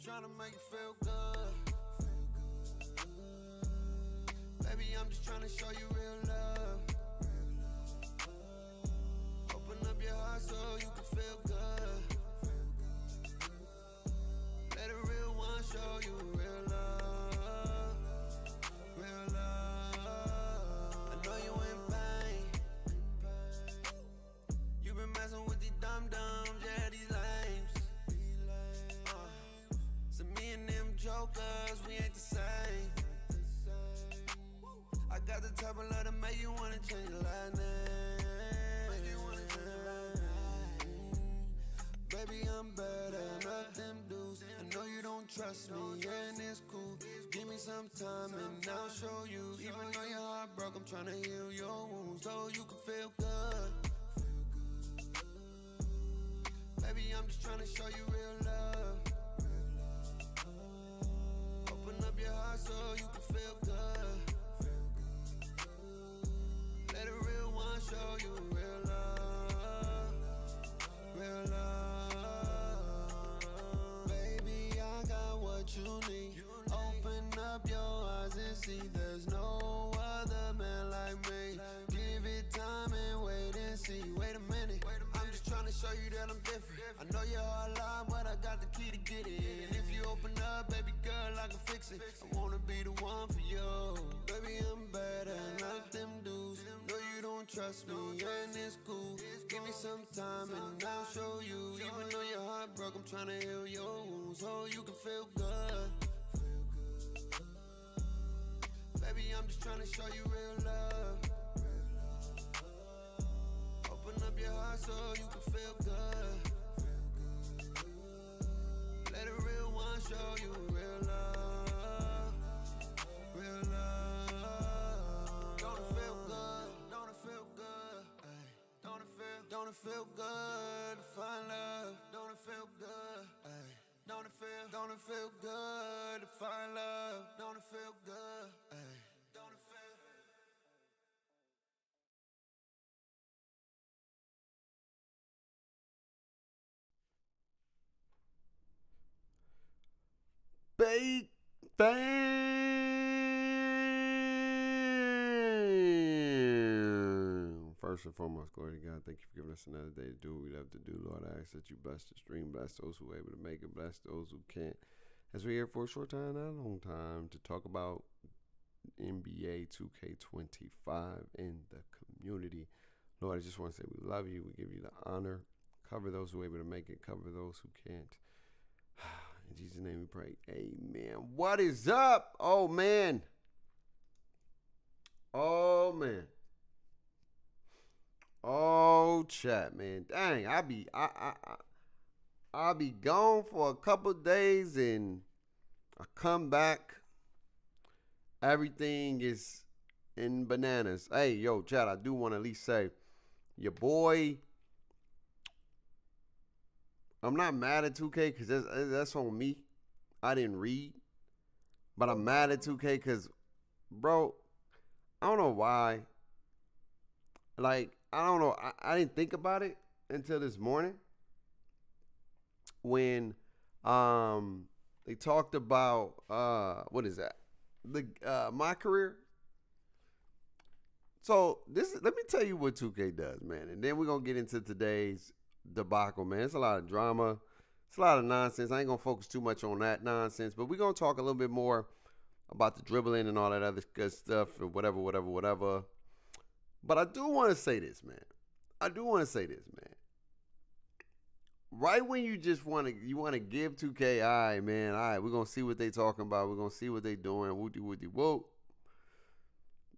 trying to make you feel good. Baby, I'm just trying to show you real love. Open up your heart so you can feel good. Let a real one show you real love. Real love. I know you in pain. You been messing with these dum-dums, yeah, these lames. So me and them jokers, we ain't the same. I got the type of love to make you wanna change your last name. Baby, I'm better, not them dudes. I know you don't trust me, and it's cool. Give me some time and I'll show you. Even though your heart broke, I'm trying to heal your wounds so you can feel good. Baby, I'm just trying to show you real love. Open up your heart so you can feel good. Let a real one show you real love. Real love. Baby, I got what you need. Open up your eyes and see there's no other man like me. Give it time and wait and see. Wait a minute, I'm just trying to show you that I'm different. I know you're hard line, but I got the key to get it. And if you open up, baby girl, I can fix it. I wanna be the one for you. Baby, I'm better, not them dudes. No, you don't trust me, and it's cool. Give me some time and I'll show you. Even though your heart broke, I'm trying to heal your wounds so you can feel good. Baby, I'm just trying to show you real love. Open up your heart so you can feel good. Let a real one show you real love. Real love. Don't it feel good? Don't it feel good? Ay. Don't it feel good to find love? Don't it feel good? Ay. Don't it feel good to find love? Don't it feel good? Ay. Don't it feel Bang! Bang! First and foremost, glory to God. Thank you for giving us another day to do what we love to do. Lord, I ask that you bless the stream, bless those who are able to make it, bless those who can't. As we're here for a short time, not a long time, to talk about NBA 2K25 in the community. Lord, I just want to say we love you. We give you the honor. Cover those who are able to make it. Cover those who can't. In Jesus' name we pray. Amen. What is up? Oh, man. Oh, man. Oh, chat, man. Dang, I'll be gone for a couple days and I come back. Everything is in bananas. Hey, yo, chat, I do want to at least say, your boy, I'm not mad at 2K because that's on me. I didn't read. But I'm mad at 2K because, bro, I don't know why. Like, I don't know. I didn't think about it until this morning when they talked about, what is that? The MyCareer. So let me tell you what 2K does, man. And then we're going to get into today's debacle, man. It's a lot of drama. It's a lot of nonsense. I ain't going to focus too much on that nonsense, but we're going to talk a little bit more about the dribbling and all that other good stuff and whatever. But I do want to say this, man. Right when you just want to give 2K, all right, man, all right, we're going to see what they talking about. We're going to see what they doing. Woody, whoa.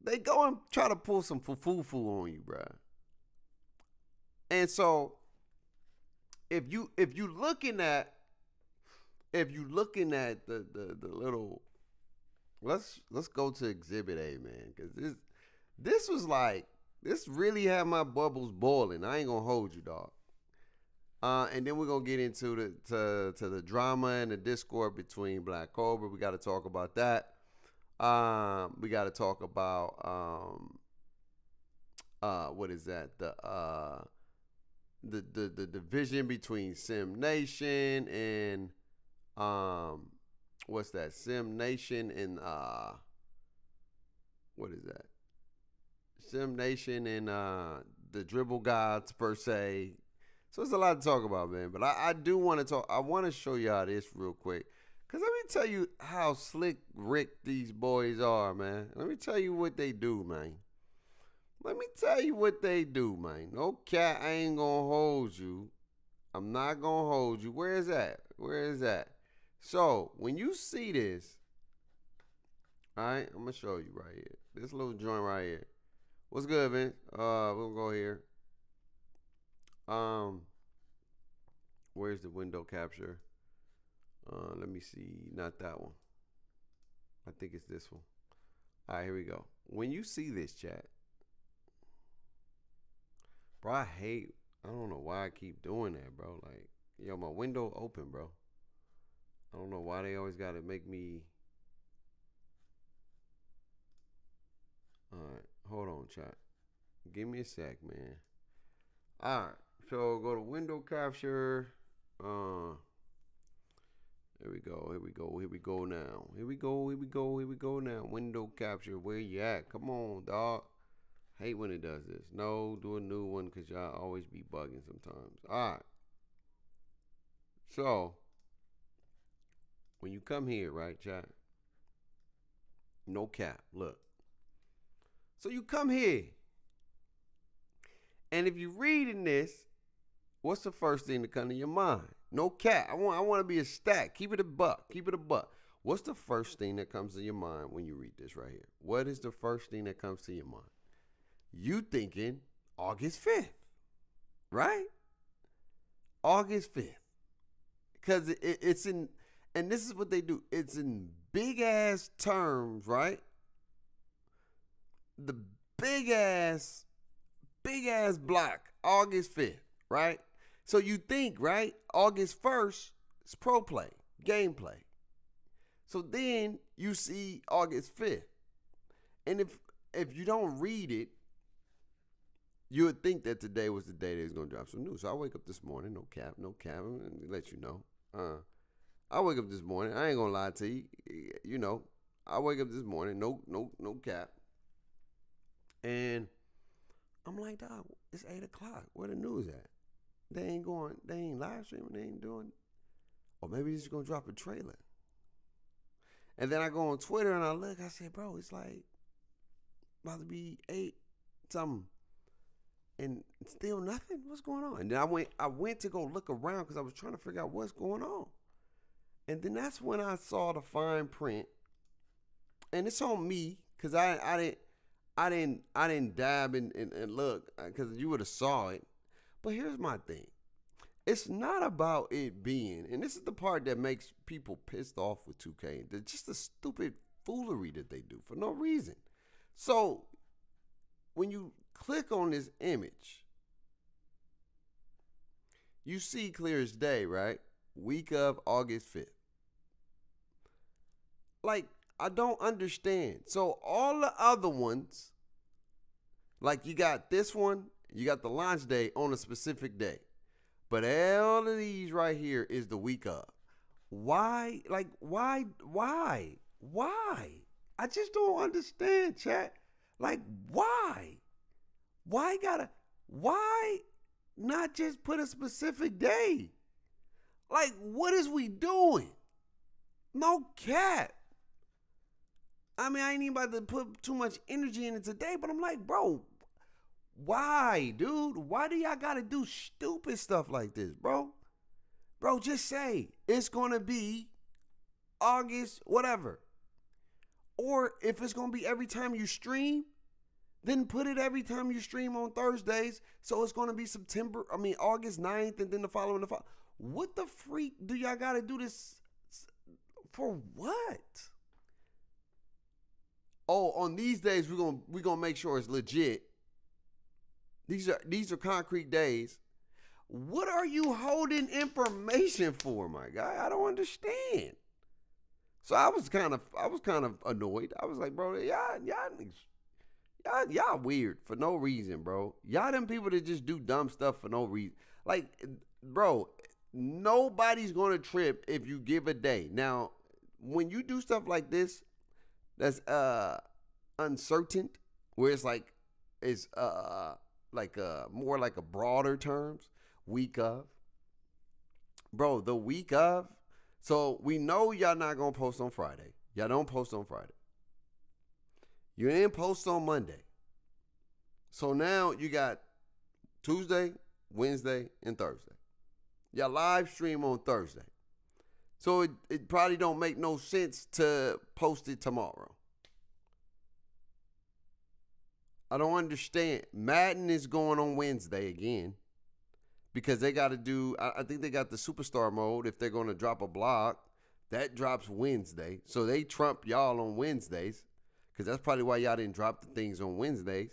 They go and try to pull some foo-foo on you, bruh. And so if you looking at the little, let's go to Exhibit A, man, because this was like, this really had my bubbles boiling. I ain't gonna hold you, dog. And then we're gonna get into the drama and the discord between Black Cobra. We got to talk about that. We got to talk about what is that? The division between Sim Nation and Um, what's that? Sim Nation and what is that? Sim Nation and the Dribble Gods per se. So there's a lot to talk about, man. But I do want to talk. I want to show y'all this real quick. Because let me tell you how slick Rick these boys are, man. Let me tell you what they do, man. Let me tell you what they do, man. No cat, I ain't going to hold you. I'm not going to hold you. Where is that? Where is that? So, when you see this, all right, I'm going to show you right here. This little joint right here. What's good, Vince? We'll go here. Where's the window capture? Let me see. Not that one. I think it's this one. All right, here we go. When you see this, chat, bro, I don't know why I keep doing that, bro. Like, yo, my window open, bro. I don't know why they always got to make me. All right, hold on, chat. Give me a sec, man. All right, so go to window capture. Here we go. Here we go. Here we go now. Here we go. Here we go. Here we go now. Window capture. Where you at? Come on, dog. Hate when it does this. No, do a new one because y'all always be bugging sometimes. All right. So, when you come here, right, chat? No cap. Look. So you come here. And if you're reading this, what's the first thing that comes to your mind? No cap. I want to be a stack. Keep it a buck. Keep it a buck. What's the first thing that comes to your mind when you read this right here? What is the first thing that comes to your mind? You thinking August 5th, right? August 5th. Because it's in, and this is what they do. It's in big ass terms, right? The big ass block, August 5th, right? So you think, right? August 1st is pro play, gameplay. So then you see August 5th. And if you don't read it, you would think that today was the day they was going to drop some news. So I wake up this morning, no cap, and let you know. I wake up this morning, I ain't going to lie to you. You know, I wake up this morning, no cap. And I'm like, dog, it's 8 o'clock. Where the news at? They ain't live streaming, they ain't doing, or maybe they're just going to drop a trailer. And then I go on Twitter and I look, I say, bro, it's like about to be 8 something. And still nothing? What's going on? And then I went to go look around because I was trying to figure out what's going on. And then that's when I saw the fine print. And it's on me because I didn't dab and look because you would have saw it. But here's my thing. It's not about it being, and this is the part that makes people pissed off with 2K. It's just the stupid foolery that they do for no reason. So when you click on this image, you see clear as day, right? Week of August 5th. Like, I don't understand. So all the other ones, like you got this one, you got the launch day on a specific day. But all of these right here is the week of. Why? Like, why? I just don't understand, chat. Like, why? Why not just put a specific day? Like, what is we doing? No cap. I mean, I ain't even about to put too much energy in it today, but I'm like, bro, why, dude? Why do y'all gotta do stupid stuff like this, bro? Bro, just say it's gonna be August, whatever. Or if it's gonna be every time you stream, then put it every time you stream on Thursdays. So it's gonna be August 9th, and then the following. What the freak do y'all gotta do this for? What? Oh, on these days we're gonna make sure it's legit. These are concrete days. What are you holding information for, my guy? I don't understand. So I was kind of annoyed. I was like, bro, y'all weird for no reason, bro. Y'all them people that just do dumb stuff for no reason. Like, bro, Nobody's gonna trip if you give a day. Now, when you do stuff like this, that's uncertain, where it's more like a broader terms. Week of, bro, the week of. So we know y'all not gonna post on Friday. Y'all don't post on Friday. You didn't post on Monday. So now you got Tuesday, Wednesday, and Thursday. Y'all live stream on Thursday. So it probably don't make no sense to post it tomorrow. I don't understand. Madden is going on Wednesday again because they got to do, I think they got the superstar mode. If they're going to drop a block, that drops Wednesday. So they trump y'all on Wednesdays because that's probably why y'all didn't drop the things on Wednesdays.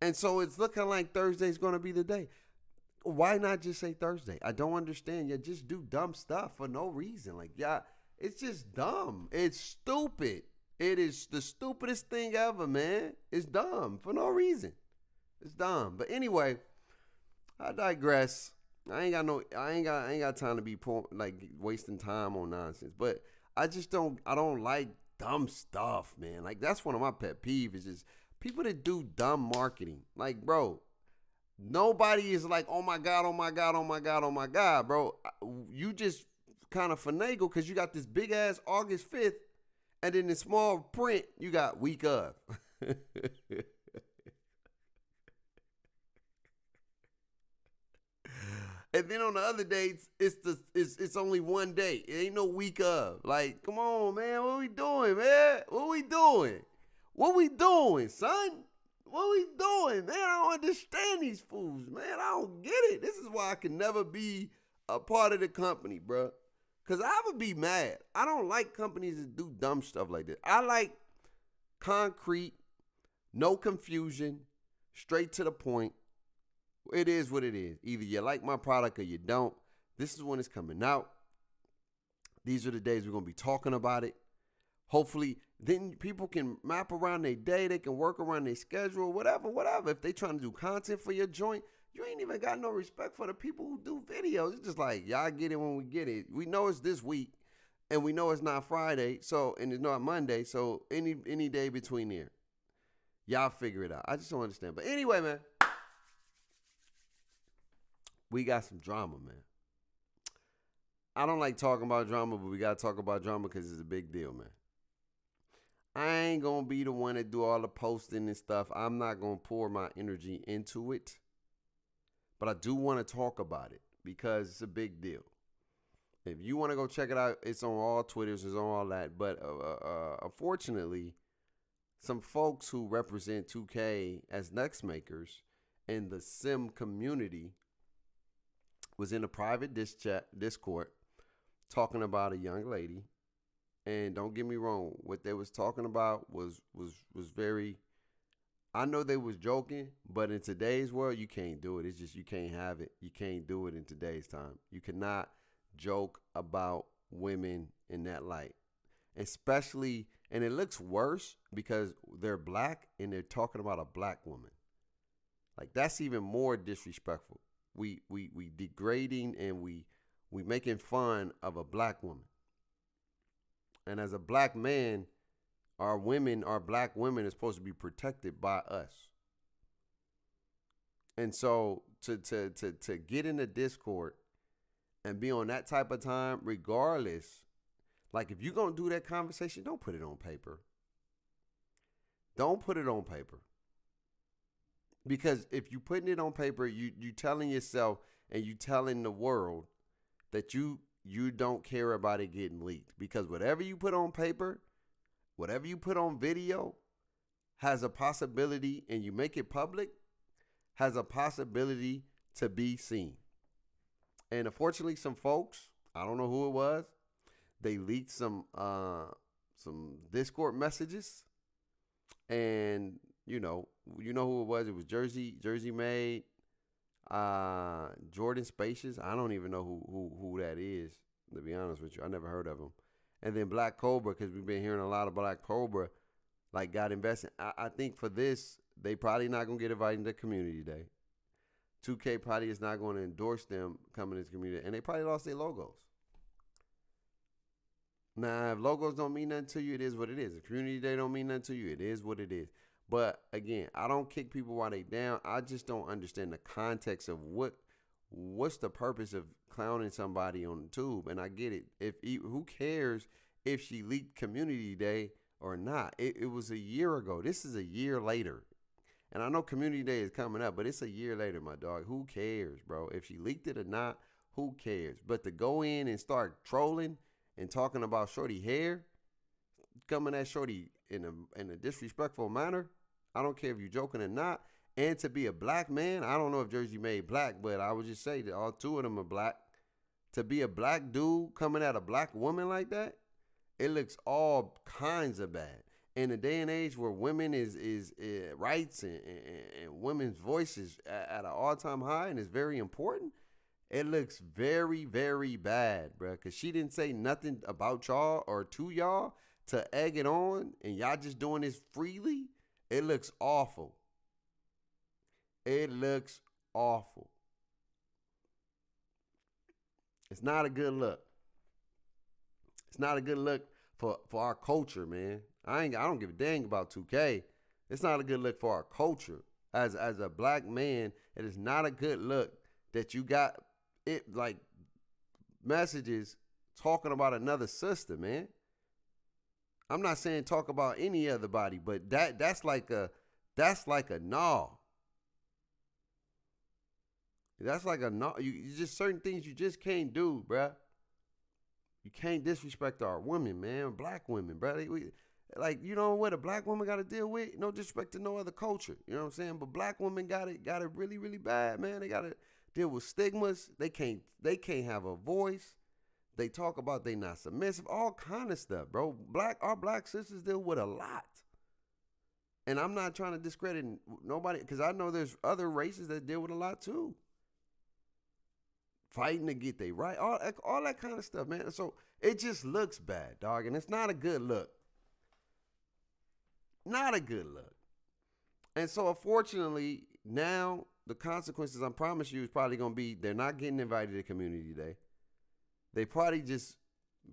And so it's looking like Thursday's going to be the day. Why not just say Thursday? I don't understand. You just do dumb stuff for no reason. Like, yeah, it's just dumb. It's stupid. It is the stupidest thing ever, man. It's dumb for no reason. It's dumb. But anyway, I digress. I ain't got time to be wasting time on nonsense. But I don't like dumb stuff, man. Like, that's one of my pet peeves is just people that do dumb marketing. Like, bro, nobody is like, oh my God, oh my God, oh my God, oh my God, bro. You just kind of finagle because you got this big ass August 5th, and in the small print, you got week of. And then on the other dates, it's only one day. It ain't no week of. Like, come on, man. What we doing, man? What we doing? What we doing, son? What we doing, man? I don't understand these fools, man. I don't get it. This is why I can never be a part of the company, bro. Because I would be mad. I don't like companies that do dumb stuff like this. I like concrete, no confusion, straight to the point. It is what it is. Either you like my product or you don't. This is when it's coming out. These are the days we're going to be talking about it. Hopefully, then people can map around their day. They can work around their schedule, whatever. If they trying to do content for your joint, you ain't even got no respect for the people who do videos. It's just like, y'all get it when we get it. We know it's this week, and we know it's not Friday, and it's not Monday, so any day between there. Y'all figure it out. I just don't understand. But anyway, man, we got some drama, man. I don't like talking about drama, but we got to talk about drama because it's a big deal, man. I ain't going to be the one that do all the posting and stuff. I'm not going to pour my energy into it. But I do want to talk about it because it's a big deal. If you want to go check it out, it's on all Twitters, it's on all that. But unfortunately, some folks who represent 2K as next makers in the sim community was in a private Discord talking about a young lady. And don't get me wrong, what they was talking about was very, I know they was joking, but in today's world, you can't do it. It's just, you can't have it. You can't do it in today's time. You cannot joke about women in that light. Especially, and it looks worse because they're black and they're talking about a black woman. Like, that's even more disrespectful. We degrading and we making fun of a black woman. And as a black man, our black women, are supposed to be protected by us. And so to get in the Discord and be on that type of time, regardless, like if you're going to do that conversation, don't put it on paper. Don't put it on paper. Because if you're putting it on paper, you telling yourself and you telling the world that you don't care about it getting leaked. Because whatever you put on paper, whatever you put on video has a possibility, and you make it public, has a possibility to be seen. And unfortunately, some folks, I don't know who it was, they leaked some Discord messages. And you know who it was. It was Jersey Made, Jordan Spacious. I don't even know who that is, to be honest with you. I never heard of him. And then Black Cobra, because we've been hearing a lot of Black Cobra, like, got invested. I think for this, they probably not going to get invited to Community Day. 2K probably is not going to endorse them coming into the community, and they probably lost their logos. Now, if logos don't mean nothing to you, it is what it is. If community day don't mean nothing to you, it is what it is. But again, I don't kick people while they down. I just don't understand the context of what's the purpose of clowning somebody on the tube. And I get it. Who cares if she leaked community day or not? It was a year ago. This is a year later. And I know community day is coming up, but it's a year later, my dog. Who cares, bro? If she leaked it or not, who cares? But to go in and start trolling and talking about shorty hair, coming at shorty in a disrespectful manner, I don't care if you're joking or not. And to be a black man, I don't know if Jersey made black, but I would just say that all two of them are black. To be a black dude coming at a black woman like that, it looks all kinds of bad. In a day and age where women is rights and women's voice is at an all-time high and is very important, it looks very, very bad, bro. Because she didn't say nothing about y'all or to y'all to egg it on, and y'all just doing this freely. It looks awful. It looks awful. It's not a good look. It's not a good look for our culture, man. I don't give a dang about 2K. It's not a good look for our culture. As a black man, it is not a good look that you got it like messages talking about another sister, man. I'm not saying talk about any other body, but that's like a no. That's like a no. You just certain things you just can't do, bruh. You can't disrespect our women, man. Black women, bruh. Like, you know what a black woman got to deal with? No disrespect to no other culture. You know what I'm saying? But black women got it really, really bad, man. They got to deal with stigmas. They can't have a voice. They talk about they not submissive. All kind of stuff, bro. Our black sisters deal with a lot. And I'm not trying to discredit nobody, because I know there's other races that deal with a lot too. Fighting to get they right, all that kind of stuff, man. So it just looks bad, dog, and it's not a good look. Not a good look. And so unfortunately, now the consequences, I promise you, is probably going to be they're not getting invited to community day. They probably just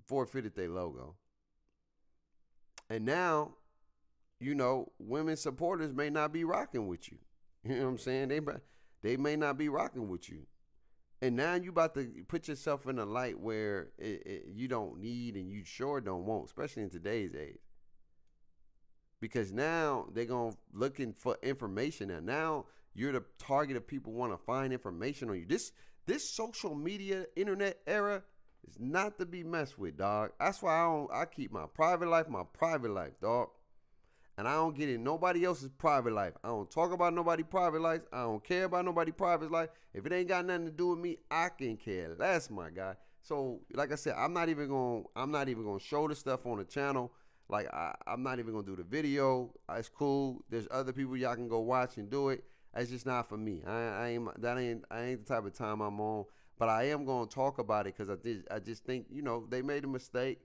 forfeited their logo. And now, you know, women supporters may not be rocking with you. You know what I'm saying? They may not be rocking with you. And now you about to put yourself in a light where you don't need and you sure don't want, especially in today's age. Because now they're going to looking for information. And now you're the target of people want to find information on you. This social media, internet era is not to be messed with, dog. That's why I keep my private life, dog. And I don't get in nobody else's private life. I don't talk about nobody's private life. I don't care about nobody's private life. If it ain't got nothing to do with me, I can care less, my guy. So, like I said, I'm not even gonna show the stuff on the channel. Like I'm not even gonna do the video. It's cool. There's other people y'all can go watch and do it. It's just not for me. I ain't the type of time I'm on. But I am gonna talk about it because I just think, you know, they made a mistake.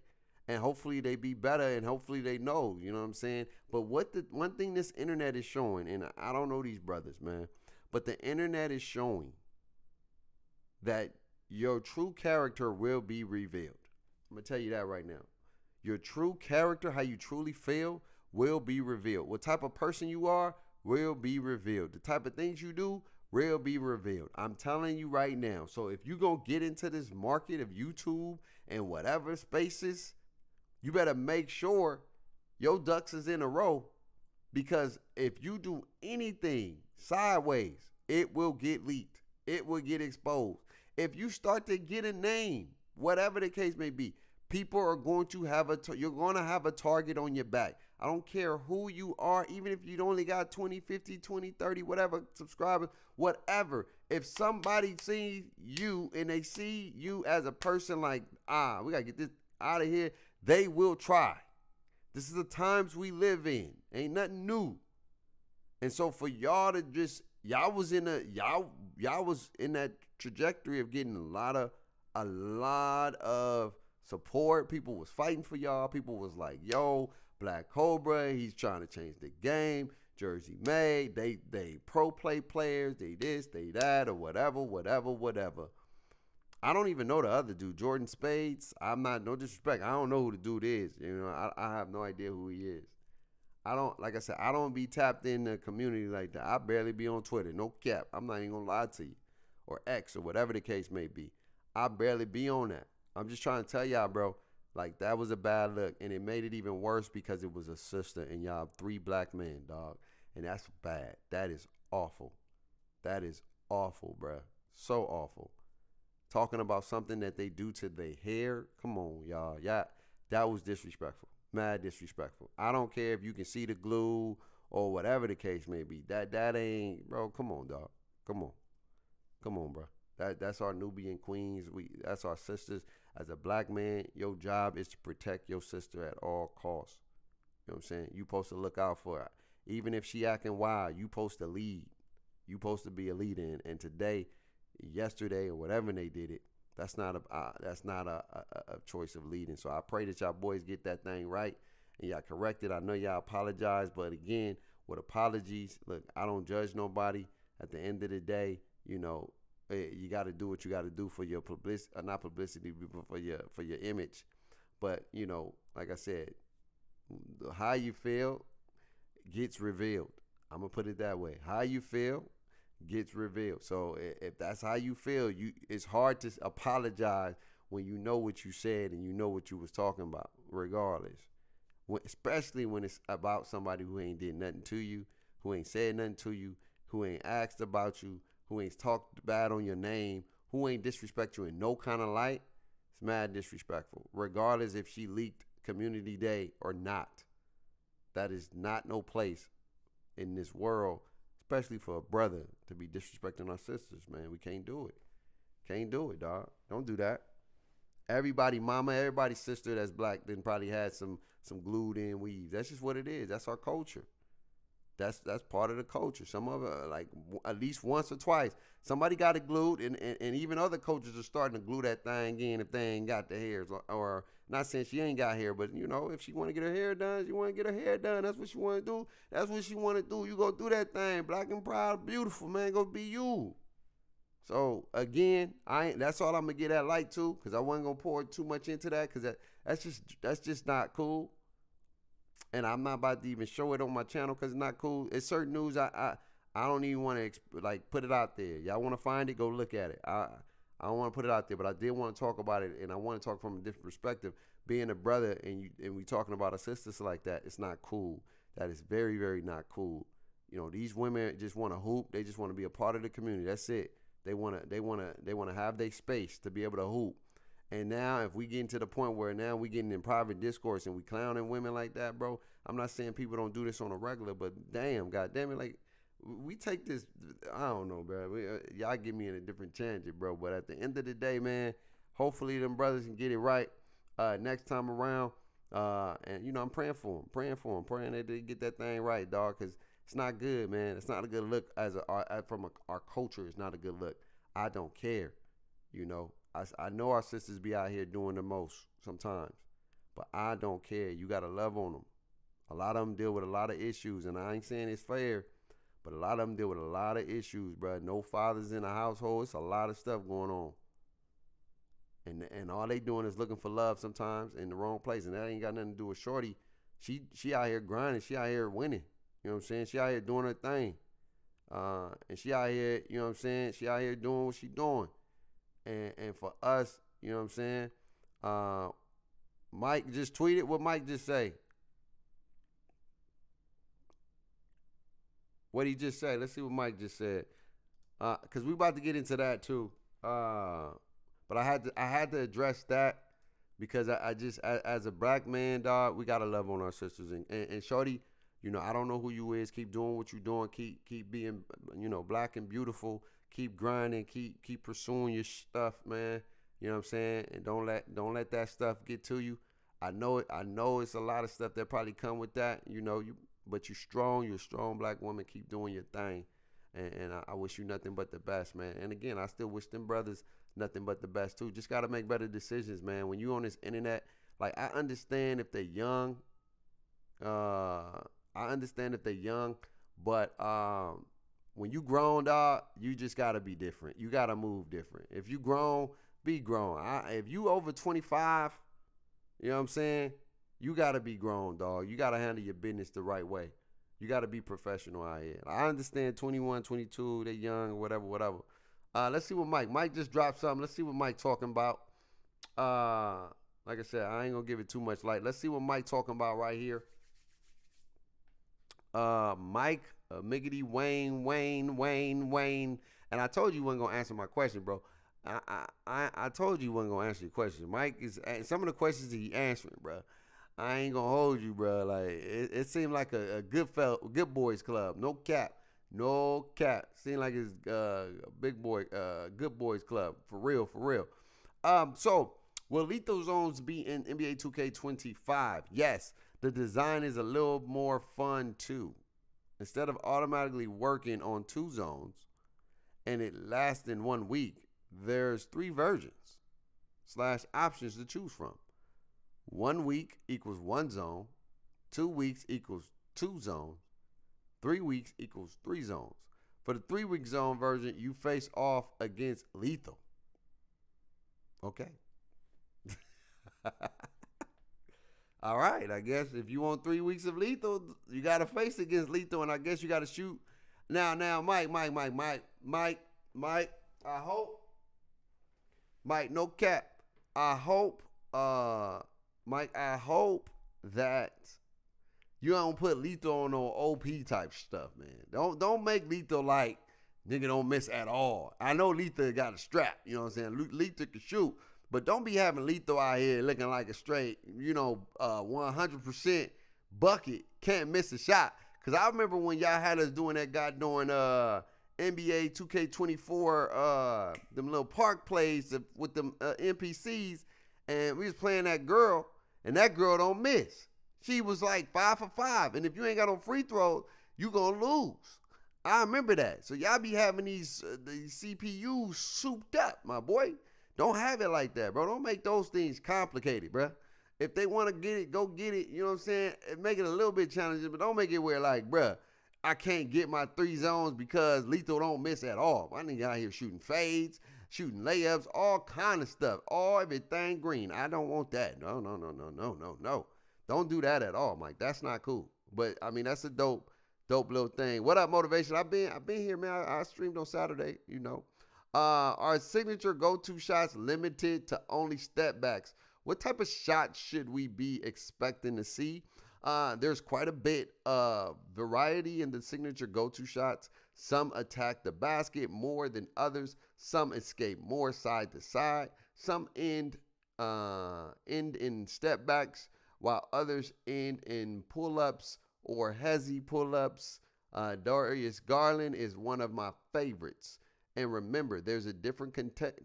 And hopefully they be better, and hopefully they know, you know what I'm saying? But one thing this internet is showing, and I don't know these brothers, man, but the internet is showing that your true character will be revealed. I'm going to tell you that right now. Your true character, how you truly feel, will be revealed. What type of person you are will be revealed. The type of things you do will be revealed. I'm telling you right now. So if you going to get into this market of YouTube and whatever spaces, you better make sure your ducks is in a row, because if you do anything sideways, it will get leaked. It will get exposed. If you start to get a name, whatever the case may be, people are going to you're going to have a target on your back. I don't care who you are, even if you only got 20, 50, 20, 30, whatever subscribers, whatever. If somebody sees you and they see you as a person like, we got to get this out of here, they will try. This is the times we live in. Ain't nothing new. And so for y'all to just, y'all was in that trajectory of getting a lot of support. People was fighting for y'all. People was like, yo, Black Cobra, he's trying to change the game. Jersey made. They pro play players. They this, they that, or whatever. I don't even know the other dude, Jordan Spades. I'm not, no disrespect. I don't know who the dude is. You know, I have no idea who he is. I don't, like I said, I don't be tapped in the community like that. I barely be on Twitter. No cap. I'm not even gonna lie to you, or X, or whatever the case may be. I barely be on that. I'm just trying to tell y'all, bro. Like, that was a bad look, and it made it even worse because it was a sister and y'all 3 black men, dog. And that's bad. That is awful. That is awful, bruh. So awful. Talking about something that they do to their hair. Come on, y'all. Yeah, that was disrespectful. Mad disrespectful. I don't care if you can see the glue or whatever the case may be. That ain't, bro. Come on, dog. Come on, bro. That's our Nubian queens. That's our sisters. As a black man, your job is to protect your sister at all costs. You know what I'm saying? You supposed to look out for her. Even if she acting wild, you supposed to lead. You supposed to be a leader. And today, yesterday, or whatever they did it, that's not a choice of leading. So I pray that y'all boys get that thing right and y'all correct it. I know y'all apologize, but again, with apologies, look, I don't judge nobody. At the end of the day, you know, you got to do what you got to do for your publicity, not publicity, but for your image. But you know, like I said, how you feel gets revealed. I'm gonna put it that way. How you feel gets revealed. So if that's how you feel, it's hard to apologize when you know what you said and you know what you was talking about, regardless. Especially when it's about somebody who ain't did nothing to you, who ain't said nothing to you, who ain't asked about you, who ain't talked bad on your name, who ain't disrespect you in no kind of light. It's mad disrespectful, regardless if she leaked Community Day or not. That is not no place in this world, especially for a brother, to be disrespecting our sisters, man. We can't do it. Can't do it, dog. Don't do that. Everybody mama, everybody's sister that's black then probably had some glued in weave. That's just what it is. That's our culture. That's part of the culture. Some of it, like at least once or twice, somebody got it glued, and even other coaches are starting to glue that thing in if they ain't got the hairs. Or not saying she ain't got hair, but you know, if she want to get her hair done, she want to get her hair done. That's what she want to do. That's what she want to do. You go do that thing, black and proud, beautiful, man. Go be you. So again, that's all I'm gonna get that light to, because I wasn't gonna pour too much into that, because that's just not cool. And I'm not about to even show it on my channel because it's not cool. It's certain news I don't even want to like put it out there. Y'all want to find it? Go look at it. I don't want to put it out there, but I did want to talk about it, and I want to talk from a different perspective. Being a brother and we talking about a sisters like that, it's not cool. That is very, very not cool. You know, these women just want to hoop. They just want to be a part of the community. That's it. They want to have their space to be able to hoop. And now if we getting to the point where now we getting in private discourse and we clowning women like that, bro, I'm not saying people don't do this on a regular, but damn, goddamn it, like we take this, I don't know, bro. Y'all get me in a different tangent, bro. But at the end of the day, man, hopefully them brothers can get it right next time around. And, you know, I'm praying for them, praying that they get that thing right, dog, because it's not good, man. It's not a good look from our culture. It's not a good look. I don't care, you know. I know our sisters be out here doing the most sometimes, but I don't care. You got to love on them. A lot of them deal with a lot of issues, and I ain't saying it's fair, but a lot of them deal with a lot of issues, bro. No fathers in the household. It's a lot of stuff going on. And all they doing is looking for love sometimes in the wrong place, and that ain't got nothing to do with Shorty. She out here grinding. She out here winning. You know what I'm saying? She out here doing her thing. And she out here, you know what I'm saying? She out here doing what she doing. And for us, you know what I'm saying? Mike just tweeted. What Mike just say? What he just say? Let's see what Mike just said. Cause we about to get into that too. But I had to address that because I just as a black man, dog, we gotta love on our sisters and Shorty. You know, I don't know who you is. Keep doing what you're doing. Keep being, you know, black and beautiful. Keep grinding. Keep pursuing your stuff, man. You know what I'm saying? And don't let that stuff get to you. I know it's a lot of stuff that probably come with that. You know, but you're strong. You're a strong black woman. Keep doing your thing. And I wish you nothing but the best, man. And again, I still wish them brothers nothing but the best too. Just gotta make better decisions, man. When you on this internet, like I understand if they're young. But when you grown, dog, you just gotta be different. You gotta move different. If you grown, be grown. If you over 25, you know what I'm saying? You gotta be grown, dog. You gotta handle your business the right way. You gotta be professional out here. I understand 21, 22, they young or whatever. Let's see what Mike just dropped something. Let's see what Mike talking about. Like I said, I ain't gonna give it too much light. Let's see what Mike talking about right here. Mike, Miggity, Wayne. And I told you wasn't gonna answer my question, bro. I told you wasn't gonna answer your question. Mike is some of the questions that he answering, bro. I ain't gonna hold you, bro. Like it seemed like a good boys club. No cap. Seemed like it's good boys club for real. So will lethal zones be in NBA 2K25? Yes. The design is a little more fun too. Instead of automatically working on 2 zones and it lasting 1 week, there's 3 versions / options to choose from. 1 week equals 1 zone, 2 weeks equals 2 zones, 3 weeks equals 3 zones. For the 3-week zone version, you face off against lethal. Okay. All right, I guess if you want 3 weeks of lethal, you got to face against lethal, and I guess you got to shoot. Now, Mike, I hope, Mike, no cap. I hope, Mike, I hope that you don't put lethal on no OP type stuff, man. Don't make lethal like nigga don't miss at all. I know lethal got a strap, you know what I'm saying? Lethal can shoot. But don't be having lethal out here looking like a straight, 100% bucket, can't miss a shot. Because I remember when y'all had us doing that goddamn NBA 2K24, them little park plays with them NPCs, and we was playing that girl, and that girl don't miss. She was like 5 for 5, and if you ain't got no free throws, you gonna lose. I remember that. So y'all be having these CPUs souped up, my boy. Don't have it like that, bro. Don't make those things complicated, bro. If they want to get it, go get it. You know what I'm saying? Make it a little bit challenging, but don't make it where like, bro, I can't get my 3 zones because lethal don't miss at all. My nigga out here shooting fades, shooting layups, all kind of stuff. Everything green. I don't want that. No. Don't do that at all, Mike. That's not cool. But I mean, that's a dope little thing. What up, motivation? I've been here, man. I streamed on Saturday, Are signature go-to shots limited to only step backs? What type of shots should we be expecting to see? There's quite a bit of variety in the signature go-to shots. Some attack the basket more than others. Some escape more side to side. Some end in step backs, while others end in pull-ups or hezzy pull-ups. Darius Garland is one of my favorites. And remember, there's a different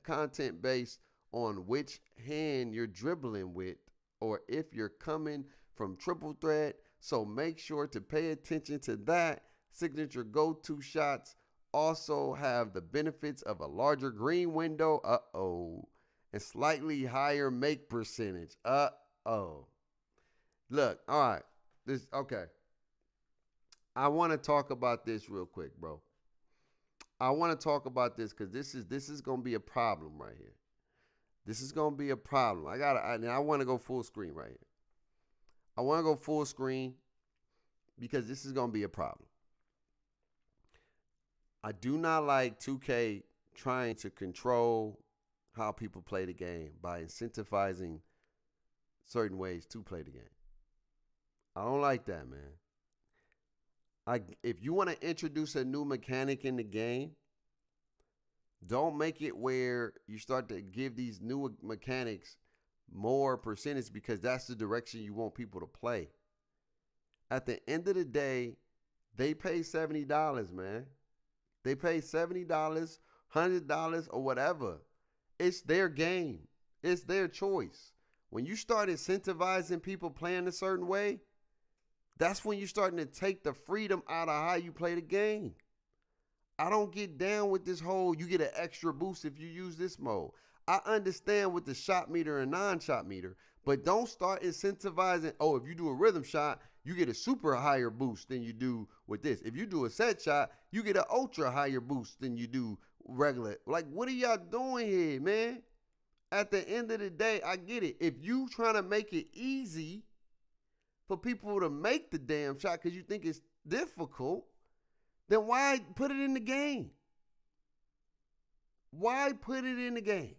content based on which hand you're dribbling with or if you're coming from triple threat. So make sure to pay attention to that. Signature go-to shots also have the benefits of a larger green window, and slightly higher make percentage, Look, all right, okay. I want to talk about this real quick, bro. I want to talk about this because this is gonna be a problem right here. This is gonna be a problem. I want to go full screen right here. I want to go full screen because this is gonna be a problem. I do not like 2K trying to control how people play the game by incentivizing certain ways to play the game. I don't like that, man. If you want to introduce a new mechanic in the game, don't make it where you start to give these new mechanics more percentage because that's the direction you want people to play. At the end of the day, they pay $70, man. They pay $70, $100, or whatever. It's their game. It's their choice. When you start incentivizing people playing a certain way, that's when you're starting to take the freedom out of how you play the game. I don't get down with this whole you get an extra boost if you use this mode. I understand with the shot meter and non-shot meter, but don't start incentivizing, if you do a rhythm shot, you get a super higher boost than you do with this. If you do a set shot, you get an ultra higher boost than you do regular. Like, what are y'all doing here, man? At the end of the day, I get it. If you trying to make it easy for people to make the damn shot because you think it's difficult, then why put it in the game? Why put it in the game?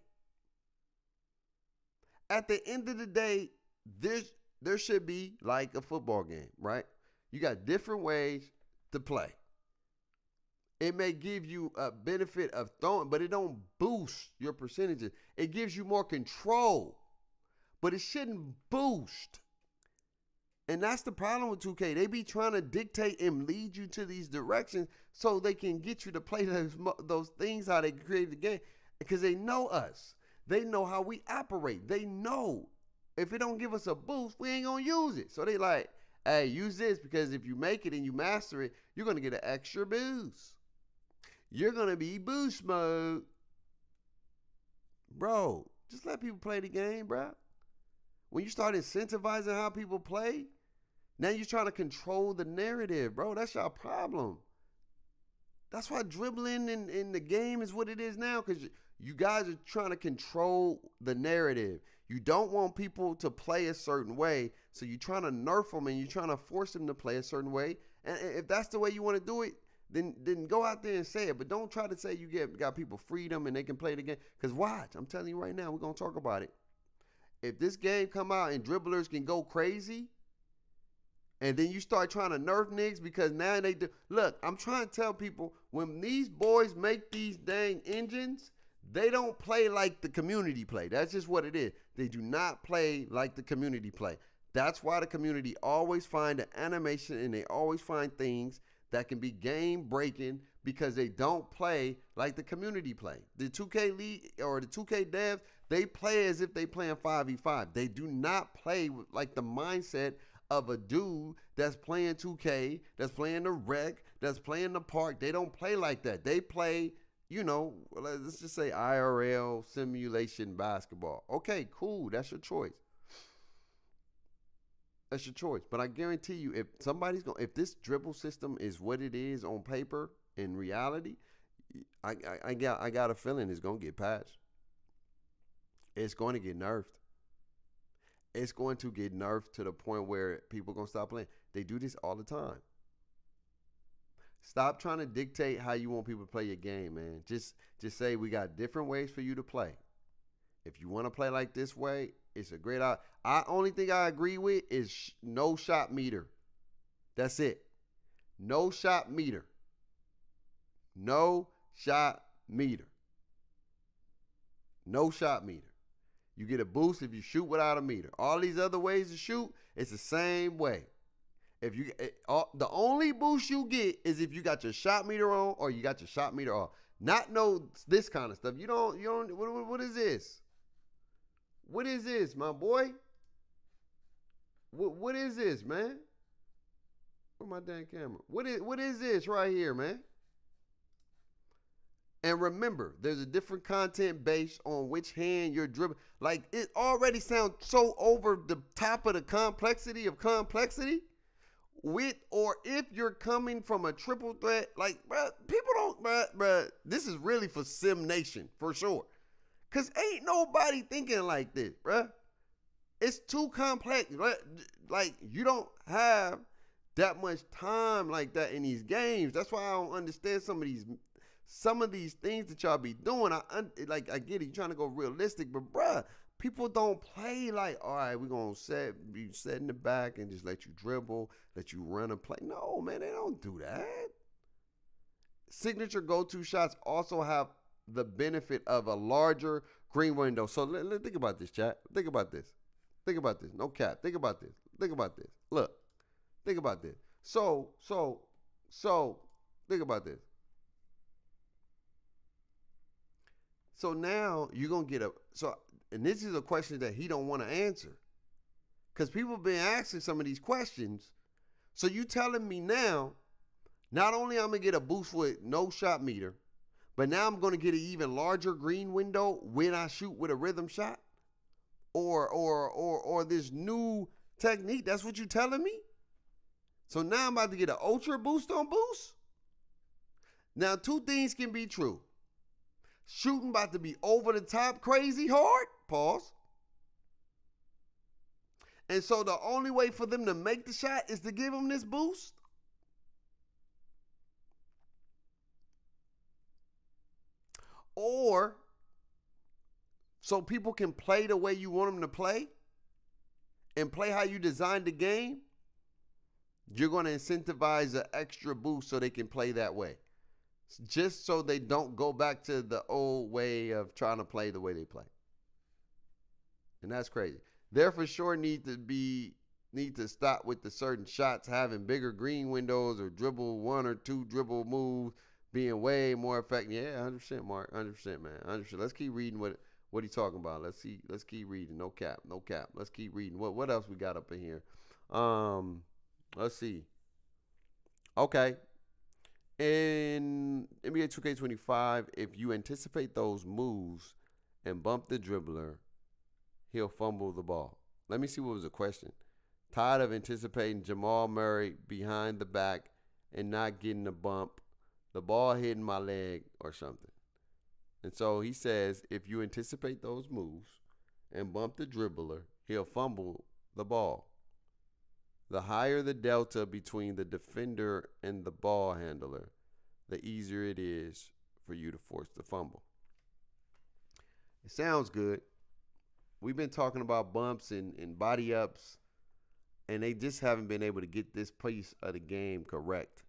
At the end of the day, there should be like a football game, right? You got different ways to play. It may give you a benefit of throwing, but it don't boost your percentages. It gives you more control, but it shouldn't boost. And that's the problem with 2K. They be trying to dictate and lead you to these directions so they can get you to play those things how they create the game. Because they know us. They know how we operate. They know if it don't give us a boost, we ain't going to use it. So they like, hey, use this because if you make it and you master it, you're going to get an extra boost. You're going to be boost mode. Bro, just let people play the game, bro. When you start incentivizing how people play, now you're trying to control the narrative, bro. That's your problem. That's why dribbling in the game is what it is now, because you guys are trying to control the narrative. You don't want people to play a certain way, so you're trying to nerf them and you're trying to force them to play a certain way. And if that's the way you want to do it, then go out there and say it. But don't try to say you got people freedom and they can play the game. Because watch, I'm telling you right now, we're going to talk about it. If this game come out and dribblers can go crazy, and then you start trying to nerf niggas because now they do. Look, I'm trying to tell people, when these boys make these dang engines, they don't play like the community play. That's just what it is. They do not play like the community play. That's why the community always find an animation and they always find things that can be game breaking because they don't play like the community play. The 2K League or the 2K devs, they play as if they playing 5v5. They do not play with like the mindset of a dude that's playing 2K, that's playing the rec, that's playing the park. They don't play like that. They play, you know, let's just say IRL simulation basketball. Okay, cool. That's your choice. That's your choice. But I guarantee you, if this dribble system is what it is on paper, in reality, I got a feeling it's gonna get patched. It's going to get nerfed. It's going to get nerfed to the point where people are gonna stop playing. They do this all the time. Stop trying to dictate how you want people to play your game, man. Just say we got different ways for you to play. If you want to play like this way, it's a great out. Only thing I agree with is no shot meter. That's it. No shot meter. No shot meter. No shot meter. You get a boost if you shoot without a meter. All these other ways to shoot, it's the same way. If you the only boost you get is if you got your shot meter on or you got your shot meter off. Not this kind of stuff. You don't. What is this? What is this, my boy? What is this, man? Where's my damn camera? What is this right here, man? And remember, there's a different content based on which hand you're dribbling. Like, it already sounds so over the top of the complexity of complexity. With or if you're coming from a triple threat, like, bruh, people don't, bruh, this is really for Sim Nation, for sure. Because ain't nobody thinking like this, bruh. It's too complex. Like, you don't have that much time like that in these games. That's why I don't understand some of these things that y'all be doing. I get it, you're trying to go realistic, but bruh, people don't play like, all right, we're going to be set in the back and just let you dribble, let you run and play. No, man, they don't do that. Signature go-to shots also have the benefit of a larger green window. So think about this, chat. Think about this. Think about this. No cap. Think about this. Think about this. Look. Think about this. So think about this. So now you're going to get and this is a question that he don't want to answer. Because people have been asking some of these questions. So you telling me now, not only I'm going to get a boost with no shot meter, but now I'm going to get an even larger green window when I shoot with a rhythm shot? Or this new technique? That's what you telling me? So now I'm about to get an ultra boost on boost. Now, two things can be true. Shooting about to be over the top crazy hard. Pause. And so the only way for them to make the shot is to give them this boost. Or so people can play the way you want them to play and play how you designed the game. You're going to incentivize an extra boost so they can play that way. Just so they don't go back to the old way of trying to play the way they play. And that's crazy. There for sure need to stop with the certain shots having bigger green windows or dribble one or two dribble moves being way more effective. Yeah, 100%, Mark. 100%, man. 100%. Let's keep reading what he's talking about. Let's keep reading. No cap. Let's keep reading. What else we got up in here? Let's see. Okay. In NBA 2K25, if you anticipate those moves and bump the dribbler, he'll fumble the ball. Let me see what was the question. Tired of anticipating Jamal Murray behind the back and not getting a bump, the ball hitting my leg or something. And so he says, if you anticipate those moves and bump the dribbler, he'll fumble the ball. The higher the delta between the defender and the ball handler, the easier it is for you to force the fumble. It sounds good. We've been talking about bumps and body ups, and they just haven't been able to get this piece of the game correct.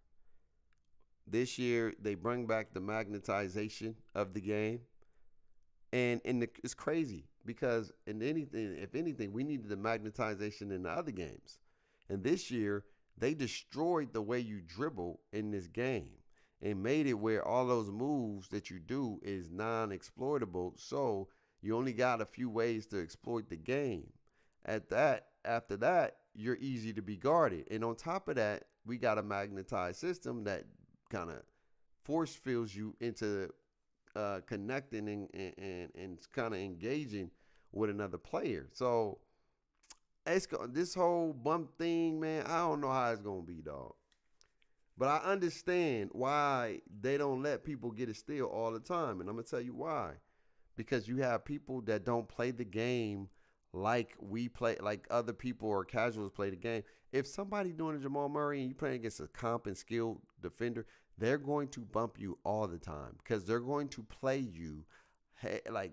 This year, they bring back the magnetization of the game, and it's crazy because if anything, we needed the magnetization in the other games. And this year, they destroyed the way you dribble in this game and made it where all those moves that you do is non-exploitable. So you only got a few ways to exploit the game. After that, you're easy to be guarded. And on top of that, we got a magnetized system that kind of force fills you into connecting and kind of engaging with another player. So this whole bump thing, man, I don't know how it's going to be, dog. But I understand why they don't let people get a steal all the time. And I'm going to tell you why. Because you have people that don't play the game like we play, like other people or casuals play the game. If somebody doing a Jamal Murray and you playing against a comp and skilled defender, they're going to bump you all the time because they're going to play you like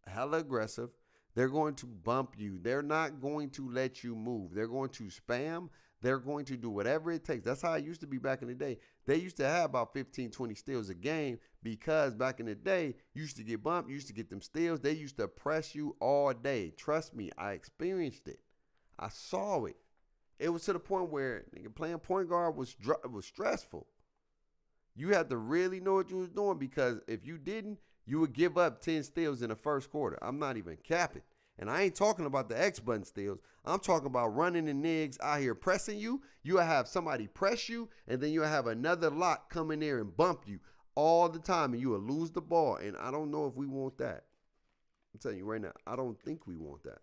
hella aggressive. They're going to bump you. They're not going to let you move. They're going to spam. They're going to do whatever it takes. That's how it used to be back in the day. They used to have about 15, 20 steals a game because back in the day, you used to get bumped. You used to get them steals. They used to press you all day. Trust me, I experienced it. I saw it. It was to the point where playing point guard was stressful. You had to really know what you was doing because if you didn't, you would give up 10 steals in the first quarter. I'm not even capping. And I ain't talking about the X button steals. I'm talking about running the niggas out here pressing you. You'll have somebody press you, and then you'll have another lot come in there and bump you all the time, and you will lose the ball. And I don't know if we want that. I'm telling you right now, I don't think we want that.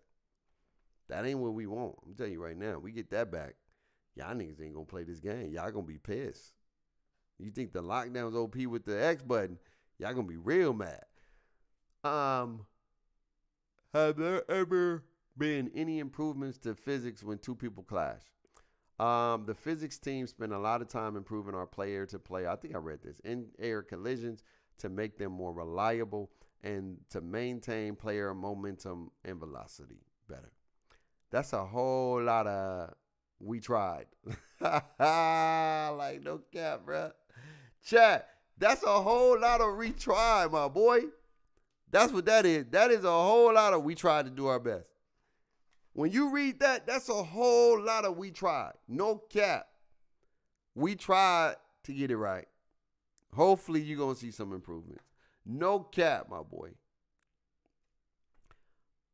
That ain't what we want. I'm telling you right now, we get that back. Y'all niggas ain't going to play this game. Y'all going to be pissed. You think the lockdown's OP with the X button, y'all going to be real mad. Have there ever been any improvements to physics when two people clash? The physics team spent a lot of time improving our player to play. I think I read this. In-air collisions to make them more reliable and to maintain player momentum and velocity better. That's a whole lot of we tried. Like no cap, bro. Chat, that's a whole lot of retry, my boy. That's what that is. That is a whole lot of we tried to do our best. When you read that, that's a whole lot of we tried. No cap. We tried to get it right. Hopefully you're going to see some improvements. No cap, my boy.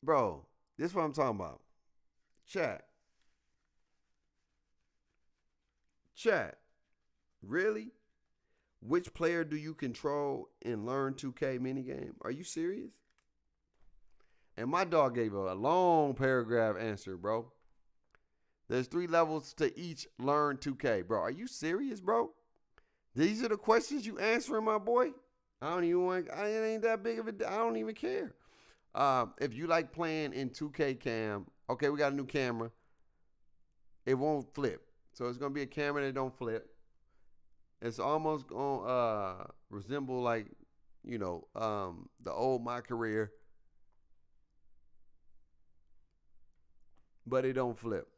Bro, this is what I'm talking about. Chat. Really? Which player do you control in Learn 2K minigame? Are you serious? And my dog gave a long paragraph answer, bro. There's 3 levels to each learn 2K. Bro, are you serious, bro? These are the questions you answering, my boy? I don't even want, it ain't that big of a, I don't even care. If you like playing in 2K cam, okay, we got a new camera. It won't flip. So it's going to be a camera that don't flip. It's almost going to resemble like, the old MyCareer. But it don't flip.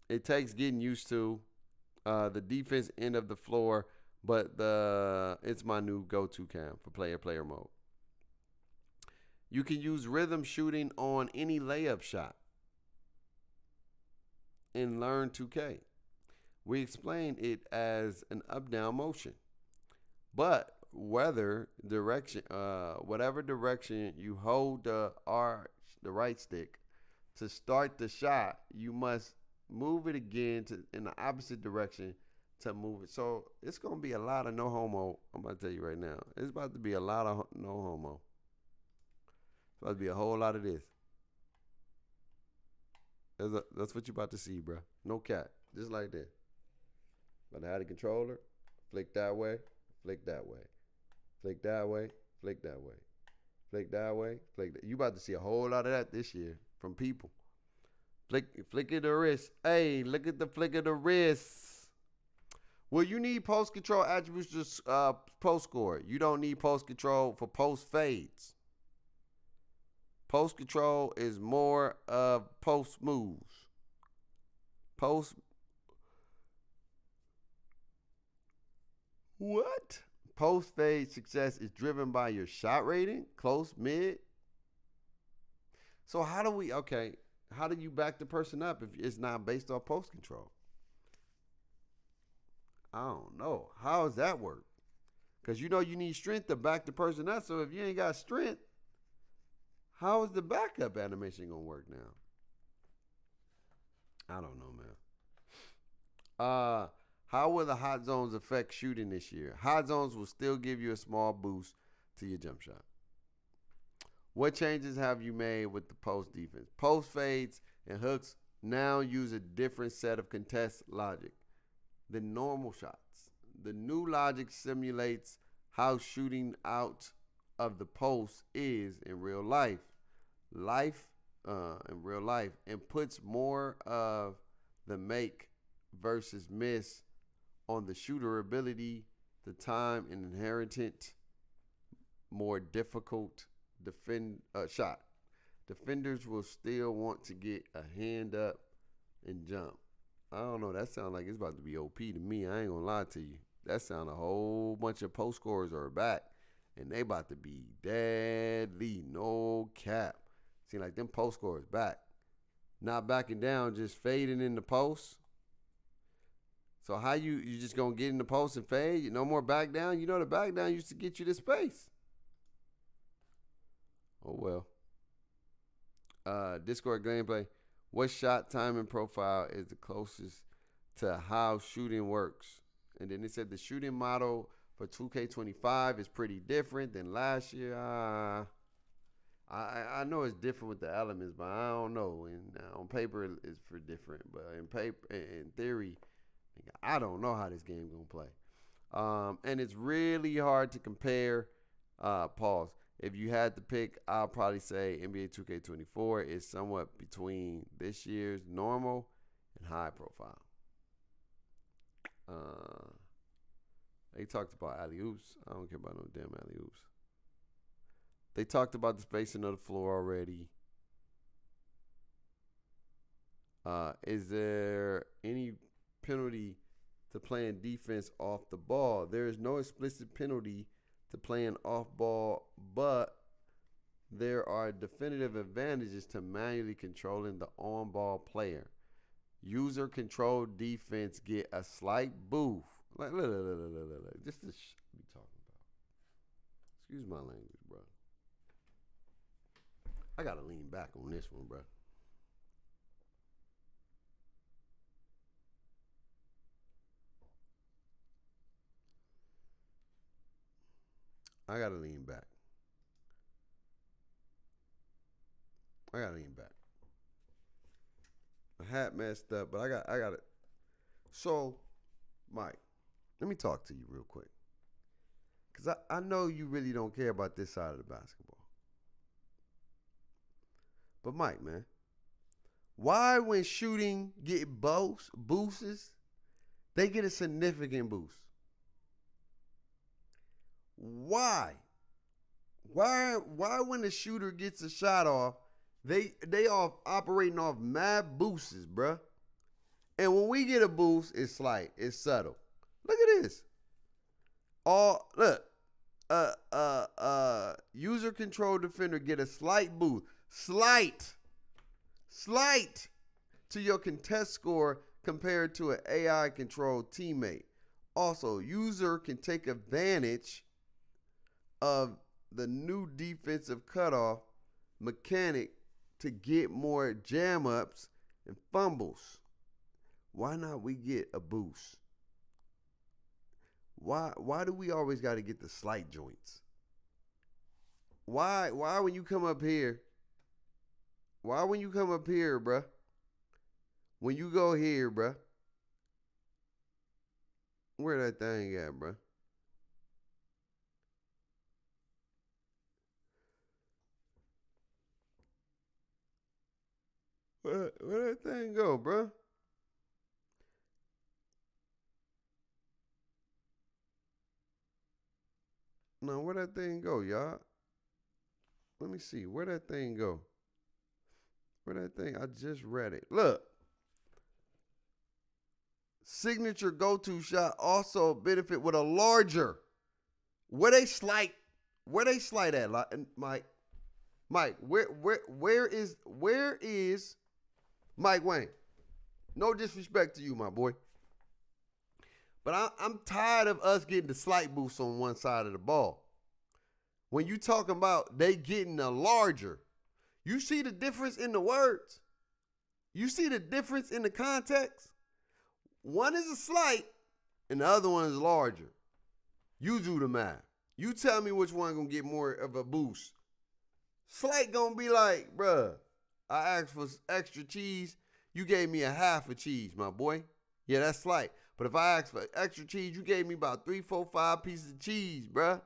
It takes getting used to. The defense end of the floor, but it's my new go-to cam for player mode. You can use rhythm shooting on any layup shot and learn 2K. We explain it as an up-down motion, but whatever direction you hold the right stick to start the shot, you must move it again in the opposite direction to move it. So it's gonna be a lot of no homo. I'm about to tell you right now, it's about to be a lot of no homo. It's about to be a whole lot of this. That's what you about to see, bro. No cap, just like that. But I had a controller, flick that way, flick that way, flick that way, flick that way, flick that way, flick that. You about to see a whole lot of that this year from people. Flick of the wrist. Hey, look at the flick of the wrist. Well, you need post control attributes to post score. You don't need post control for post fades. Post control is more of post moves. Post. What? Post fade success is driven by your shot rating, close, mid. So how do you back the person up if it's not based off post control? I don't know. How does that work? Because you need strength to back the person up. So if you ain't got strength, how is the backup animation going to work now? I don't know, man. How will the hot zones affect shooting this year? Hot zones will still give you a small boost to your jump shot. What changes have you made with the post defense? Post fades and hooks now use a different set of contest logic than normal shots. The new logic simulates how shooting out of the post is in real life, and puts more of the make versus miss on the shooter ability, the time, and inherent more difficult shot. Defenders will still want to get a hand up and jump. I don't know. That sounds like it's about to be OP to me. I ain't gonna lie to you. That sound a whole bunch of post scorers are back, and they about to be deadly. No cap. Seem like them post scorers back, not backing down, just fading in the post. So how you just gonna get in the post and fade? No more back down. The back down used to get you the space. Oh well. Discord gameplay. What shot timing profile is the closest to how shooting works? And then it said the shooting model for 2K25 is pretty different than last year. I know it's different with the elements, but I don't know. And on paper it's for different, but in theory, I don't know how this game gonna play. And it's really hard to compare. Pause. If you had to pick, I'll probably say NBA 2K24 is somewhat between this year's normal and high profile. They talked about alley-oops. I don't care about no damn alley-oops. They talked about the spacing of the floor already. Is there any penalty to playing defense off the ball? There is no explicit penalty to playing off ball, but there are definitive advantages to manually controlling the on ball player. User controlled defense get a slight boost. Look. This is be talking about. Excuse my language, bro. I gotta lean back on this one, bro. I gotta lean back. A hat messed up, but I got it. So, Mike, let me talk to you real quick. Because I know you really don't care about this side of the basketball. But, Mike, man, why when shooting get boosts, they get a significant boost? Why? Why when the shooter gets a shot off, they off operating off mad boosts, bruh. And when we get a boost, it's slight, it's subtle. Look at this. All look, user control defender get a slight boost. Slight to your contest score compared to an AI controlled teammate. Also, user can take advantage of the new defensive cutoff mechanic to get more jam ups and fumbles. Why not we get a boost? Why do we always got to get the slight joints? Why when you come up here? Why when you come up here, bruh? When you go here, bruh? Where that thing at, bruh? Where that thing go, bruh? No, where that thing go, y'all? Let me see. Where that thing go? Where that thing? I just read it. Look. Signature Goto shot also benefit with a larger. Where they slight at, Mike? Mike, where is Mike Wayne? No disrespect to you, my boy. But I'm tired of us getting the slight boost on one side of the ball. When you talking about they getting a larger, you see the difference in the words? You see the difference in the context? One is a slight and the other one is larger. You do the math. You tell me which one gonna get more of a boost. Slight gonna be like, bruh, I asked for extra cheese. You gave me a half a cheese, my boy. Yeah, that's slight. But if I asked for extra cheese, you gave me about 3, 4, 5 pieces of cheese, bruh,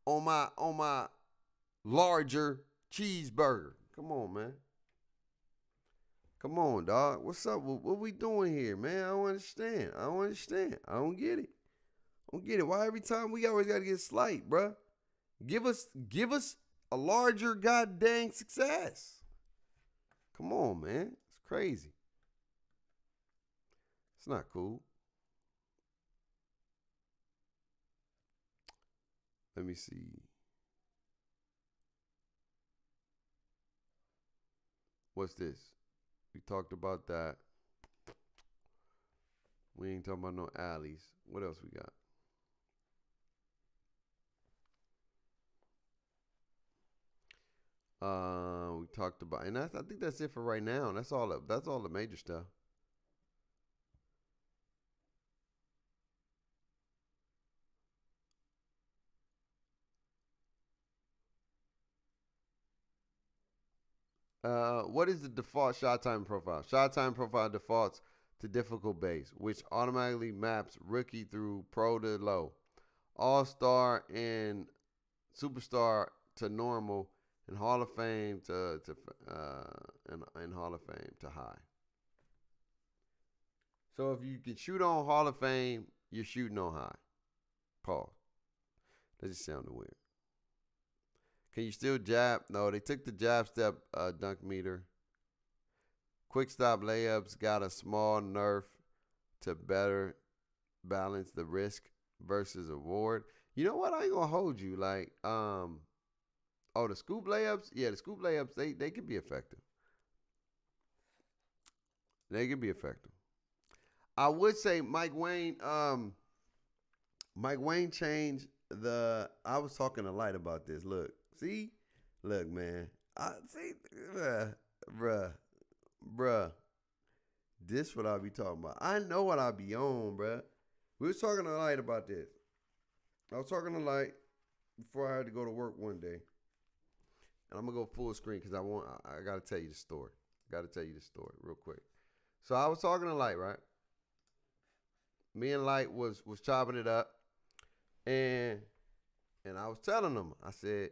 on my larger cheeseburger. Come on, man. Come on, dog. What's up? What we doing here, man? I don't understand. I don't get it. I don't get it. Why every time we always gotta get slight, bruh? Give us a larger goddamn success. Come on, man. It's crazy. It's not cool. Let me see. What's this? We talked about that. We ain't talking about no alleys. What else we got? We talked about, and I think that's it for right now. That's all the major stuff. What is the default shot time profile? Shot time profile defaults to difficult base, which automatically maps rookie through pro to low, all star and superstar to normal, and Hall of Fame and Hall of Fame to high. So if you can shoot on Hall of Fame, you're shooting on high. Pause. That just sounded weird. Can you still jab? No, they took the jab step dunk meter. Quick stop layups got a small nerf to better balance the risk versus reward. You know what? I ain't gonna hold you. Like, the scoop layups. Yeah, the scoop layups. They can be effective. They can be effective. I would say Mike Wayne. Mike Wayne changed the. I was talking to Light about this. Look, man. I see, bruh. This what I be talking about. I know what I be on, bruh. We was talking to Light about this. I was talking to Light before I had to go to work one day. And I'm gonna go full screen because I gotta tell you the story. Real quick. So I was talking to Light, right? Me and Light was chopping it up, and I was telling him, I said,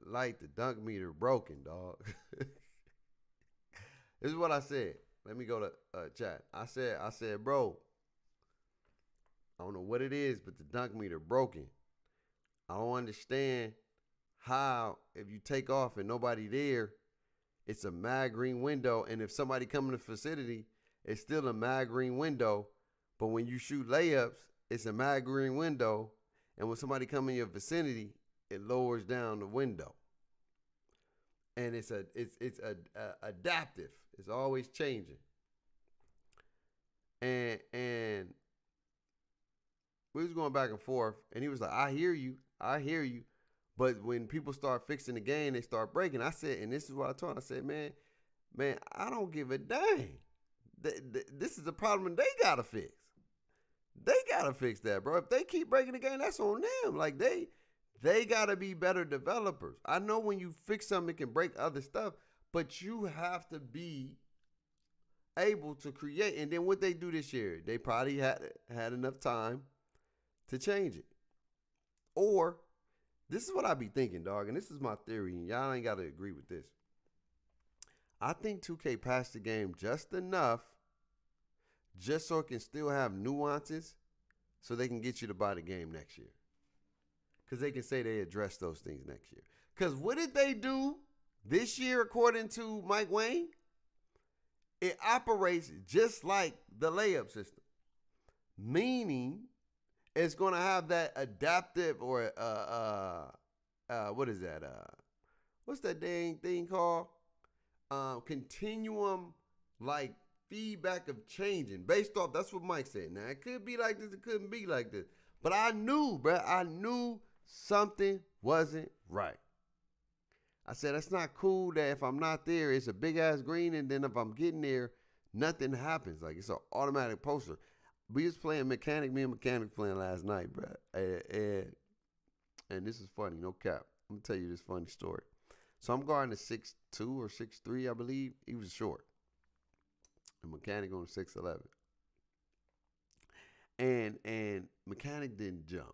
Light, the dunk meter broken, dog. This is what I said. Let me go to chat. I said, bro, I don't know what it is, but the dunk meter broken. I don't understand how if you take off and nobody there, it's a mad green window, and if somebody come in the facility, it's still a mad green window. But when you shoot layups, it's a mad green window, and when somebody come in your vicinity, it lowers down the window. And it's adaptive. It's always changing. And we was going back and forth, and he was like, I hear you. But when people start fixing the game, they start breaking. I said, and this is what I told him. I said, man, I don't give a dang. This is a problem they got to fix. They got to fix that, bro. If they keep breaking the game, that's on them. Like, they got to be better developers. I know when you fix something, it can break other stuff, but you have to be able to create. And then what they do this year, they probably had enough time to change it. Or, this is what I be thinking, dog, and this is my theory, and y'all ain't got to agree with this. I think 2K passed the game just enough, just so it can still have nuances, so they can get you to buy the game next year. Because they can say they addressed those things next year. Because what did they do this year, according to Mike Wayne? It operates just like the layup system. Meaning, it's going to have that adaptive or, what is that? What's that dang thing called? Continuum, like, feedback of changing based off, that's what Mike said. Now, it could be like this, it couldn't be like this. But I knew something wasn't right. I said, that's not cool that if I'm not there, it's a big-ass green, and then if I'm getting there, nothing happens. Like, it's an automatic poster. We was playing Mechanic, me and Mechanic playing last night, bro. And this is funny, no cap. I'm going to tell you this funny story. So I'm guarding a 6'2 or 6'3, I believe. He was short. And Mechanic on 6'11. And Mechanic didn't jump.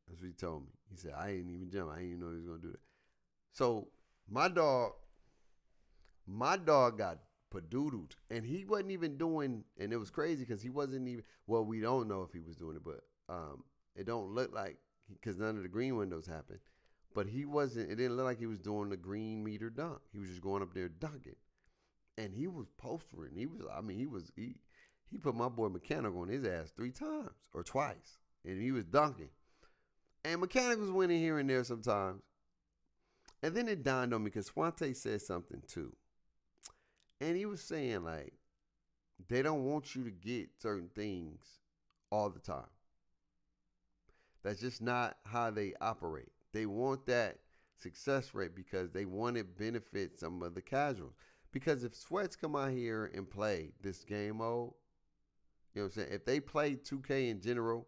That's what he told me. He said, I didn't even jump. I didn't even know he was going to do that. So my dog got padoodled. And he wasn't even doing, and it was crazy because he wasn't even, well, we don't know if he was doing it, but it don't look like, because none of the green windows happened. But it didn't look like he was doing the green meter dunk. He was just going up there dunking. And he was postering. He put my boy Mechanic on his ass 3 times or twice. And he was dunking. And Mechanic was winning here and there sometimes. And then it dawned on me because Swante said something too. And he was saying, like, they don't want you to get certain things all the time. That's just not how they operate. They want that success rate because they want to benefit some of the casuals. Because if sweats come out here and play this game mode, you know what I'm saying? If they play 2K in general,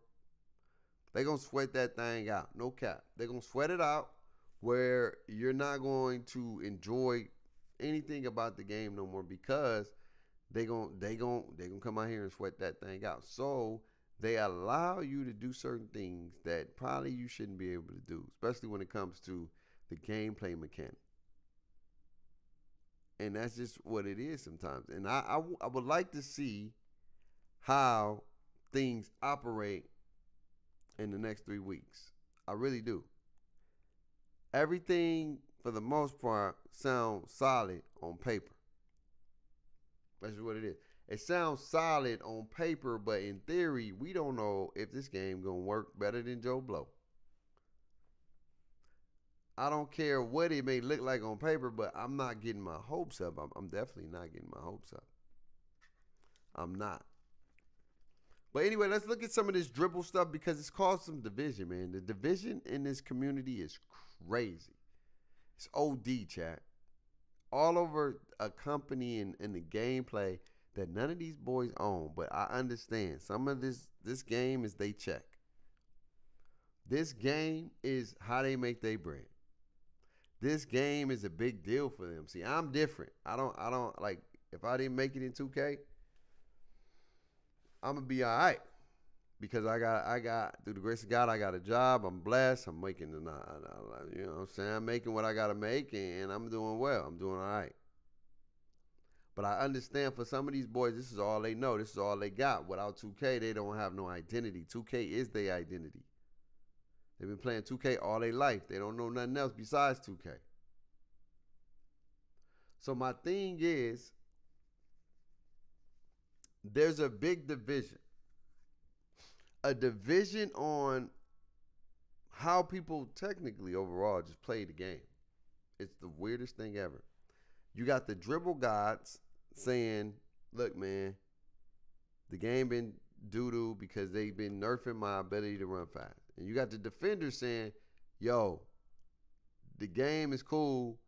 they're going to sweat that thing out. No cap. They're going to sweat it out where you're not going to enjoy anything about the game no more because they gonna come out here and sweat that thing out. So they allow you to do certain things that probably you shouldn't be able to do, especially when it comes to the gameplay mechanic. And that's just what it is sometimes. And I would like to see how things operate in the next 3 weeks. I really do. Everything, for the most part, sounds solid on paper. That's just what it is. It sounds solid on paper, but in theory, we don't know if this game going to work better than Joe Blow. I don't care what it may look like on paper, but I'm not getting my hopes up. I'm definitely not getting my hopes up. I'm not. But anyway, let's look at some of this dribble stuff because it's caused some division, man. The division in this community is crazy. It's OD, chat. All over a company and the gameplay that none of these boys own. But I understand. Some of this game is they check. This game is how they make their bread. This game is a big deal for them. See, I'm different. I don't like If I didn't make it in 2K, I'm gonna be all right because I got through the grace of God, I got a job. I'm blessed. I'm making the, you know what I'm saying? I'm making what I gotta make, and I'm doing well. I'm doing all right. But I understand for some of these boys, this is all they know. This is all they got. Without 2K, they don't have no identity. 2K is their identity. They've been playing 2K all their life. They don't know nothing else besides 2K. So my thing is, there's a big division. A division on how people technically overall just play the game. It's the weirdest thing ever. You got the dribble gods saying, look, man, the game been doo-doo because they've been nerfing my ability to run fast. And you got the defenders saying, yo, the game is cool,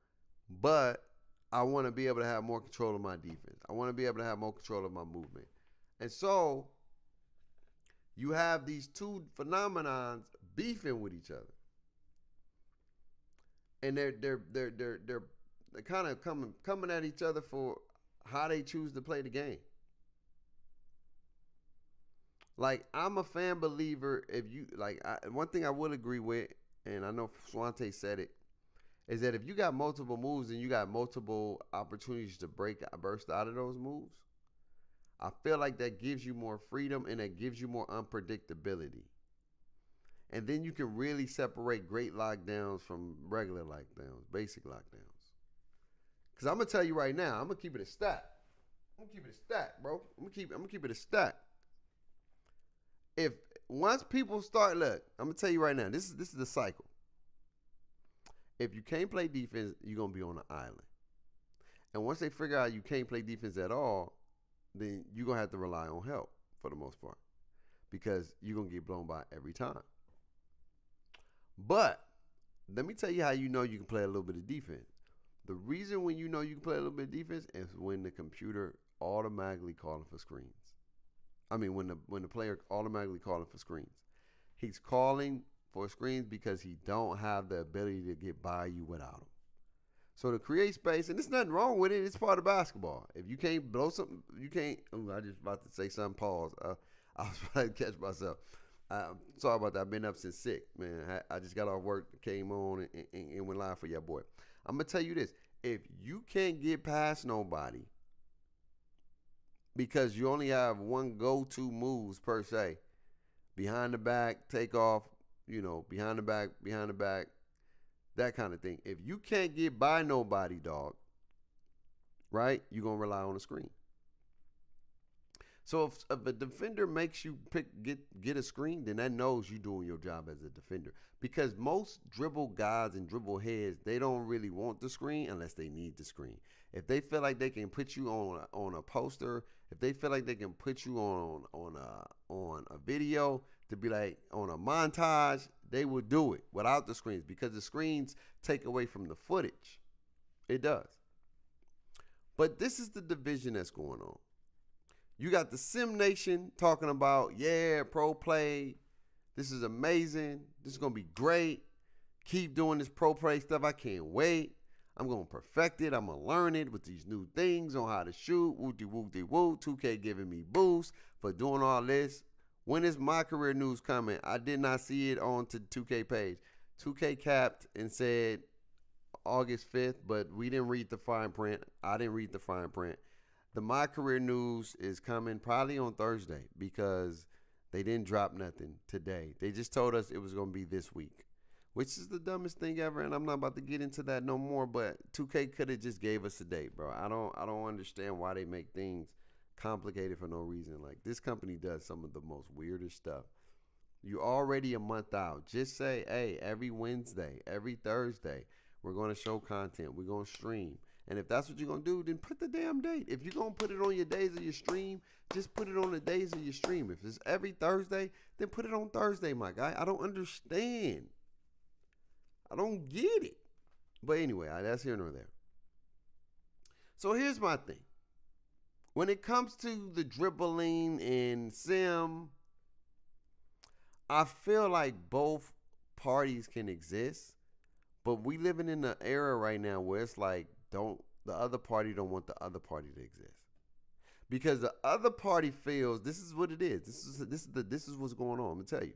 but I want to be able to have more control of my defense. I want to be able to have more control of my movement. And so you have these two phenomenons beefing with each other. And they're kind of coming at each other for how they choose to play the game. Like, I'm a fan believer. If you like, one thing I would agree with, and I know Swante said it, is that if you got multiple moves and you got multiple opportunities to burst out of those moves, I feel like that gives you more freedom and that gives you more unpredictability. And then you can really separate great lockdowns from regular lockdowns, basic lockdowns. Because I'm going to tell you right now, I'm going to keep it a stat. I'm going to keep it a stat, bro. I'm going to keep it a stat. If once people start, look, I'm going to tell you right now, this is the cycle. If you can't play defense, you're going to be on an island. And once they figure out you can't play defense at all, then you're going to have to rely on help for the most part. Because you're going to get blown by every time. But let me tell you how you know you can play a little bit of defense. The reason when you know you can play a little bit of defense is when the computer automatically calling for screens. I mean, when the player automatically calling for screens. He's calling for screens because he don't have the ability to get by you without them. So to create space, and there's nothing wrong with it. It's part of basketball. If you can't blow something, you can't. I just about to say something. Pause. I was trying to catch myself. Sorry about that. I've been up since 6, man. I just got off work, came on, and went live for your boy. I'm going to tell you this. If you can't get past nobody because you only have one go-to moves per se, behind the back, take off, behind the back, that kind of thing. If you can't get by nobody, dog, right, you're going to rely on the screen. So if a defender makes you get a screen, then that knows you're doing your job as a defender. Because most dribble guys and dribble heads, they don't really want the screen unless they need the screen. If they feel like they can put you on a poster, if they feel like they can put you on a video to be like on a montage, they will do it without the screens because the screens take away from the footage. It does. But this is the division that's going on. You got the Sim Nation talking about, yeah, pro play. This is amazing. This is going to be great. Keep doing this pro play stuff. I can't wait. I'm going to perfect it. I'm going to learn it with these new things on how to shoot. Woo-de-woo-de-woo. 2K giving me boosts for doing all this. When is MyCareer news coming? I did not see it on the 2K page. 2K capped and said August 5th, but we didn't read the fine print. I didn't read the fine print. The MyCareer news is coming probably on Thursday because they didn't drop nothing today. They just told us it was going to be this week, which is the dumbest thing ever, and I'm not about to get into that no more, but 2K could have just gave us a date, bro. I don't understand why they make things complicated for no reason. Like, this company does some of the most weirdest stuff. You already a month out. Just say, hey, every Wednesday, every Thursday, we're going to show content. We're going to stream. And if that's what you're going to do, then put the damn date. If you're going to put it on your days of your stream, just put it on the days of your stream. If it's every Thursday, then put it on Thursday, my guy. I don't understand. I don't get it. But anyway, that's here nor there. So here's my thing. When it comes to the dribbling and sim, I feel like both parties can exist. But we living in an era right now where it's like, don't the other party don't want the other party to exist. Because the other party feels this is what it is. This is what's going on. I'm gonna tell you.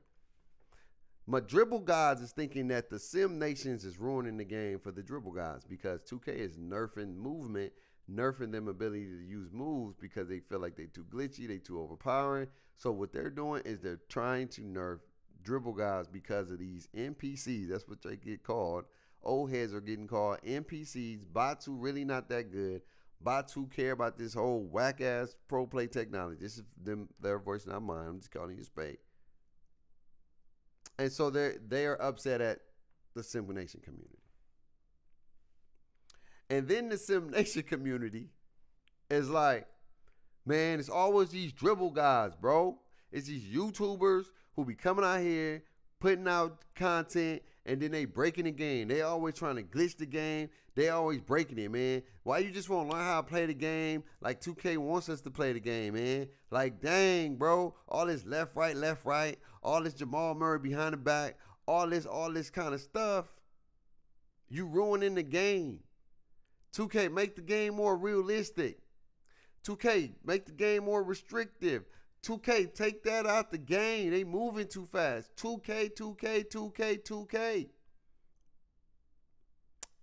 My dribble guys is thinking that the Sim Nations is ruining the game for the dribble guys because 2K is nerfing movement, nerfing them ability to use moves because they feel like they too glitchy, they too overpowering. So what they're doing is they're trying to nerf dribble guys because of these NPCs. That's what they get called. Old heads are getting called NPCs. Bots who really not that good. Bots who care about this whole whack ass pro play technology. This is them their voice, not mine. I'm just calling you spade. And so they are upset at the Sim Nation community. And then the Sim Nation community is like, man, it's always these dribble guys, bro. It's these YouTubers who be coming out here, putting out content, and then they breaking the game. They always trying to glitch the game. They always breaking it, man. Why you just want to learn how to play the game like 2K wants us to play the game, man? Like, dang, bro. All this left, right. All this Jamal Murray behind the back. All this kind of stuff. You ruining the game. 2K, make the game more realistic. 2K, make the game more restrictive. 2K, take that out the game. They moving too fast. 2K.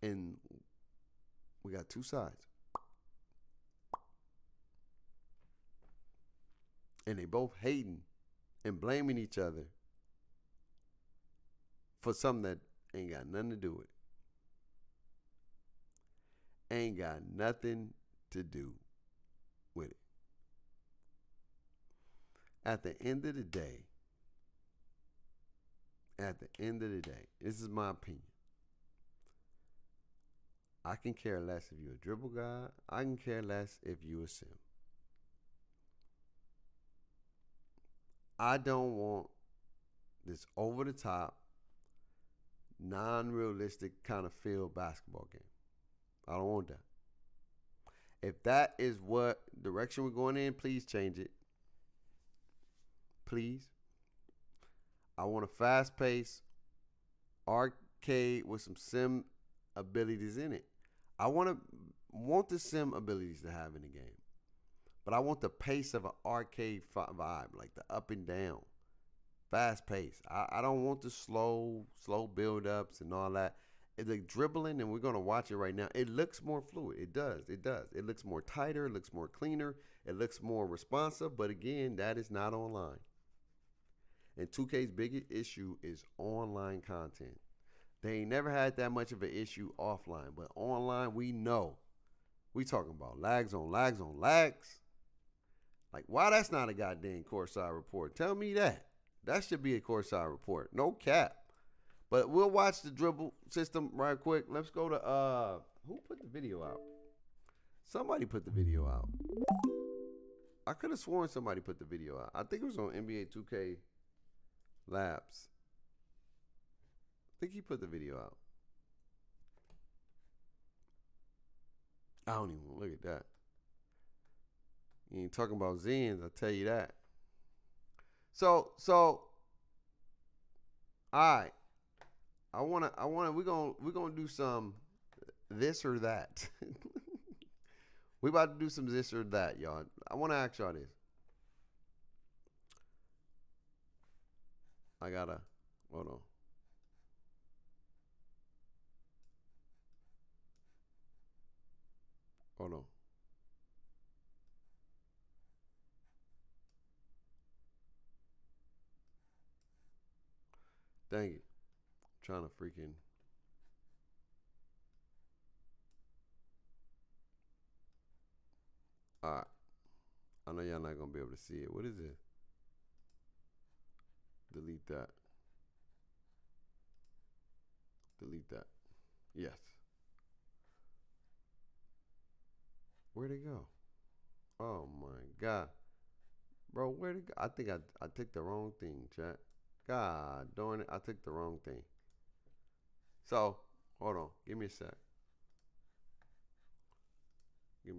And we got two sides. And they both hating and blaming each other for something that ain't got nothing to do with it. Ain't got nothing to do with it. At the end of the day, this is my opinion. I can care less if you're a dribble guy. I can care less if you're a sim. I don't want this over-the-top, non-realistic kind of field basketball game. I don't want that. If that is what direction we're going in, please change it. Please. I want a fast-paced arcade with some sim abilities in it. I want the sim abilities to have in the game. But I want the pace of an arcade vibe, like the up and down. Fast pace. I don't want the slow build-ups and all that. The dribbling, and we're going to watch it right now, it looks more fluid. It does. It looks more tighter. It looks more cleaner. It looks more responsive. But again, that is not online. And 2K's biggest issue is online content. They ain't never had that much of an issue offline. But online, we know. We talking about lags on lags on lags. Like, why that's not a goddamn courtside report? Tell me that. That should be a courtside report. No cap. But we'll watch the dribble system right quick. Let's go to, who put the video out? Somebody put the video out. I could have sworn somebody put the video out. I think it was on NBA 2K Labs. I think he put the video out. I don't even look at that. You ain't talking about Zens, I'll tell you that. So, all right. we're gonna do some this or that. We about to do some this or that, y'all. I wanna ask y'all this. Hold on. Hold on. Dang it. I'm trying to freaking. Alright. I know y'all not going to be able to see it. What is it? Delete that. Yes. Where'd it go? Oh my God. Bro, where'd it go? I think I took the wrong thing, chat. God darn it, I took the wrong thing. So, hold on. Give me a sec. Here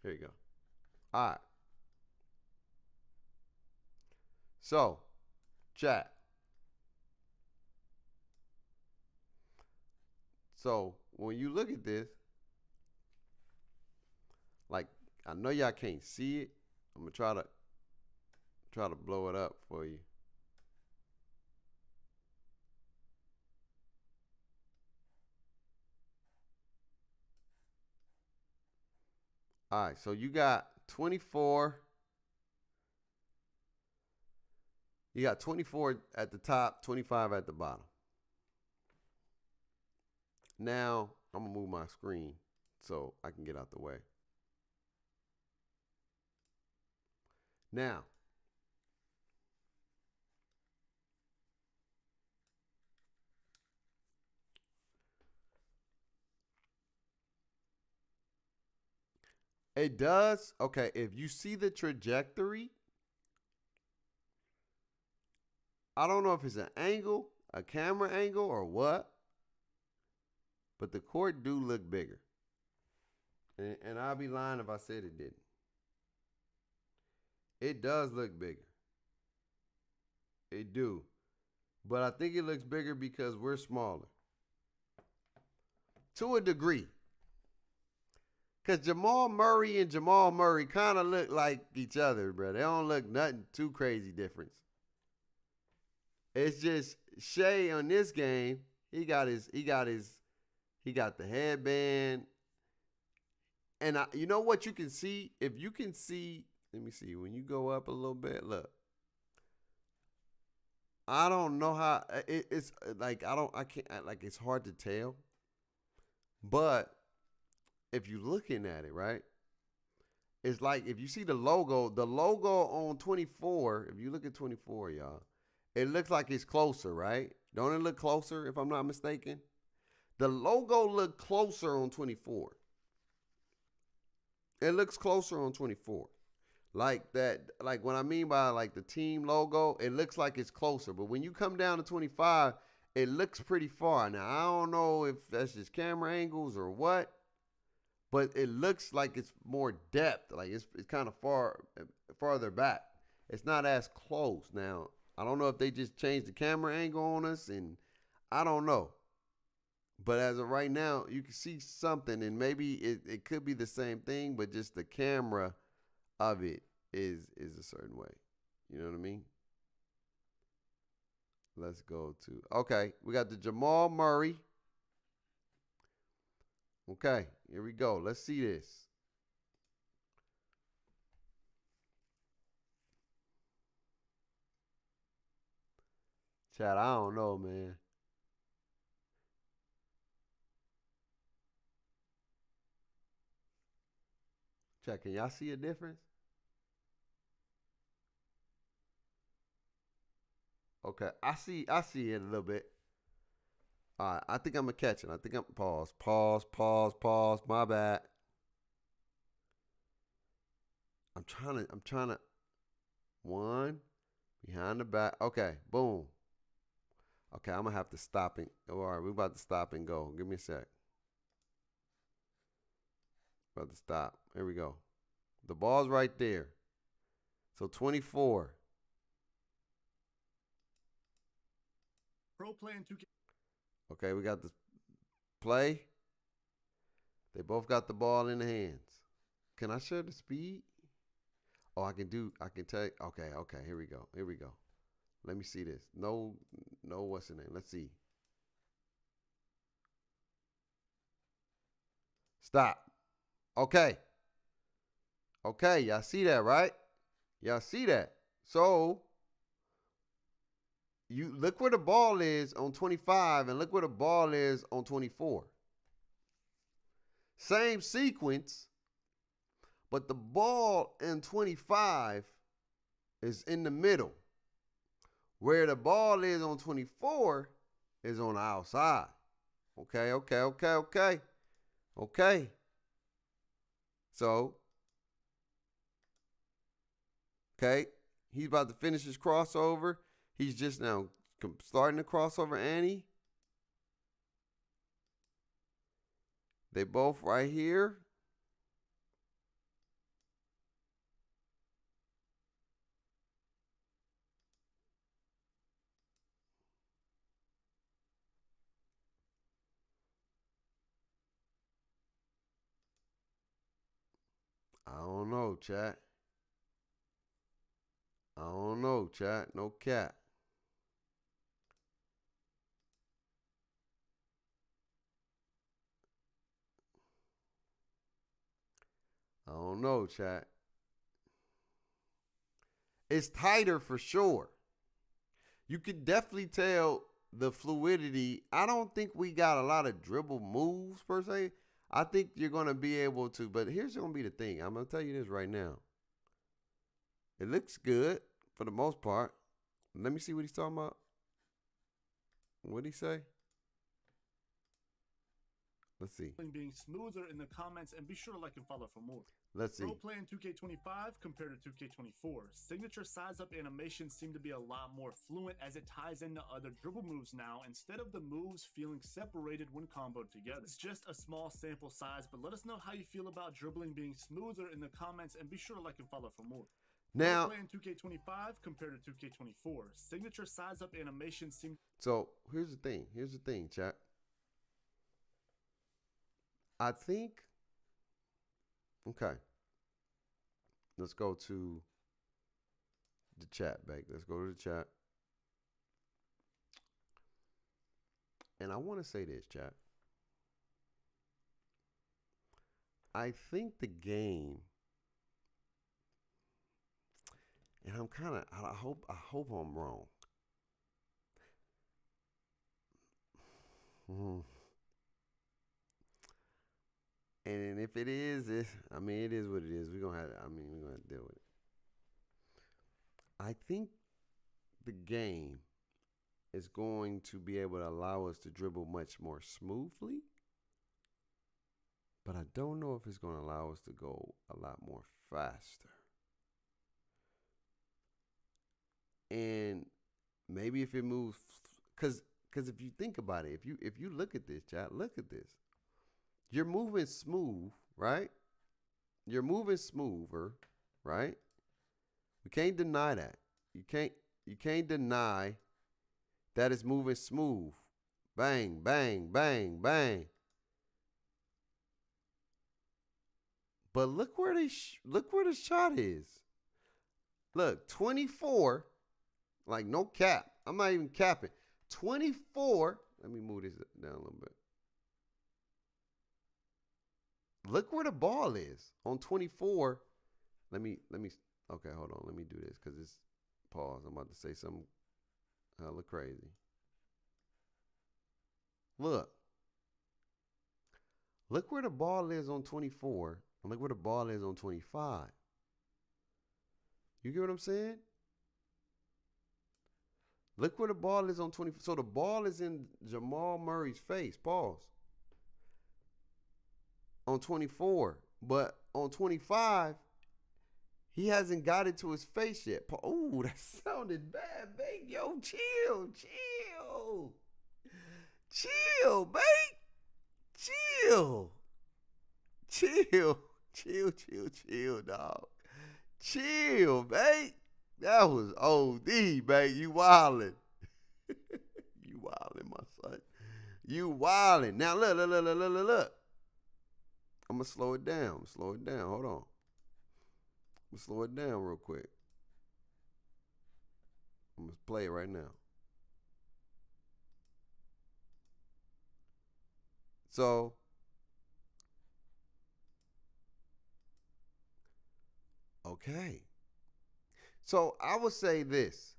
you go. All right. So, chat. So when you look at this, like I know y'all can't see it. I'm gonna try to blow it up for you. All right, so you got 24. You got 24 at the top, 25 at the bottom. Now I'm gonna move my screen so I can get out the way. Now, it does. Okay, if you see the trajectory, I don't know if it's an angle, a camera angle, or what, but the court do look bigger. And I'll be lying if I said it didn't. It does look bigger. It do. But I think it looks bigger because we're smaller. To a degree. Because Jamal Murray and Jamal Murray kind of look like each other, bro. They don't look nothing too crazy difference. It's just Shea on this game, he got the headband. And you know what you can see? If you can see, let me see. When you go up a little bit, look. I don't know how it's like. I can't like. It's hard to tell. But if you're looking at it, right? It's like if you see the logo on 24. If you look at 24, y'all, it looks like it's closer, right? Don't it look closer? If I'm not mistaken, the logo look closer on 24. It looks closer on 24. Like that, like what I mean by like the team logo, it looks like it's closer. But when you come down to 25, it looks pretty far. Now, I don't know if that's just camera angles or what, but it looks like it's more depth. Like it's kind of farther back. It's not as close. Now, I don't know if they just changed the camera angle on us, and I don't know. But as of right now, you can see something, and maybe it could be the same thing, but just the camera of it is a certain way. You know what I mean? Let's go to, okay, we got the Jamal Murray. Okay, here we go. Let's see this. Chad, I don't know, man. Chad, can y'all see a difference? Okay, I see it a little bit. All right, I think I'm gonna catch it. I think I'm pause. My bad. I'm trying to one behind the back. Okay, boom. Okay, I'm gonna have to stop and all right, we're about to stop and go. Give me a sec. About to stop. Here we go. The ball's right there. So 24. Okay, we got the play. They both got the ball in the hands. Can I share the speed? Oh, I can tell you. Okay, here we go. Let me see this. No, what's the name? Let's see. Stop. Okay. Okay, y'all see that, right? Y'all see that. So, you look where the ball is on 25 and look where the ball is on 24. Same sequence, but the ball in 25 is in the middle. Where the ball is on 24 is on the outside. Okay. So, okay, he's about to finish his crossover. He's just now starting the crossover, Annie. They both right here. don't know, chat. I don't know, chat. No cap. I don't know, chat. It's tighter for sure. You could definitely tell the fluidity. I don't think we got a lot of dribble moves per se. I think you're going to be able to, but here's going to be the thing. I'm going to tell you this right now. It looks good for the most part. Let me see what he's talking about. What'd he say? Let's see. Being smoother in the comments, and be sure to like and follow for more. Let's see. Role play in 2K25 compared to 2K24. Signature size up animations seem to be a lot more fluent as it ties into other dribble moves now instead of the moves feeling separated when comboed together. It's just a small sample size, but let us know how you feel about dribbling being smoother in the comments, and be sure to like and follow for more. Now, Role play in 2K25 compared to 2K24. Signature size up animations seem. So here's the thing. Here's the thing, chat. I think. Okay. Let's go to the chat, back. Let's go to the chat. And I want to say this, chat. I think the game, and I'm kind of, I hope I'm wrong. And if it is, it is what it is. We're gonna have to deal with it. I think the game is going to be able to allow us to dribble much more smoothly. But I don't know if it's going to allow us to go a lot more faster. And maybe if it moves, because if you think about it, if you look at this, chat, look at this. You're moving smooth, right? You're moving smoother, right? We can't deny that. You can't deny that it's moving smooth. Bang, bang, bang, bang. But look where the shot is. Look, 24, like no cap. I'm not even capping. 24. Let me move this down a little bit. Look where the ball is on 24. Let me. Okay, hold on. Let me do this because it's pause. I'm about to say something hella crazy. Look where the ball is on 24. And look where the ball is on 25. You get what I'm saying? Look where the ball is on 20. So the ball is in Jamal Murray's face. Pause. On 24. But on 25, he hasn't got it to his face yet. Oh, that sounded bad, babe. Yo, chill. Chill, babe. Chill, dog. Chill, babe. That was OD, babe. You wildin'. You wildin', my son. You wildin'. Now, look. I'm going to slow it down. Hold on. I'm going to slow it down real quick. I'm going to play it right now. So, okay. So I would say this.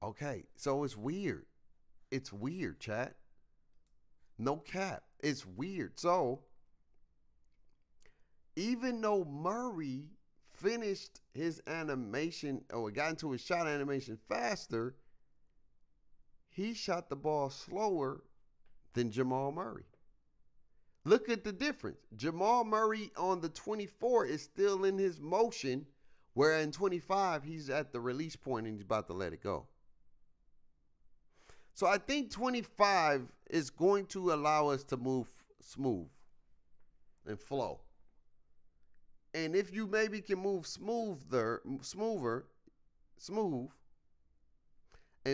Okay, so it's weird. It's weird, chat. No cap. It's weird. So, even though Murray finished his animation or got into his shot animation faster, he shot the ball slower than Jamal Murray. Look at the difference. Jamal Murray on the 24 is still in his motion, where in 25 he's at the release point and he's about to let it go. So I think 25 is going to allow us to move smooth and flow. And if you maybe can move smooth and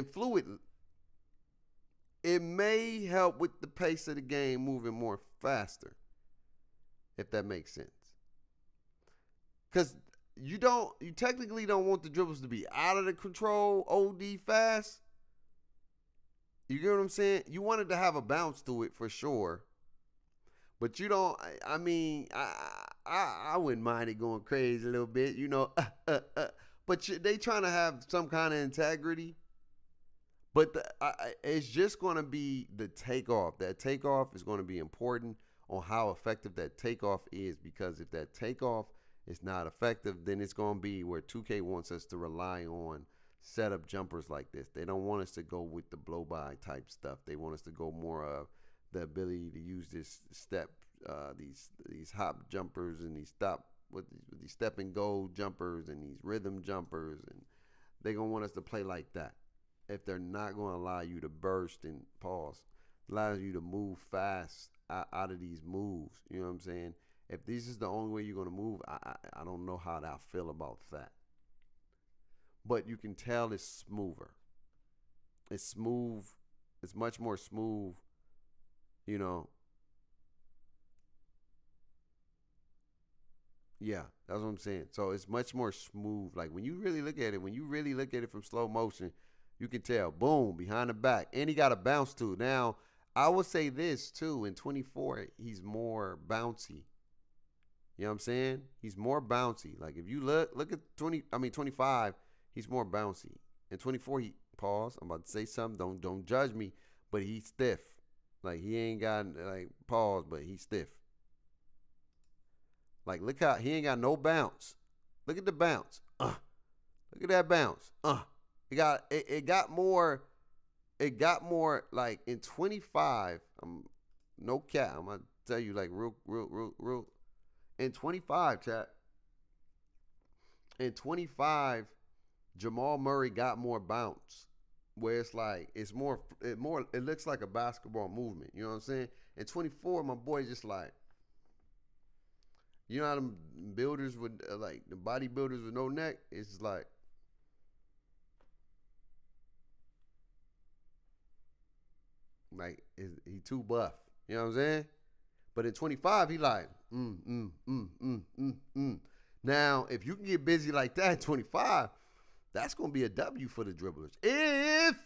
fluid, it may help with the pace of the game moving more faster, if that makes sense. Because you technically don't want the dribbles to be out of the control, OD fast. You get what I'm saying? You want it to have a bounce to it for sure. But you don't, I mean, I wouldn't mind it going crazy a little bit, you know. But they trying to have some kind of integrity. But it's just going to be the takeoff. That takeoff is going to be important on how effective that takeoff is. Because if that takeoff is not effective, then it's going to be where 2K wants us to rely on setup jumpers like this. They don't want us to go with the blow-by type stuff. They want us to go more of the ability to use this step, these hop jumpers and these these step and go jumpers and these rhythm jumpers, and they're gonna want us to play like that. If they're not gonna allow you to burst and pause, allows you to move fast out of these moves. You know what I'm saying? If this is the only way you're gonna move, I don't know how I feel about that. But you can tell it's smoother. It's smooth. It's much more smooth. You know, yeah, that's what I'm saying. So it's much more smooth. Like when you really look at it, from slow motion, you can tell, boom, behind the back. And he got a bounce too. Now, I would say this too, in 24, he's more bouncy. You know what I'm saying? He's more bouncy. Like if you look at 25, he's more bouncy. In 24, I'm about to say something, don't judge me, but he's stiff. Like, he ain't got, pause, but he's stiff. Like, look how, he ain't got no bounce. Look at the bounce. Look at that bounce. It got more, like, in 25, no cap, I'm going to tell you, like, real. In 25, chat. In 25, Jamal Murray got more bounce. Where it's like, it looks like a basketball movement. You know what I'm saying? In 24, my boy just like, you know how them builders with, like, the bodybuilders with no neck? It's just like, he too buff. You know what I'm saying? But in 25, he like, Now, if you can get busy like that at 25, that's going to be a W for the dribblers. If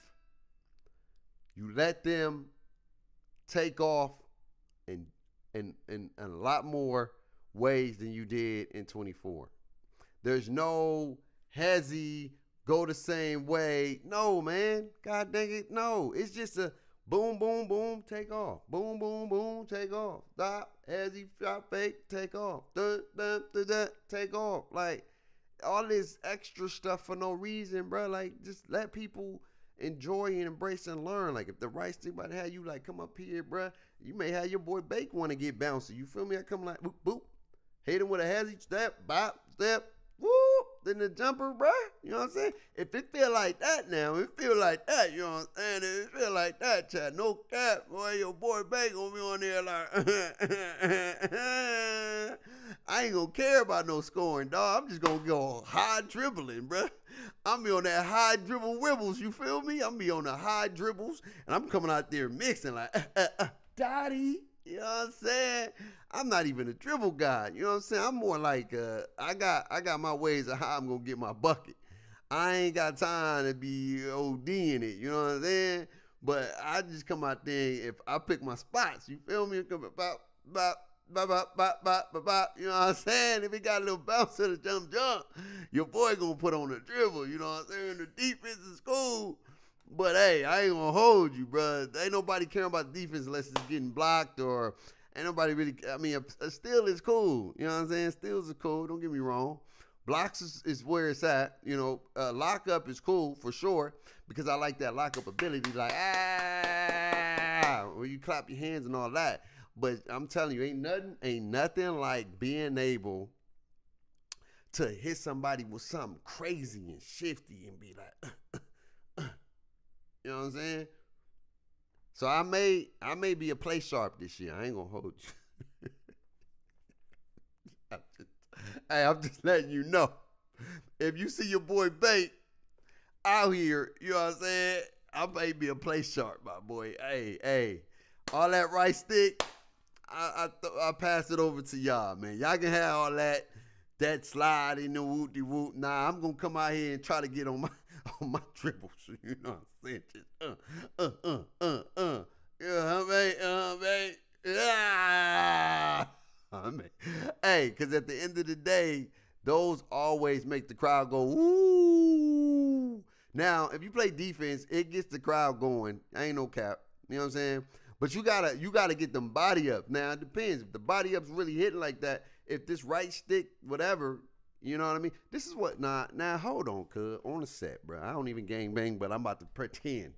you let them take off in a lot more ways than you did in 24. There's no hezzy, go the same way. No, man. God dang it. No. It's just a boom, boom, boom, take off. Boom, boom, boom, take off. Stop, hezzy, shot, fake, take off. Take off. Like, all this extra stuff for no reason, bro. Like, just let people enjoy and embrace and learn. Like, if the right stick about to have you, like, come up here, bro, you may have your boy Bake want to get bouncy. You feel me? I come like, boop, boop. Hit him with a hezzy, step, bop, step, whoop. Then the jumper, bro. You know what I'm saying? If it feel like that now, it feel like that, you know what I'm saying? If it feel like that, chat, no cap, boy, your boy Bake gonna be on there like, I ain't gonna care about no scoring, dog. I'm just gonna go high dribbling, bro. I'm be on that high dribble wibbles, you feel me? I'm be on the high dribbles, and I'm coming out there mixing like, Dottie. You know what I'm saying? I'm not even a dribble guy. You know what I'm saying? I'm more like, I got my ways of how I'm going to get my bucket. I ain't got time to be ODing it. You know what I'm saying? But I just come out there, if I pick my spots, you feel me? Come bop, bop, bop, bop, bop, bop, bop, bop. You know what I'm saying? If it got a little bounce to the jump, your boy going to put on the dribble. You know what I'm saying? The defense is cool. But, hey, I ain't going to hold you, bro. Ain't nobody caring about defense unless it's getting blocked, or ain't nobody really, I mean, a steal is cool. You know what I'm saying? Steals are cool. Don't get me wrong. Blocks is where it's at. You know, lockup is cool for sure, because I like that lockup ability. Like, where you clap your hands and all that. But I'm telling you, ain't nothing like being able to hit somebody with something crazy and shifty and be like, you know what I'm saying? So I may be a play sharp this year. I ain't gonna hold you. I'm just letting you know. If you see your boy Bait out here, you know what I'm saying? I made me a play chart, my boy. Hey. All that right stick, I pass it over to y'all, man. Y'all can have all that slide in the whoop de whoop. Nah, I'm gonna come out here and try to get on my dribbles. You know what I'm saying? Just yeah, I mean, hey, because at the end of the day, those always make the crowd go ooh. Now, if you play defense, it gets the crowd going. Ain't no cap. You know what I'm saying? But you gotta get them body up. Now it depends. If the body up's really hitting like that, if this right stick, whatever, you know what I mean? This is what now hold on, cuz. On the set, bro. I don't even gang bang, but I'm about to pretend.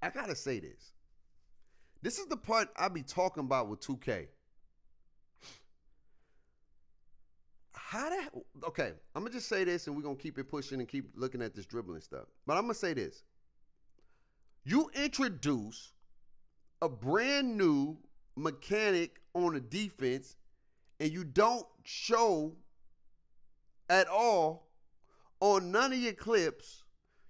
I gotta say this. This is the part I be talking about with 2K. Okay, I'm gonna just say this and we're gonna keep it pushing and keep looking at this dribbling stuff. But I'm gonna say this. You introduce a brand new mechanic on a defense and you don't show at all on none of your clips.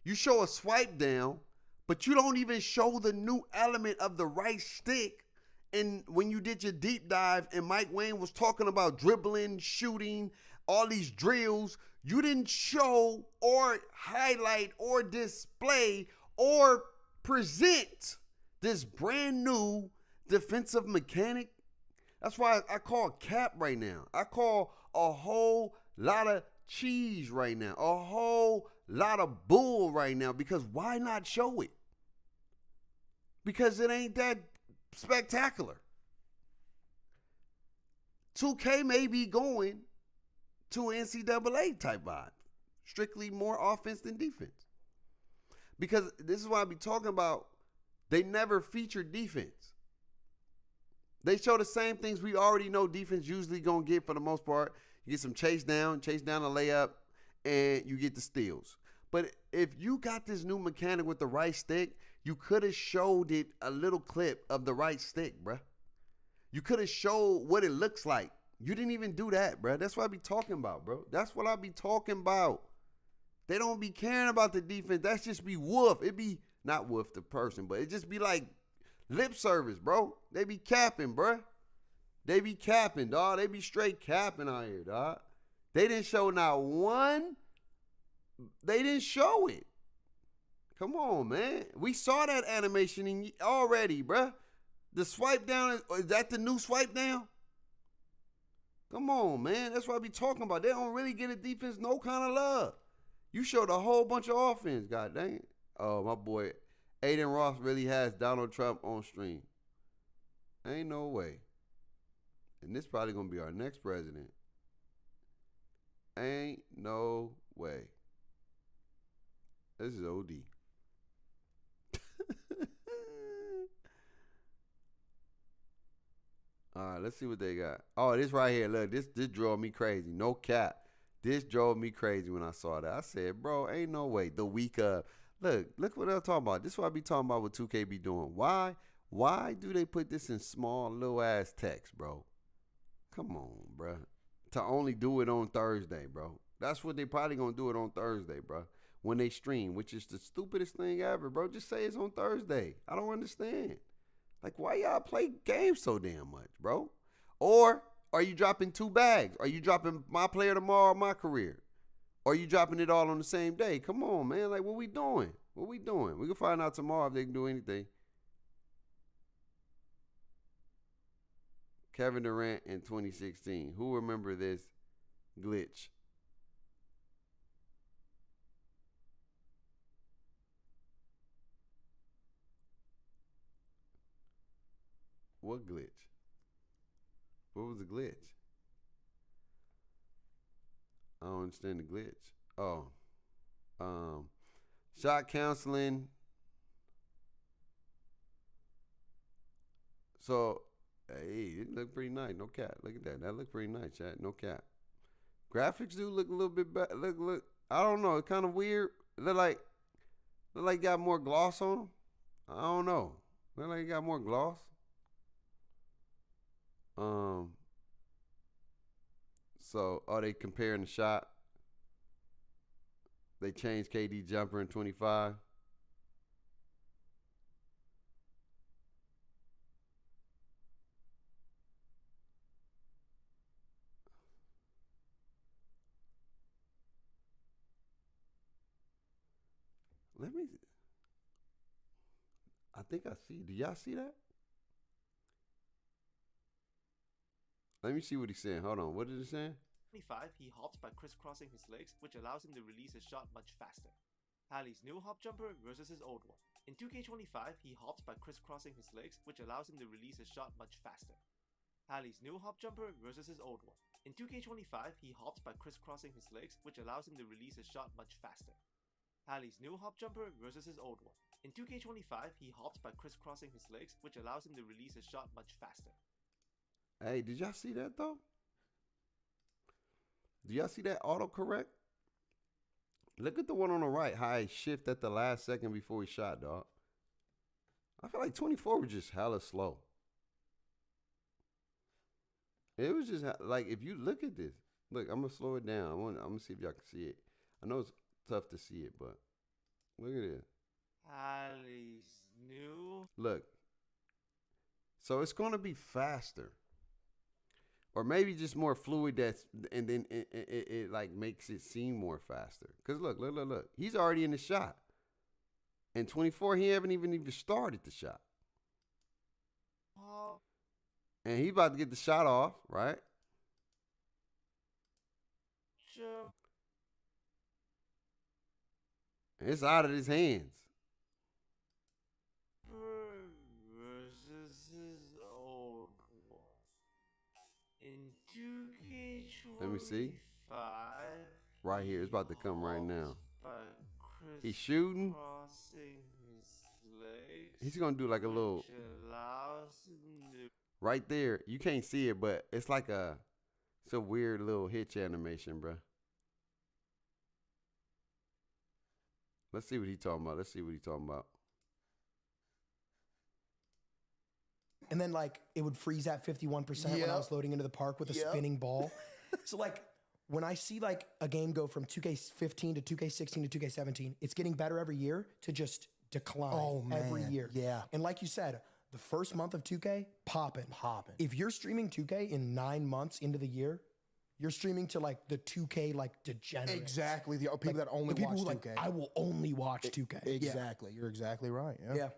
You show a swipe down, but you don't even show the new element of the right stick. And when you did your deep dive and Mike Wayne was talking about dribbling, shooting, all these drills, you didn't show or highlight or display or present this brand new defensive mechanic. That's why I call cap right now. I call a whole lot of cheese right now. A whole lot of bull right now. Because why not show it? Because it ain't that spectacular. 2K may be going to an NCAA type vibe. Strictly more offense than defense. Because this is why I be talking about they never feature defense. They show the same things we already know defense usually going to get for the most part. You get some chase down a layup, and you get the steals. But if you got this new mechanic with the right stick, you could have showed it a little clip of the right stick, bruh. You could have showed what it looks like. You didn't even do that, bruh. That's what I be talking about, bro. That's what I be talking about. They don't be caring about the defense. That's just be woof. It be not woof the person, but it just be like lip service, bro. They be capping, bruh. They be capping, dog. They be straight capping out here, dog. They didn't show not one. They didn't show it. Come on, man. We saw that animation already, bruh. The swipe down, is that the new swipe down? Come on, man. That's what I be talking about. They don't really get a defense no kind of love. You showed a whole bunch of offense, god dang it. Oh, my boy, Aiden Ross really has Donald Trump on stream. Ain't no way. And this probably going to be our next president. Ain't no way. This is OD. All right, let's see what they got. Oh, this right here. Look, this drove me crazy. No cap. This drove me crazy when I saw that. I said, bro, ain't no way. The week of. Look what they're talking about. This is what I be talking about what 2K be doing. Why do they put this in small little ass text, bro? Come on, bro. To only do it on Thursday, bro. That's what they probably going to do it on Thursday, bro. When they stream, which is the stupidest thing ever, bro. Just say it's on Thursday. I don't understand. Like, why y'all play games so damn much, bro? Or are you dropping two bags? Are you dropping my player tomorrow or my career? Or are you dropping it all on the same day? Come on, man. Like, what we doing? What we doing? We can find out tomorrow if they can do anything. Kevin Durant in 2016. Who remember this glitch? What glitch? What was the glitch? I don't understand the glitch. Oh. Shot counseling. So, hey, it looked pretty nice. No cap. Look at that. That looked pretty nice, chat. No cap. Graphics do look a little bit better. Look. I don't know. It's kind of weird. Look like got more gloss on them. I don't know. Look like it got more gloss. So are they comparing the shot? They changed KD jumper in 25. think I see. Do y'all see that? Let me see what he's saying. Hold on. What is it saying? 25, he hops by crisscrossing his legs, which allows him to release his shot much faster. Halley's new hop jumper versus his old one. In 2K25, he hops by crisscrossing his legs, which allows him to release his shot much faster. Halley's new hop jumper versus his old one. In 2K25, he hops by crisscrossing his legs, which allows him to release his shot much faster. Halley's new hop jumper versus his old one. In 2K25, he hops by crisscrossing his legs, which allows him to release his shot much faster. Hey, did y'all see that though? Do y'all see that autocorrect? Look at the one on the right, how he shift at the last second before he shot, dog. I feel like 24 was just hella slow. It was just like, if you look at this, look, I'm gonna slow it down. I'm gonna see if y'all can see it. I know it's tough to see it, but look at this. Halley's new. Look. So it's gonna be faster. Or maybe just more fluid, and then it like makes it seem more faster. Cause look. He's already in the shot. And 24, he haven't even started the shot. Oh. And he's about to get the shot off, right? Jump. And it's out of his hands. Versus his old one. In 2K25. Let me see. Right here. It's about to come right now. He's shooting. He's going to do like a little. Right there. You can't see it, but it's like it's a weird little hitch animation, bro. Let's see what he's talking about. And then, like, it would freeze at 51% when I was loading into the park with a spinning ball. So, like, when I see, like, a game go from 2K15 to 2K16 to 2K17, it's getting better every year to just decline every year. Yeah. And like you said, the first month of 2K, popping. If you're streaming 2K in 9 months into the year, you're streaming to, like, the 2K, like, degenerates. Exactly. The people that only the people watch who, 2K. I will only watch 2K. Exactly. You're exactly right. Yeah.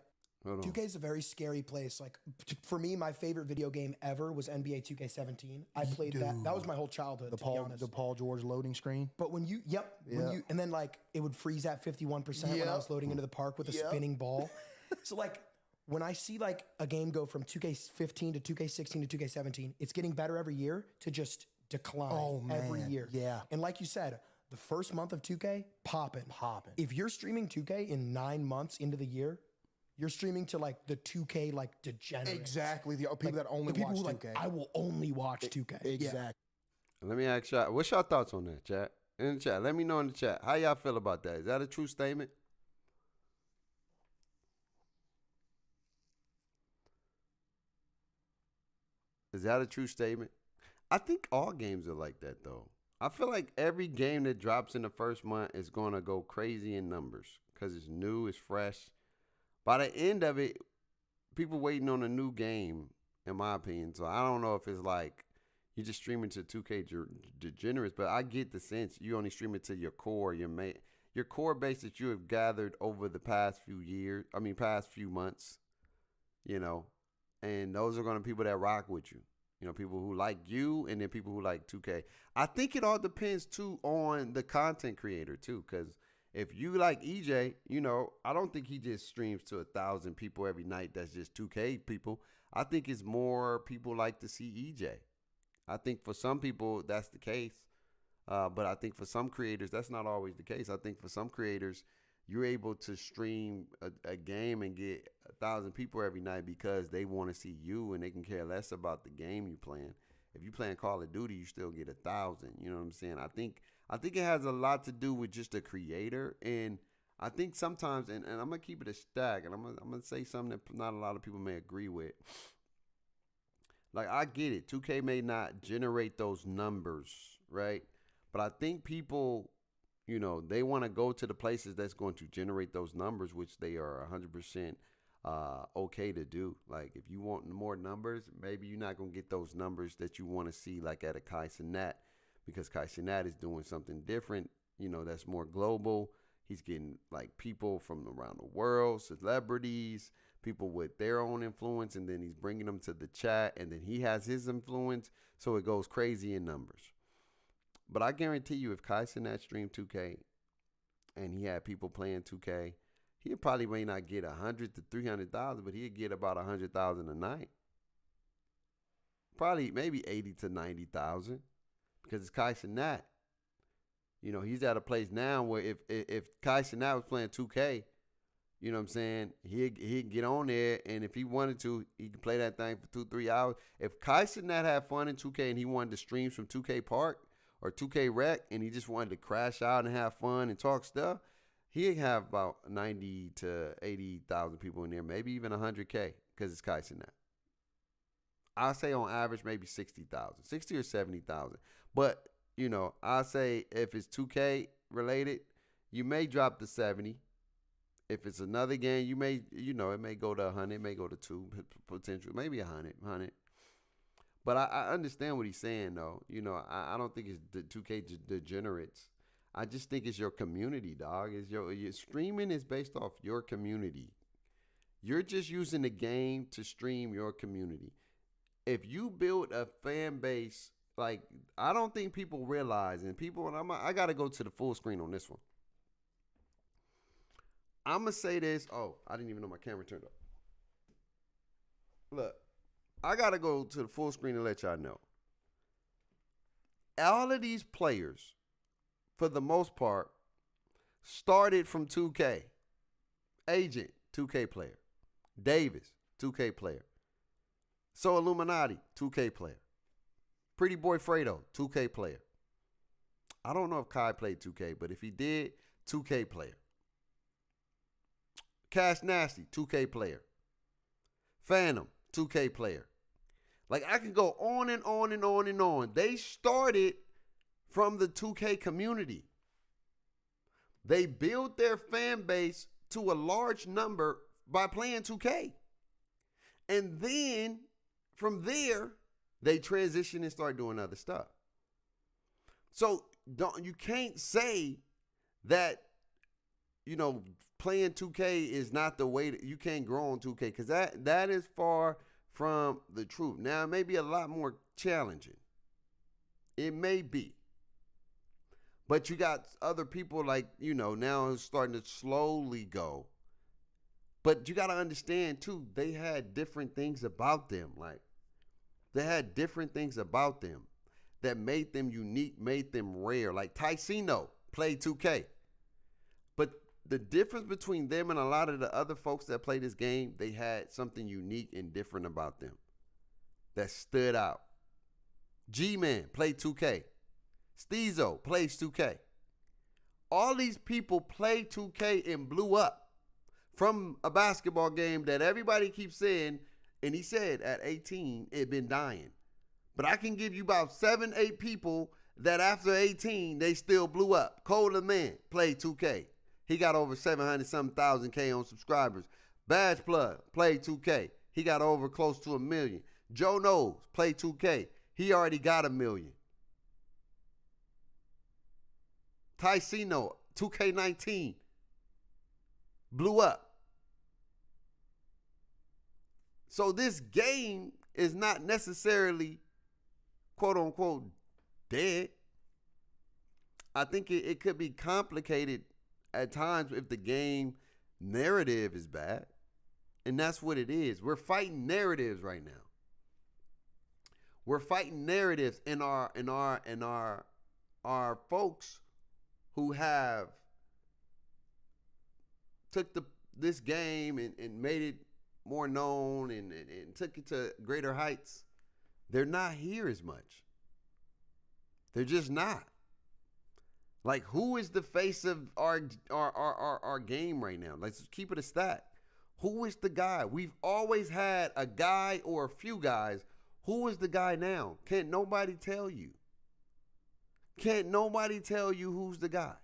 Hold on. 2K is a very scary place. Like, for me, my favorite video game ever was NBA 2K17. I played that. That was my whole childhood, to be honest. The Paul George loading screen. But when you, and then, like, it would freeze at 51% when I was loading into the park with a spinning ball. So, like, when I see, like, a game go from 2K15 to 2K16 to 2K17, it's getting better every year to just decline every year. Yeah. And like you said, the first month of 2K, popping. If you're streaming 2K in 9 months into the year, you're streaming to, like, the 2K, like, degenerates. Exactly. The people that only the people watch who, 2K. like, I will only watch 2K. Exactly. Let me ask y'all, what's y'all thoughts on that, chat? In the chat, let me know in the chat. How y'all feel about that? Is that a true statement? Is that a true statement? I think all games are like that, though. I feel like every game that drops in the first month is going to go crazy in numbers because it's new, it's fresh. By the end of it, people waiting on a new game, in my opinion. So I don't know if it's like you're just streaming to 2K degenerates, but I get the sense you only stream it to your core, your core base that you have gathered over the past few months, and those are going to be people that rock with you. People who like you and then people who like 2K. I think it all depends, too, on the content creator, too, because if you like EJ, I don't think he just streams to 1,000 people every night. That's just 2K people. I think it's more people like to see EJ. I think for some people, that's the case. But I think for some creators, that's not always the case. I think for some creators, you're able to stream a game and get 1,000 people every night because they want to see you and they can care less about the game you're playing. If you're playing Call of Duty, you still get 1,000. You know what I'm saying? I think it has a lot to do with just the creator. And I think sometimes, and I'm going to keep it a stack, and I'm going to say something that not a lot of people may agree with. Like, I get it. 2K may not generate those numbers, right? But I think people, they want to go to the places that's going to generate those numbers, which they are 100% okay to do. Like, if you want more numbers, maybe you're not going to get those numbers that you want to see, like at a Kai Cenat, because Kai Cenat is doing something different, that's more global. He's getting like people from around the world, celebrities, people with their own influence, and then he's bringing them to the chat, and then he has his influence, so it goes crazy in numbers. But I guarantee you, if Kai Cenat streamed 2K and he had people playing 2K, he probably may not get 100 to 300,000, but he'd get about 100,000 a night. Probably maybe 80 to 90,000, because it's Kai Cenat. You know, he's at a place now where if Kai Cenat was playing 2K, you know what I'm saying, he'd get on there, and if he wanted to, he could play that thing for 2-3 hours. If Kai Cenat had fun in 2K and he wanted to stream from 2K Park or 2K Rec, and he just wanted to crash out and have fun and talk stuff, he'd have about 90 to 80,000 people in there, maybe even 100K, because it's Kai Cenat. I'll say on average maybe 60,000, 60 or 70,000. But, you know, I'll say if it's 2K related, you may drop to 70. If it's another game, you may, you know, it may go to 100, it may go to 2, potential, maybe 100. But I understand what he's saying, though. You know, I don't think it's the 2K degenerates. I just think it's your community, dog. It's your streaming is based off your community. You're just using the game to stream your community. If you build a fan base, like, I don't think people realize, and people, and I got to go to the full screen on this one. I'm going to say this. Oh, I didn't even know my camera turned up. Look, I got to go to the full screen and let y'all know. All of these players, for the most part, started from 2K. Agent, 2K player. Davis, 2K player. So Illuminati, 2K player. Pretty Boy Fredo, 2K player. I don't know if Kai played 2K, but if he did, 2K player. Cash Nasty, 2K player. Phantom, 2K player. Like, I can go on and on and on and on. They started from the 2K community. They built their fan base to a large number by playing 2K. And then from there, they transition and start doing other stuff. So you can't say that, you know, playing 2K is not the way that you can't grow on 2K, because that is far from the truth. Now, it may be a lot more challenging. It may be. But you got other people like, you know, now it's starting to slowly go. But you got to understand, too, they had different things about them. Like, they had different things about them that made them unique, made them rare. Like Ticino played 2K. But the difference between them and a lot of the other folks that play this game, they had something unique and different about them that stood out. G-Man played 2K. Steezo plays 2K. All these people played 2K and blew up from a basketball game that everybody keeps saying, and he said at 18, it been dying. But I can give you about 7-8 people that after 18, they still blew up. Cole the Man played 2K. He got over 700-something K on subscribers. Badge Plug played 2K. He got over close to 1 million. Joe Knows played 2K. He already got 1 million. Ticino, 2K19, blew up. So this game is not necessarily, quote unquote, dead. I think it could be complicated at times if the game narrative is bad. And that's what it is. We're fighting narratives right now. We're fighting narratives in our folks who have took this game and made it more known and took it to greater heights. They're not here as much. They're just not. Like, who is the face of our game right now? Let's keep it a stat. Who is the guy? We've always had a guy or a few guys. Who is the guy now? Can't nobody tell you. Can't nobody tell you who's the guy.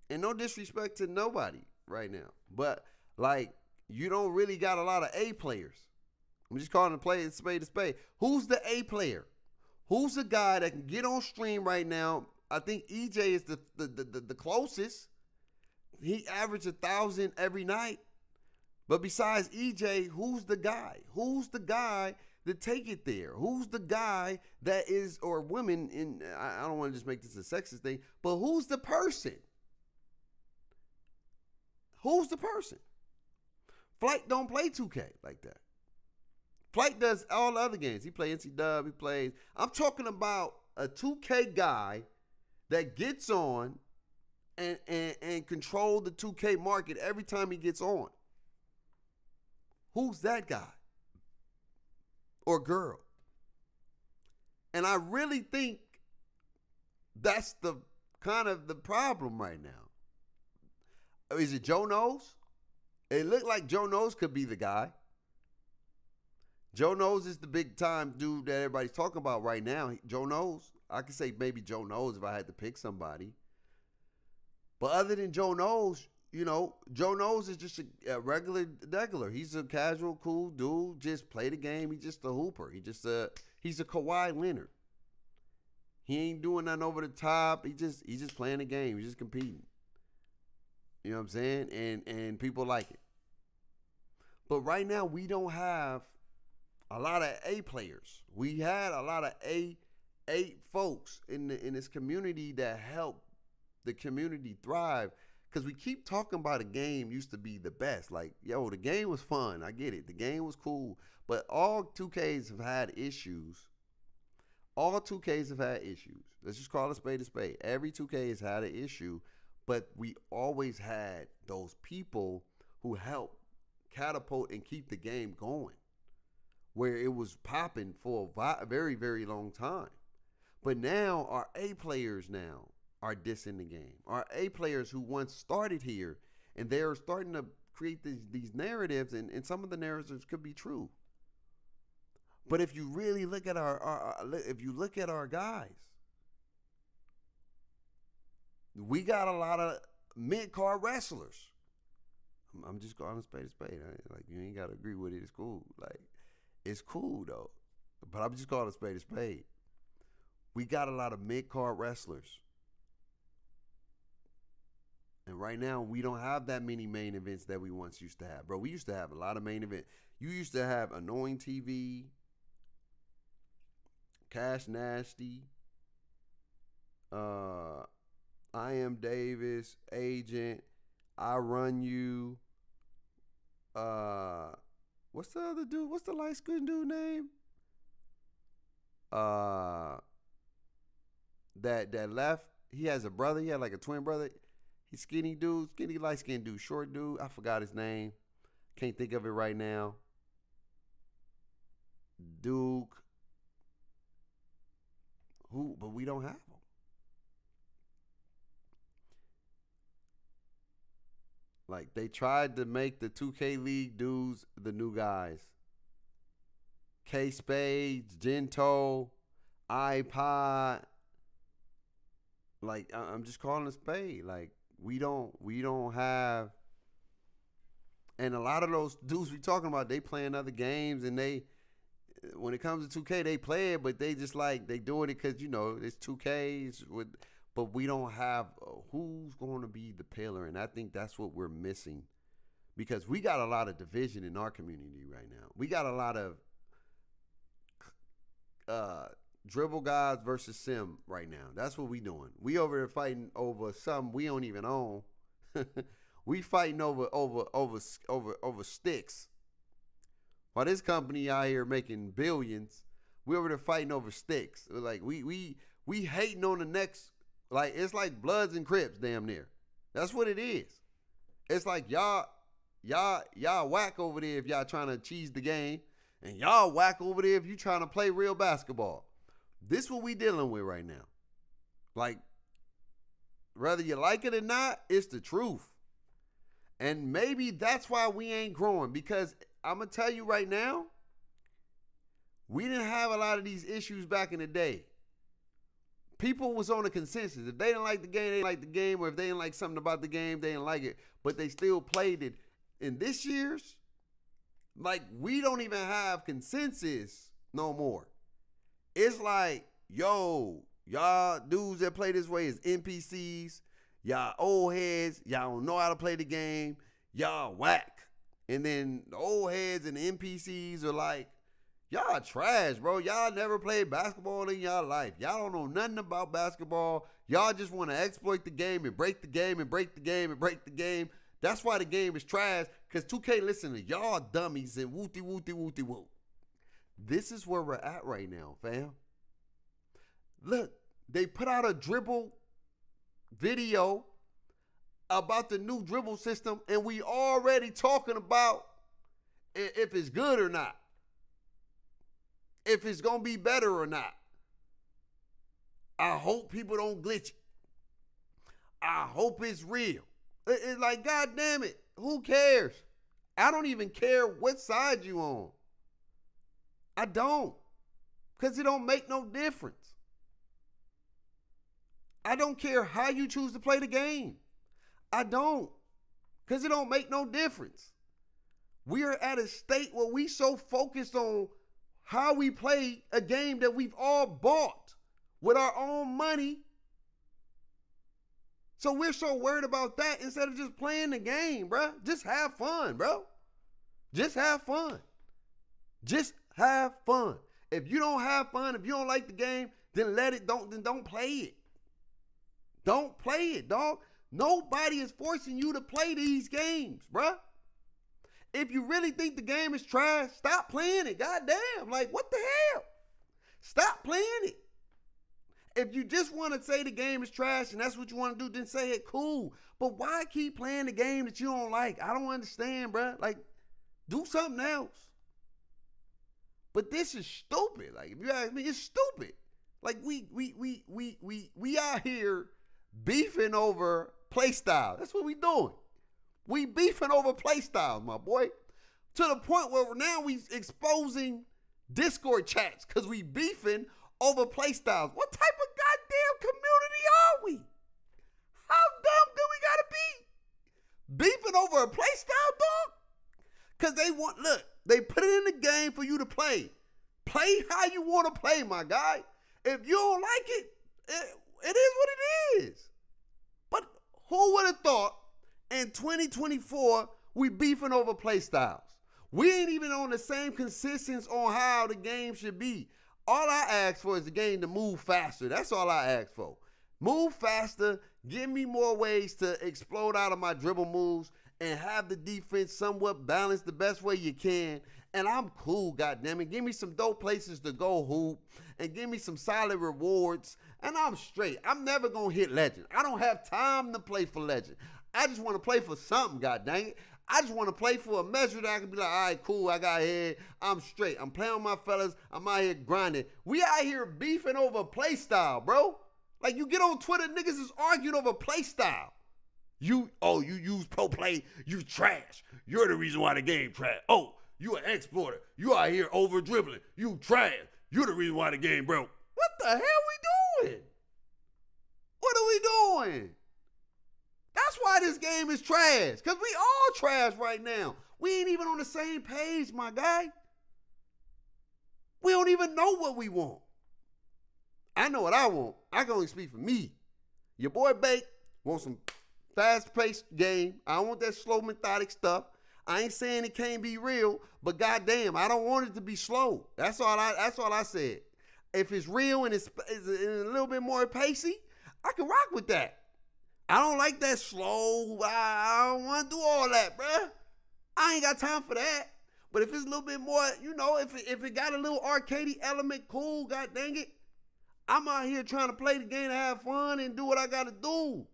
And no disrespect to nobody right now. But, like, you don't really got a lot of A players. I'm just calling a spade a spade. Who's the A player? Who's the guy that can get on stream right now? I think EJ is the closest. He averaged 1,000 every night. But besides EJ, who's the guy? Who's the guy to take it there? Who's the guy that is, or women, in I don't want to just make this a sexist thing, but who's the person? Who's the person? Flight don't play 2K like that. Flight does all the other games. He plays NC Dub, he plays. I'm talking about a 2K guy that gets on and control the 2K market every time he gets on. Who's that guy? Or girl? And I really think that's the kind of the problem right now. Is it Joe Knows? It looked like Joe Knows could be the guy. Joe Knows is the big time dude that everybody's talking about right now. Joe Knows. I could say maybe Joe Knows if I had to pick somebody. But other than Joe Knows, you know, Joe Knows is just a regular degular. He's a casual, cool dude. Just play the game. He's just a hooper. He's a Kawhi Leonard. He ain't doing nothing over the top. He's just playing the game. He's just competing. You know what I'm saying? And people like it. But right now we don't have a lot of A players. We had a lot of A folks in this community that help the community thrive. Because we keep talking about a game used to be the best. Like, yo, the game was fun. I get it. The game was cool. But all 2Ks have had issues. All 2Ks have had issues. Let's just call a spade a spade. Every 2K has had an issue. But we always had those people who helped catapult and keep the game going. Where it was popping for a very, very long time. But now our A players now are dissing the game. Our A players who once started here, and they're starting to create these narratives, and some of the narratives could be true. But if you really look at our guys, we got a lot of mid-card wrestlers. I'm just calling a spade a spade. Like, you ain't got to agree with it. It's cool. Like, it's cool though. But I'm just calling a spade a spade. We got a lot of mid-card wrestlers. And right now, we don't have that many main events that we once used to have. Bro, we used to have a lot of main events. You used to have Annoying TV, Cash Nasty, I Am Davis, Agent, I Run You. What's the other dude? What's the light-skinned dude name? That left. He has a brother. He had like a twin brother. He's skinny dude, skinny light-skinned dude, short dude. I forgot his name. Can't think of it right now. Duke. But we don't have them. Like, they tried to make the 2K League dudes the new guys. K-Spades, Gento, iPod. Like, I'm just calling a spade. Like, we don't have. And a lot of those dudes we talking about, they playing other games, and when it comes to 2K, they play it, but they just like, they doing it because, you know, it's 2Ks but we don't have who's going to be the pillar, and I think that's what we're missing, because we got a lot of division in our community right now. We got a lot of dribble guys versus sim right now. That's what we doing. We over there fighting over something we don't even own. We fighting over sticks. While this company out here making billions, we over there fighting over sticks. Like we hating on the next. Like, it's like Bloods and Crips, damn near. That's what it is. It's like y'all whack over there if y'all trying to cheese the game, and y'all whack over there if you trying to play real basketball. This what we dealing with right now. Like, whether you like it or not, it's the truth. And maybe that's why we ain't growing, because I'm going to tell you right now, we didn't have a lot of these issues back in the day. People was on a consensus. If they didn't like the game, they didn't like the game. Or if they didn't like something about the game, they didn't like it. But they still played it. In this year's, like, we don't even have consensus no more. It's like, yo, y'all dudes that play this way is NPCs. y'all old heads, y'all don't know how to play the game, y'all whack. And then the old heads and the NPCs are like, y'all trash, bro. Y'all never played basketball in y'all life. Y'all don't know nothing about basketball. Y'all just want to exploit the game and break the game and break the game and break the game. That's why the game is trash, because 2K listen to y'all dummies and wooty wooty wooty woo. This is where we're at right now, fam. Look, they put out a dribble video about the new dribble system, and we already talking about if it's good or not, if it's gonna be better or not. I hope people don't glitch it. I hope it's real. It's like, God damn it, who cares? I don't even care what side you on. I don't, because it don't make no difference. I don't care how you choose to play the game. I don't, because it don't make no difference. We are at a state where we so focused on how we play a game that we've all bought with our own money. So we're so worried about that instead of just playing the game, bro. Just have fun, bro. Just have fun. Just have fun. If you don't have fun, if you don't like the game, then don't play it. Don't play it, dog. Nobody is forcing you to play these games, bruh. If you really think the game is trash, stop playing it. Goddamn, like, what the hell? Stop playing it. If you just want to say the game is trash and that's what you want to do, then say it, cool. But why keep playing the game that you don't like? I don't understand, bruh. Like, do something else. But this is stupid. Like, if you ask me, it's stupid. Like, we out here beefing over play style. That's what we doing. We beefing over play styles, my boy. To the point where now we exposing Discord chats because we beefing over play styles. What type of goddamn community are we? How dumb do we gotta be? Beefing over a play style, dog? Because they put it in the game for you to play. Play how you want to play, my guy. If you don't like it, it is what it is. But who would have thought in 2024 we beefing over play styles? We ain't even on the same consistency on how the game should be. All I ask for is the game to move faster. That's all I ask for. Move faster, give me more ways to explode out of my dribble moves and have the defense somewhat balanced the best way you can. And I'm cool, goddammit. Give me some dope places to go hoop and give me some solid rewards. And I'm straight. I'm never going to hit legend. I don't have time to play for legend. I just want to play for something, goddamn it. I just want to play for a measure that I can be like, all right, cool, I got here. I'm straight. I'm playing with my fellas. I'm out here grinding. We out here beefing over play style, bro. Like, you get on Twitter, niggas is arguing over play style. You use pro play, you trash. You're the reason why the game trash. Oh, you an exploiter. You out here over dribbling. You trash. You're the reason why the game broke. What the hell we doing? What are we doing? That's why this game is trash. Because we all trash right now. We ain't even on the same page, my guy. We don't even know what we want. I know what I want. I can only speak for me. Your boy Bake wants some fast-paced game. I don't want that slow, methodic stuff. I ain't saying it can't be real, but goddamn, I don't want it to be slow. That's all I said. If it's real and it's a little bit more pacey, I can rock with that. I don't like that slow. I don't want to do all that, bruh. I ain't got time for that. But if it's a little bit more, if it got a little arcadey element, cool, god dang it. I'm out here trying to play the game to have fun and do what I got to do.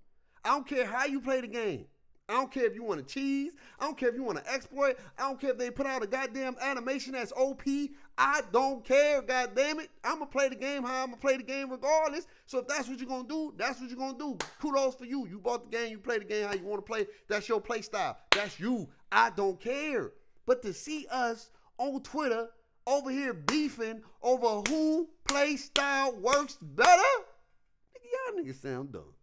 I don't care how you play the game. I don't care if you want to cheese. I don't care if you want to exploit. I don't care if they put out a goddamn animation that's OP. I don't care, goddamn it. I'm going to play the game how I'm going to play the game regardless. So if that's what you're going to do, that's what you're going to do. Kudos for you. You bought the game. You play the game how you want to play. That's your play style. That's you. I don't care. But to see us on Twitter over here beefing over who play style works better, y'all niggas sound dumb.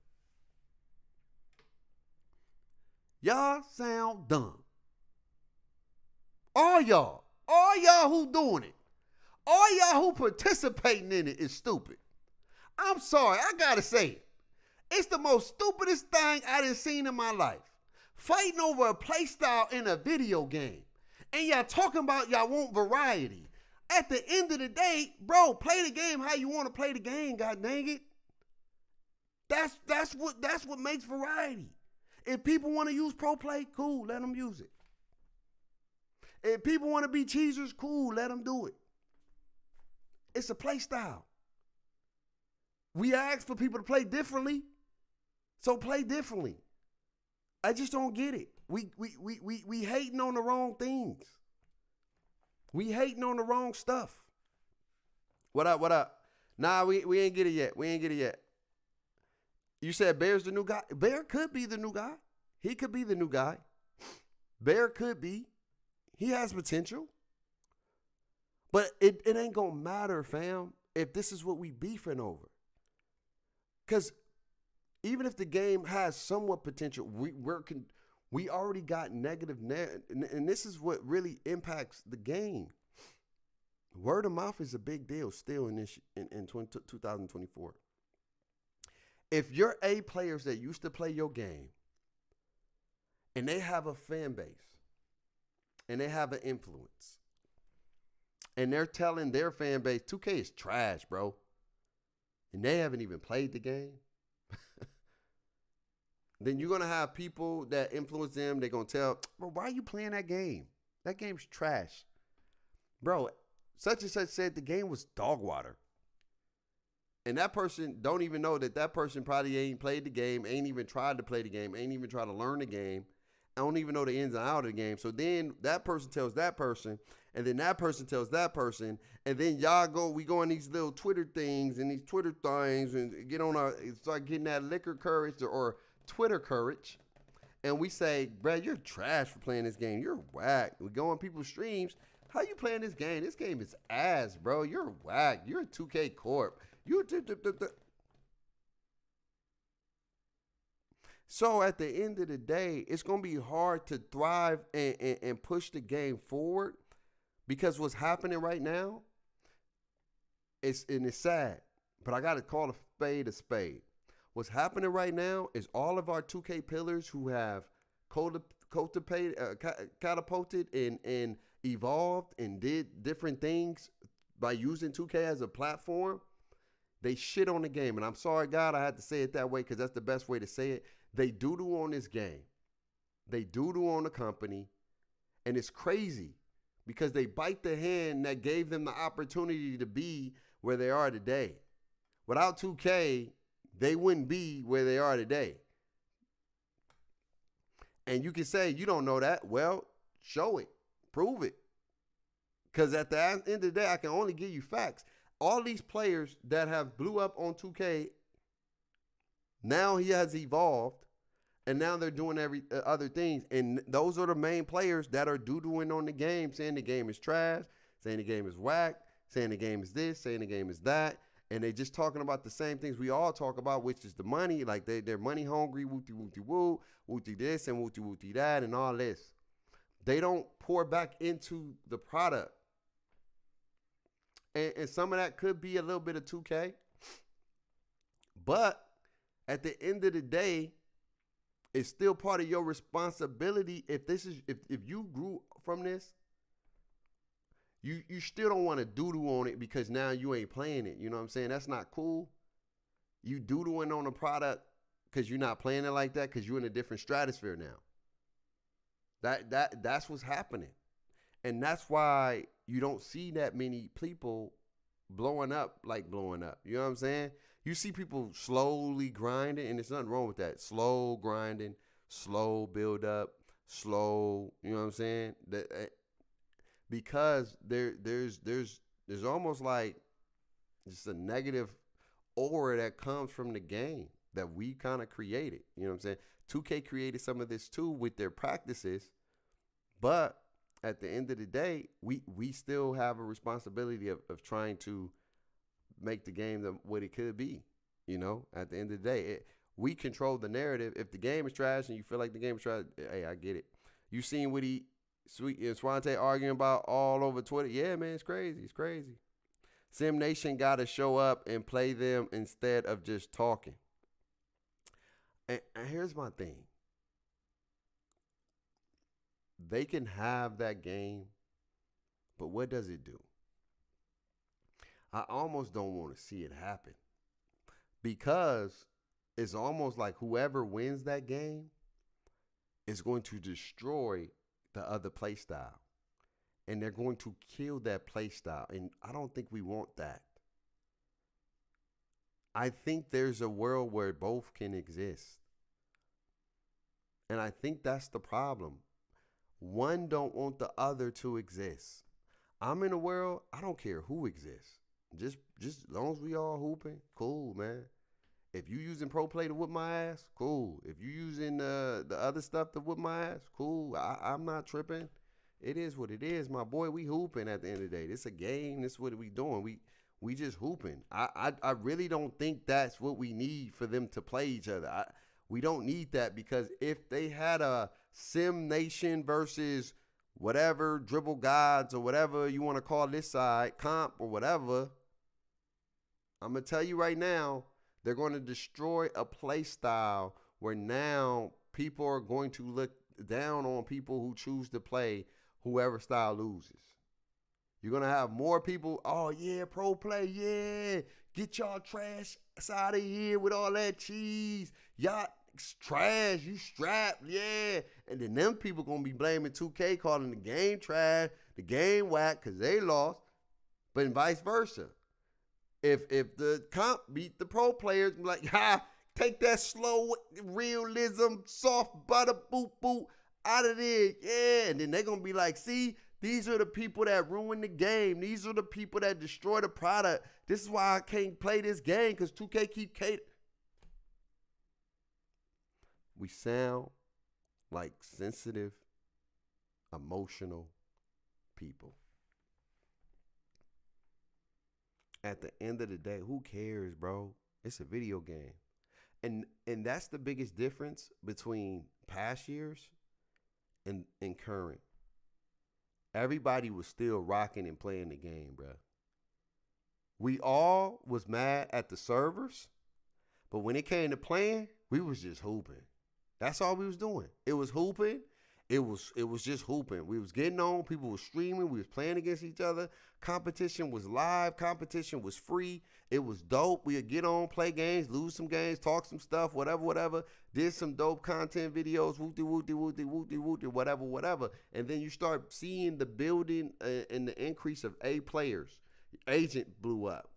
Y'all sound dumb. All y'all who doing it, all y'all who participating in it is stupid. I'm sorry, I gotta say it. It's the most stupidest thing I done seen in my life. Fighting over a play style in a video game. And y'all talking about y'all want variety. At the end of the day, bro, play the game how you want to play the game, god dang it. That's what makes variety. If people want to use pro play, cool, let them use it. If people want to be cheesers, cool, let them do it. It's a play style. We ask for people to play differently, so play differently. I just don't get it. We hating on the wrong things. We hating on the wrong stuff. What up? Nah, we ain't get it yet. You said Bear's the new guy. Bear could be the new guy. He could be the new guy. Bear could be. He has potential. But it ain't going to matter, fam, if this is what we beefing over. Because even if the game has somewhat potential, we already got negative, and this is what really impacts the game. Word of mouth is a big deal still in 2024. If your A players that used to play your game, and they have a fan base, and they have an influence, and they're telling their fan base, 2K is trash, bro, and they haven't even played the game, then you're going to have people that influence them. They're going to tell, bro, why are you playing that game? That game's trash. Bro, such and such said the game was dog water. And that person don't even know that person probably ain't played the game, ain't even tried to play the game, ain't even tried to learn the game. I don't even know the ins and outs of the game. So then that person tells that person, and then that person tells that person, and then we go on these little Twitter things and these Twitter things and start getting that liquor courage or Twitter courage, and we say, bro, you're trash for playing this game. You're whack. We go on people's streams. How you playing this game? This game is ass, bro. You're whack. You're a 2K Corp. So at the end of the day, it's going to be hard to thrive and push the game forward because what's happening right now, it's sad, but I got to call a spade a spade. What's happening right now is all of our 2K pillars who have catapulted and evolved and did different things by using 2K as a platform, they shit on the game. And I'm sorry, God, I had to say it that way because that's the best way to say it. They doo-doo on this game. They doo-doo on the company. And it's crazy because they bite the hand that gave them the opportunity to be where they are today. Without 2K, they wouldn't be where they are today. And you can say, you don't know that. Well, show it. Prove it. Because at the end of the day, I can only give you facts. All these players that have blew up on 2K, now he has evolved, and now they're doing other things. And those are the main players that are doo-dooing on the game, saying the game is trash, saying the game is whack, saying the game is this, saying the game is that. And they just talking about the same things we all talk about, which is the money. Like they're money hungry, wooty this and wooty that and all this. They don't pour back into the product. And some of that could be a little bit of 2K. But at the end of the day, it's still part of your responsibility. If you grew from this, you still don't want to doo-doo on it because now you ain't playing it. You know what I'm saying? That's not cool. You doo-dooing on the product because you're not playing it like that because you're in a different stratosphere now. That's what's happening. And that's why you don't see that many people blowing up. You know what I'm saying? You see people slowly grinding, and there's nothing wrong with that. Slow grinding, slow build up, slow, you know what I'm saying? Because there's almost like just a negative aura that comes from the game that we kind of created. You know what I'm saying? 2K created some of this too with their practices, but at the end of the day, we still have a responsibility of trying to make the game what it could be. You know, at the end of the day, we control the narrative. If the game is trash and you feel like the game is trash, hey, I get it. You seen what Sweet and Swante arguing about all over Twitter? Yeah, man, it's crazy. It's crazy. Sim Nation got to show up and play them instead of just talking. And here's my thing. They can have that game, but what does it do? I almost don't want to see it happen because it's almost like whoever wins that game is going to destroy the other play style. And they're going to kill that play style. And I don't think we want that. I think there's a world where both can exist. And I think that's the problem. One don't want the other to exist. I'm in a world, I don't care who exists. Just as long as we all hooping, cool, man. If you using pro play to whip my ass, cool. If you using the other stuff to whip my ass, cool. I'm not tripping. It is what it is, my boy. We hooping at the end of the day. This a game. This is what we doing. We just hooping. I really don't think that's what we need for them to play each other. We don't need that, because if they had a Sim Nation versus whatever, Dribble Gods or whatever you want to call this side, comp or whatever, I'm going to tell you right now, they're going to destroy a play style where now people are going to look down on people who choose to play whoever style loses. You're going to have more people, oh, yeah, pro play, yeah. Get y'all trash out of here with all that cheese. Y'all trash, you strapped, yeah. And then them people going to be blaming 2K, calling the game trash, the game whack because they lost, but vice versa. If the comp beat the pro players, be like, take that slow realism, soft butter, boop, boop, out of there, yeah. And then they're going to be like, see, these are the people that ruin the game. These are the people that destroy the product. This is why I can't play this game, because 2K keep catering. We sound like sensitive, emotional people. At the end of the day, who cares, bro? It's a video game. And that's the biggest difference between past years and current. Everybody was still rocking and playing the game, bro. We all was mad at the servers, but when it came to playing, we was just hooping. That's all we was doing. It was hooping. It was just hooping. We was getting on. People were streaming. We was playing against each other. Competition was live. Competition was free. It was dope. We would get on, play games, lose some games, talk some stuff, whatever. Did some dope content videos, whoopty, whatever. And then you start seeing the building and the increase of A players. Agent blew up.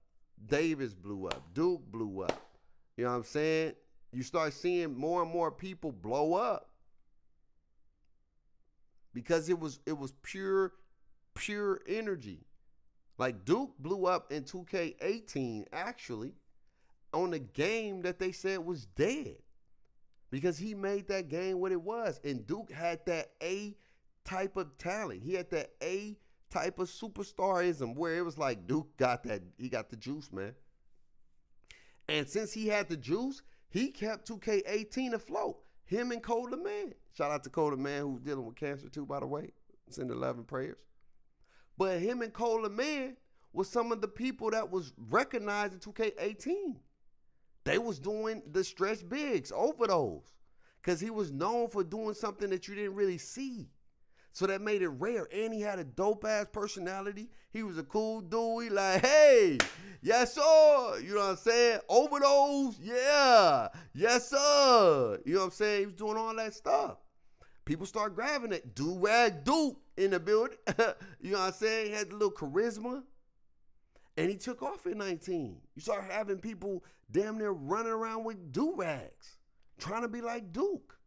Davis blew up. Duke blew up. You know what I'm saying? You start seeing more and more people blow up. Because it was pure energy. Like Duke blew up in 2K18 actually on a game that they said was dead. Because he made that game what it was. And Duke had that A type of talent. He had that A type of superstarism where it was like Duke got that, he got the juice, man. And since he had the juice, he kept 2K18 afloat. Him and Cole the Man. Shout out to Cole the Man, who's dealing with cancer too, by the way. Send 11 prayers. But him and Cole the Man was some of the people that was recognized in 2K18. They was doing the stretch bigs over those. Because he was known for doing something that you didn't really see. So that made it rare. And he had a dope-ass personality. He was a cool dude. He like, hey, yes, sir. You know what I'm saying? Over those, yeah. Yes, sir. You know what I'm saying? He was doing all that stuff. People start grabbing it. Do-rag Duke in the building. You know what I'm saying? He had a little charisma. And he took off in 19. You start having people damn near running around with do-rags, trying to be like Duke.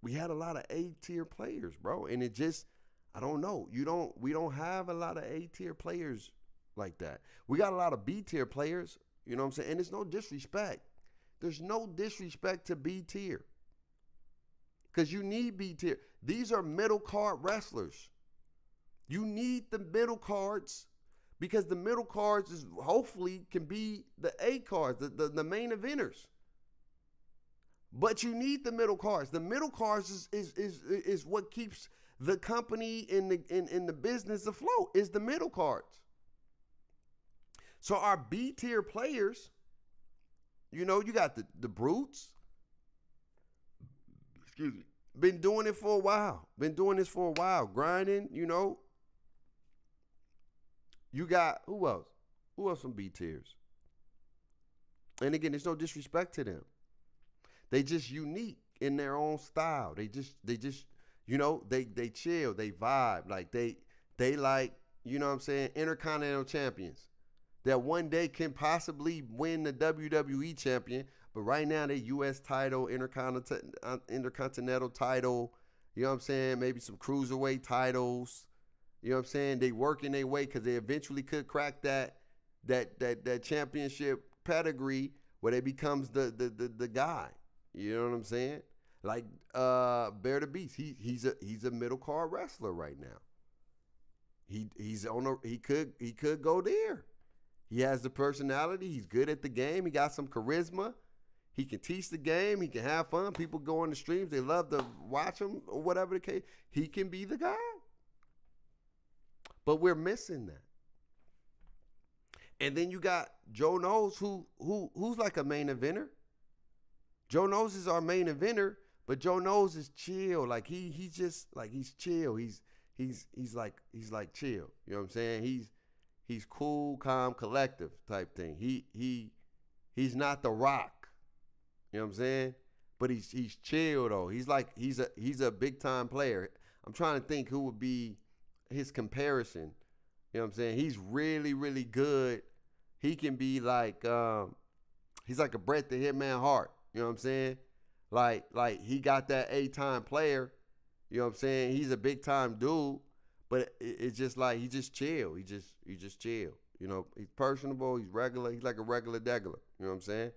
We had a lot of A-tier players, bro. And it just, I don't know. We don't have a lot of A-tier players like that. We got a lot of B-tier players, you know what I'm saying? And it's no disrespect. There's no disrespect to B-tier. Because you need B-tier. These are middle card wrestlers. You need the middle cards because the middle cards is hopefully can be the A cards, the main eventers. But you need the middle cards. The middle cards is what keeps the company in the business afloat, is the middle cards. So our B tier players You know, you got the brutes. Excuse me. Been doing it for a while. Been doing this for a while. Grinding, you know. You got, who else? Who else from B tiers? And again, there's no disrespect to them. They just unique in their own style. They just, you know, they chill, they vibe. Like they like, you know what I'm saying, Intercontinental champions that one day can possibly win the WWE champion, but right now they U.S. title, Intercontinental title, you know what I'm saying, maybe some Cruiserweight titles, you know what I'm saying, they working their way because they eventually could crack that championship pedigree where they becomes the guy, you know what I'm saying? Like Bear the Beast, he's a middle card wrestler right now. He could go there. He has the personality. He's good at the game. He got some charisma. He can teach the game. He can have fun. People go on the streams. They love to watch him or whatever the case. He can be the guy. But we're missing that. And then you got Joe Knowles, who's like a main eventer. Joe Knowles is our main eventer, but Joe Knowles is chill. Like he's just like he's chill. He's like chill. You know what I'm saying? He's cool, calm, collective type thing. He's not The Rock. You know what I'm saying? But he's chill though. He's a big time player. I'm trying to think who would be his comparison. You know what I'm saying? He's really, really good. He can be like he's like a Bret the Hitman Hart. You know what I'm saying? Like he got that 8-time player. You know what I'm saying? He's a big time dude, but it's just like he just chill. He just chill. You know, he's personable. He's regular. He's like a regular degular. You know what I'm saying?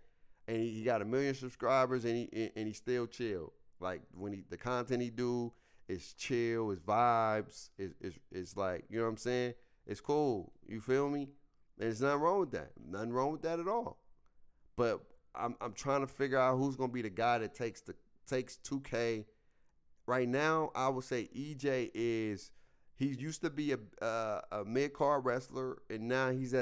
And he got 1 million subscribers, and he still chill. Like when the content he do is chill, his vibes, it's like, you know what I'm saying? It's cool. You feel me? And there's nothing wrong with that. Nothing wrong with that at all. But I'm trying to figure out who's gonna be the guy that takes 2K. Right now, I would say EJ he used to be a mid-card wrestler, and now he's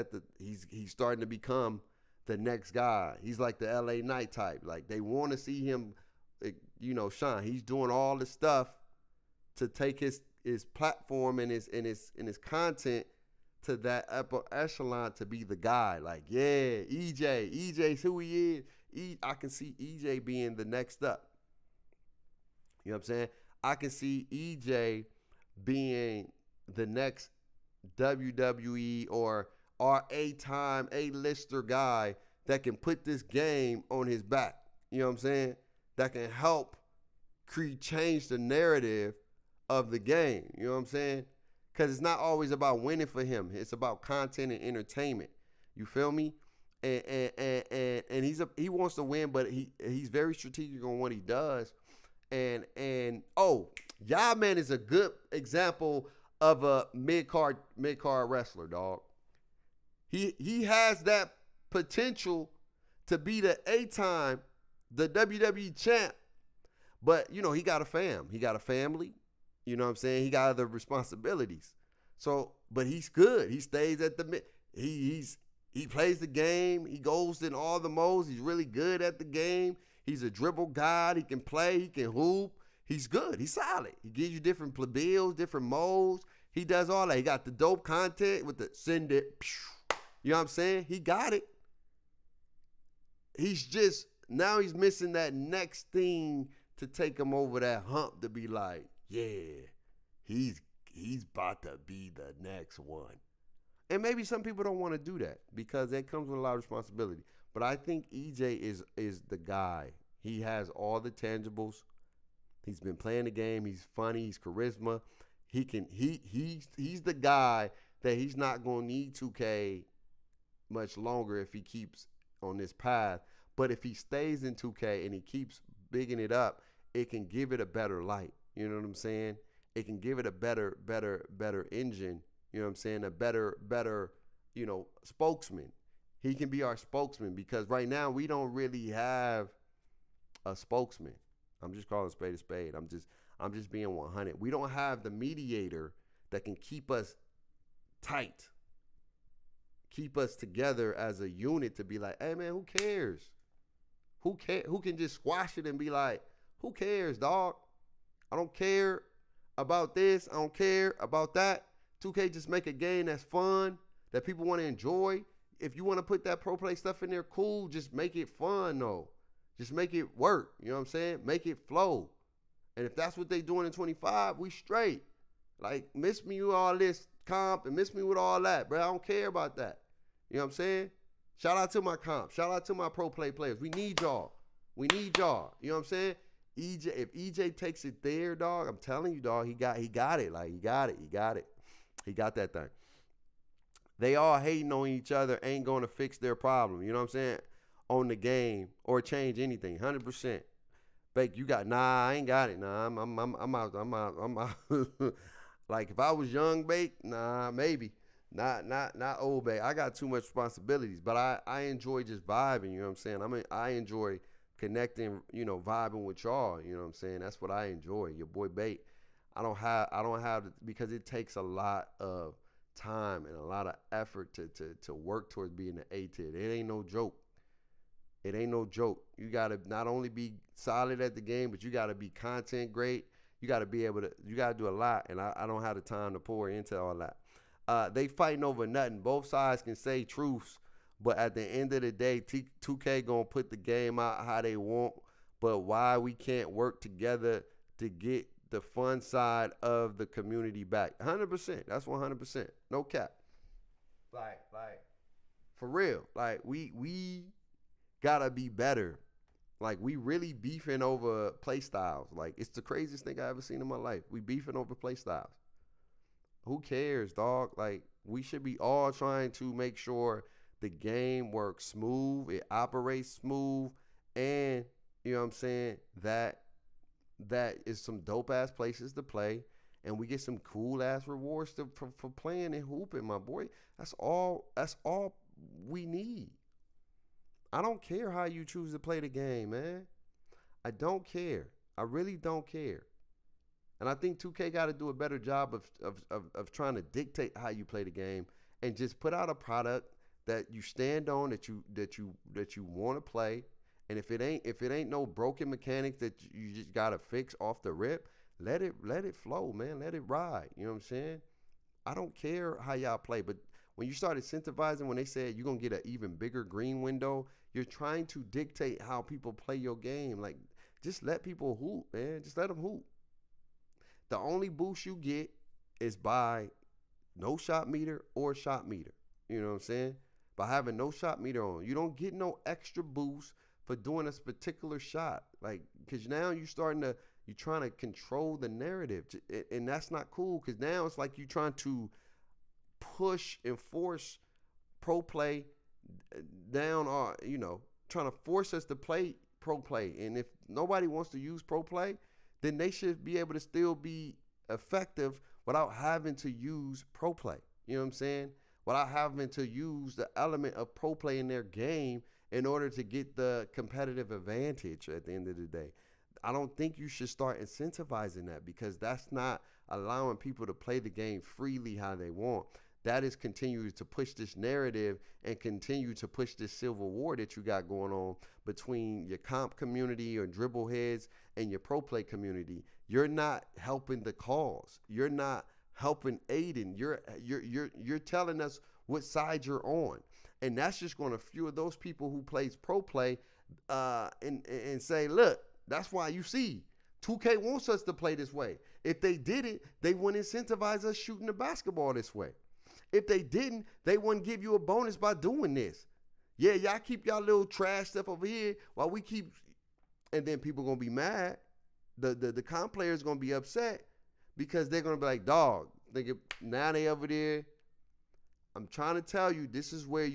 starting to become the next guy. He's like the LA Knight type. Like they want to see him, you know, shine. He's doing all the stuff to take his platform and his content to that upper echelon to be the guy. Like, yeah, EJ's who he is. I can see EJ being the next up. You know what I'm saying? I can see EJ being the next WWE or A-lister guy that can put this game on his back. You know what I'm saying? That can help change the narrative of the game. You know what I'm saying? Because it's not always about winning for him. It's about content and entertainment. You feel me? And he wants to win, but he's very strategic on what he does. And Yah-Man is a good example of a mid-card wrestler, dog. He has that potential to be the the WWE champ, but you know, he got a family, you know what I'm saying? He got other responsibilities. So, but he's good. He stays at the mid. He plays the game. He goes in all the modes. He's really good at the game. He's a dribble god. He can play. He can hoop. He's good. He's solid. He gives you different plebeials, different modes. He does all that. He got the dope content with the send it. You know what I'm saying? He got it. Now he's missing that next thing to take him over that hump to be like, yeah, he's about to be the next one. And maybe some people don't want to do that because that comes with a lot of responsibility. But I think EJ is the guy. He has all the tangibles. He's been playing the game. He's funny. He's charisma. He's the guy that he's not going to need 2K much longer if he keeps on this path. But if he stays in 2K and he keeps bigging it up, it can give it a better light. You know what I'm saying? It can give it a better engine. You know what I'm saying? A better, you know, spokesman. He can be our spokesman because right now we don't really have a spokesman. I'm just calling a spade. I'm just being 100. We don't have the mediator that can keep us tight, keep us together as a unit to be like, hey man, who cares? Who can just squash it and be like, who cares, dog? I don't care about this. I don't care about that. 2K just make a game that's fun, that people want to enjoy. If you want to put that pro play stuff in there, cool. Just make it fun, though. Just make it work. You know what I'm saying? Make it flow. And if that's what they doing in 25, we straight. Like, miss me with all this comp and miss me with all that, bro. I don't care about that. You know what I'm saying? Shout out to my comp. Shout out to my pro play players. We need y'all. We need y'all. You know what I'm saying? If EJ takes it there, dog, I'm telling you, dog, he got it. Like, he got it. He got that thing. They all hating on each other ain't going to fix their problem. You know what I'm saying? On the game or change anything. 100%. Bake, you got, I ain't got it. Nah, I'm out. Like, if I was young Bake, maybe. Not old Bake. I got too much responsibilities, but I enjoy just vibing, you know what I'm saying? I enjoy connecting, vibing with y'all, you know what I'm saying? That's what I enjoy. Your boy Bake. I don't have because it takes a lot of time and a lot of effort to work towards being an A-tier. It ain't no joke. It ain't no joke. You got to not only be solid at the game, but you got to be content great. You got to be able to, you got to do a lot, and I don't have the time to pour into all that. They fighting over nothing. Both sides can say truths, but at the end of the day, 2K going to put the game out how they want, but why we can't work together to get the fun side of the community back. 100%. That's 100%. No cap. Like, for real. Like, we gotta be better. Like, we really beefing over play styles. Like, it's the craziest thing I ever seen in my life. We beefing over play styles. Who cares, dog? Like, we should be all trying to make sure the game works smooth, it operates smooth, and, you know what I'm saying, that is some dope-ass places to play, and we get some cool-ass rewards for playing and hooping, my boy. That's all we need. I don't care how you choose to play the game, man. I don't care. I really don't care. And I think 2K got to do a better job of trying to dictate how you play the game and just put out a product that you stand on, that you want to play. And if it ain't no broken mechanics that you just gotta fix off the rip, let it flow, man. Let it ride. You know what I'm saying? I don't care how y'all play, but when you start incentivizing, when they said you're gonna get an even bigger green window, you're trying to dictate how people play your game. Like, just let people hoop, man. Just let them hoop. The only boost you get is by no shot meter or shot meter. You know what I'm saying? By having no shot meter on, you don't get no extra boost for doing this particular shot. Like, because now you're trying to control the narrative, and that's not cool, because now it's like you're trying to push and force pro play down, or trying to force us to play pro play. And if nobody wants to use pro play, then they should be able to still be effective without having to use pro play. You know what I'm saying? Without having to use the element of pro play in their game in order to get the competitive advantage at the end of the day. I don't think you should start incentivizing that, because that's not allowing people to play the game freely how they want. That is continuing to push this narrative and continue to push this civil war that you got going on between your comp community or dribble heads and your pro play community. You're not helping the cause. You're not helping Aiden. You're telling us what side you're on. And that's just going to fuel those people who plays pro play and say, look, that's why you see 2K wants us to play this way. If they did it, they wouldn't incentivize us shooting the basketball this way. If they didn't, they wouldn't give you a bonus by doing this. Yeah, y'all keep y'all little trash stuff over here while we keep, and then people going to be mad. The comp players going to be upset because they're going to be like, dog, now they over there. I'm trying to tell you, this is where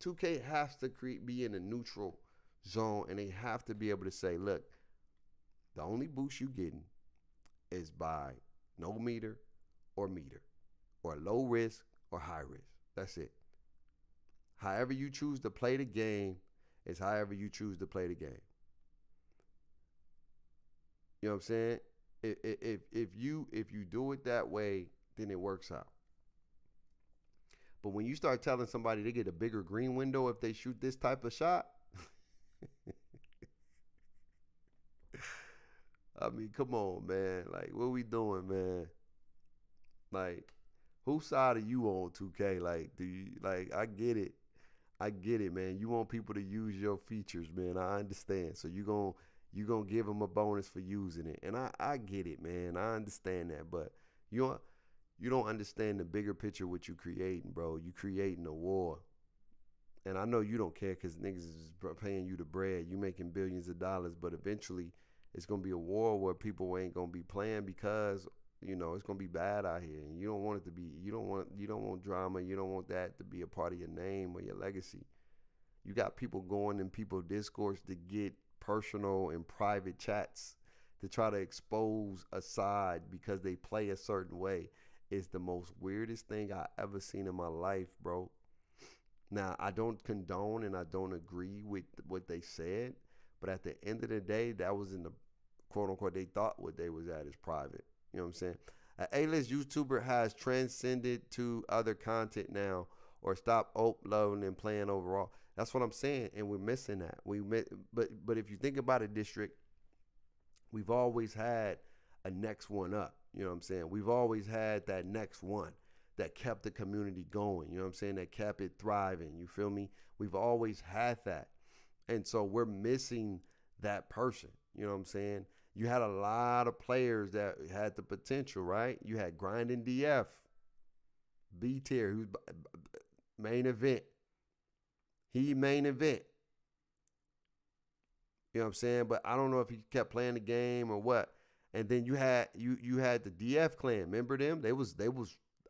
2K has to be in a neutral zone, and they have to be able to say, look, the only boost you getting is by no meter, or low risk or high risk. That's it. However you choose to play the game is however you choose to play the game. You know what I'm saying? If you do it that way, then it works out. But when you start telling somebody they get a bigger green window if they shoot this type of shot, I mean, come on, man. Like, what we doing, man? Like, whose side are you on, 2K? Like, do you like? I get it, man. You want people to use your features, man. I understand. So you gonna give them a bonus for using it, and I get it, man. I understand that, but you don't understand the bigger picture. What you creating, bro? You creating a war, and I know you don't care because niggas is paying you the bread. You making billions of dollars, but eventually it's gonna be a war where people ain't gonna be playing because it's gonna be bad out here, and you don't want it to be. You don't want drama. You don't want that to be a part of your name or your legacy. You got people going in people discourse to get personal and private chats to try to expose a side because they play a certain way. It's the most weirdest thing I ever seen in my life, bro. Now, I don't condone and I don't agree with what they said, but at the end of the day, that was in the quote unquote, they thought what they was at is private. You know what I'm saying? An A-list YouTuber has transcended to other content now or stop uploading and playing overall. That's what I'm saying, and we're missing that. But if you think about it, District, we've always had a next one up. You know what I'm saying? We've always had that next one that kept the community going. You know what I'm saying? That kept it thriving. You feel me? We've always had that. And so we're missing that person. You know what I'm saying? You had a lot of players that had the potential, right? You had Grinding DF, B tier, who's main event. He main event. You know what I'm saying? But I don't know if he kept playing the game or what. And then you had the DF clan. Remember them? They was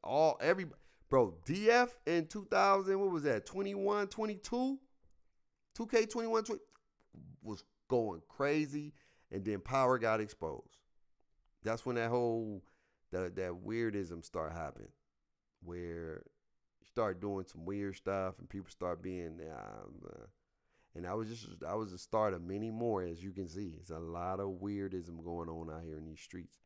all everybody. Bro, DF in 2000, what was that? 21, 22? 2K 21, 20 was going crazy. And then Power got exposed. That's when that whole that weirdism started happening, where you start doing some weird stuff and people start being and that was the start of many more. As you can see, it's a lot of weirdism going on out here in these streets.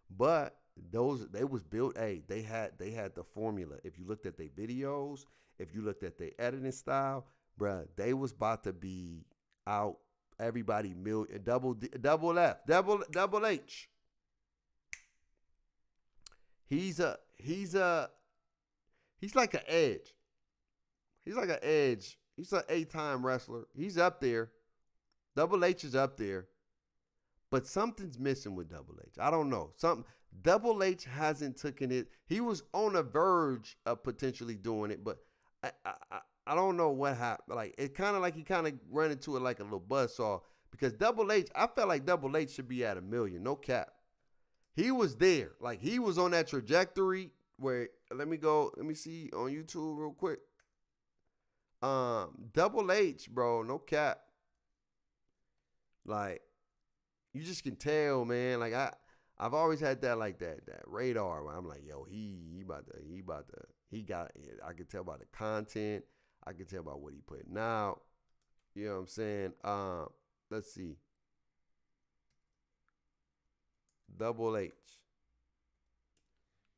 But they was built. Hey, they had the formula. If you looked at their videos, if you looked at their editing style, bruh, they was about to be out. Everybody double F, double H. He's like an edge. He's like an edge. He's an 8-time wrestler. He's up there. Double H is up there. But something's missing with Double H. I don't know. Double H hasn't taken it. He was on the verge of potentially doing it, but I don't know what happened. Like, it kind of like he kind of ran into it like a little buzzsaw, because Double H, I felt like Double H should be at 1 million, no cap. He was there. Like, he was on that trajectory where, let me see on YouTube real quick. Double H, bro, no cap. Like, you just can tell, man. Like, I've always had that radar where I'm like, yo, I can tell by the content. I can tell by what he putting out. You know what I'm saying? Let's see. Double H.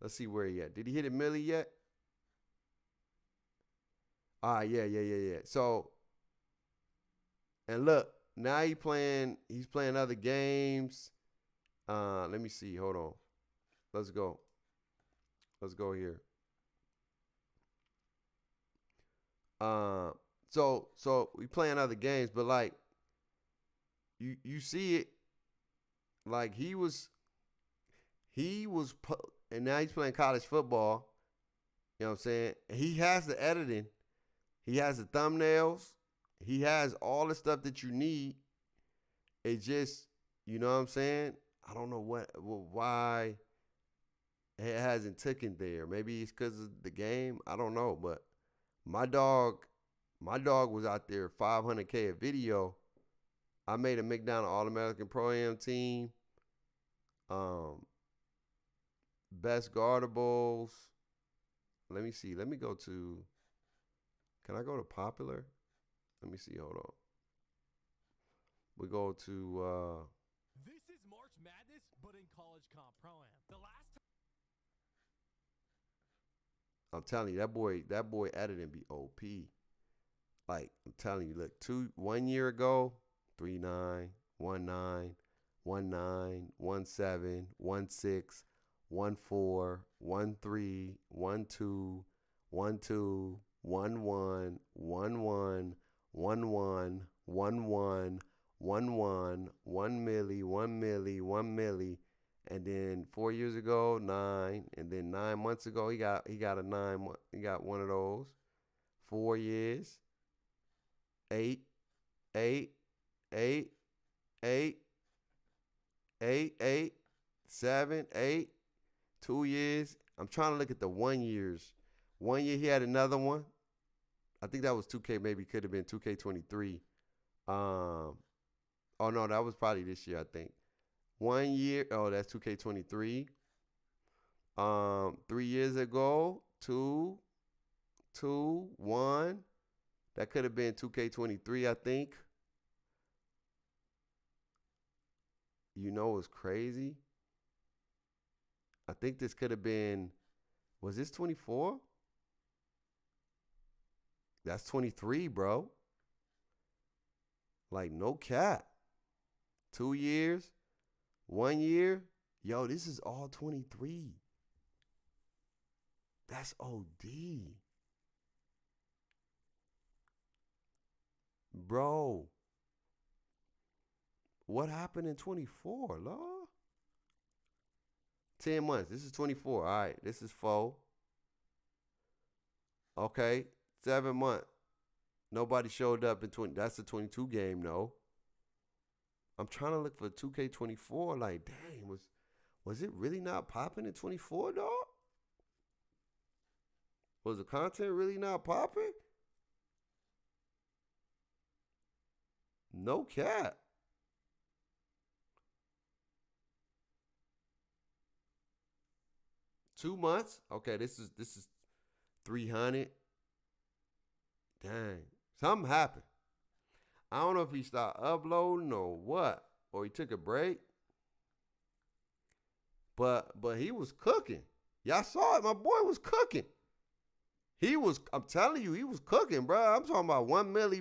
Let's see where he at. Did he hit 1 million yet? Yeah. So, and look, now he's playing other games. Let me see. Hold on. Let's go here. So we playing other games, but like you see it, like he was, and now he's playing college football. You know what I'm saying? He has the editing, he has the thumbnails, he has all the stuff that you need. It just, you know what I'm saying? I don't know why it hasn't taken there. Maybe it's because of the game. I don't know, but my dog was out there 500K a video. I made a McDonald All-American Pro-Am team. Best guardables. Let me see. Let me go to, can I go to popular? Let me see. Hold on. We go to, this is March Madness, but in college comp pro-am. The last time I'm telling you, that boy editing be OP. Like, I'm telling you, look, 1 year ago, 3.9, 1.9, 19, 17, 16, 14, 13, 12, 12, 11, 11, 11, 11, 11, 1 milli, 1 milli, 1 milli, and then 4 years ago 9, and then 9 months ago he got a 9. He got one of those. 4 years, 8, 8, 8, 8, 8, 8, 7, 8, 2 years. I'm trying to look at the 1 years. 1 year he had another one. I think that was 2K, maybe could have been 2K23. Oh no, that was probably this year, I think. 1 year, oh, that's 2K23. 3 years ago, 2, 1. That could have been 2K23, I think. You know what's crazy? I think this could have been, was this 24? That's 23, bro. Like, no cap. 2 years, 1 year. Yo, this is all 23. That's OD. Bro. What happened in 24, Lord? 10 months. This is 24. All right. This is 4. Okay. 7 months. Nobody showed up in 20. That's a 22 game, though. I'm trying to look for 2K24. Like, dang, was it really not popping in 24, dog? Was the content really not popping? No cap. $2 months. Okay, this is 300. Dang, something happened. I don't know if he stopped uploading or what, or he took a break. But he was cooking. Y'all saw it. My boy was cooking. I'm telling you, he was cooking, bro. I'm talking about 1 milli,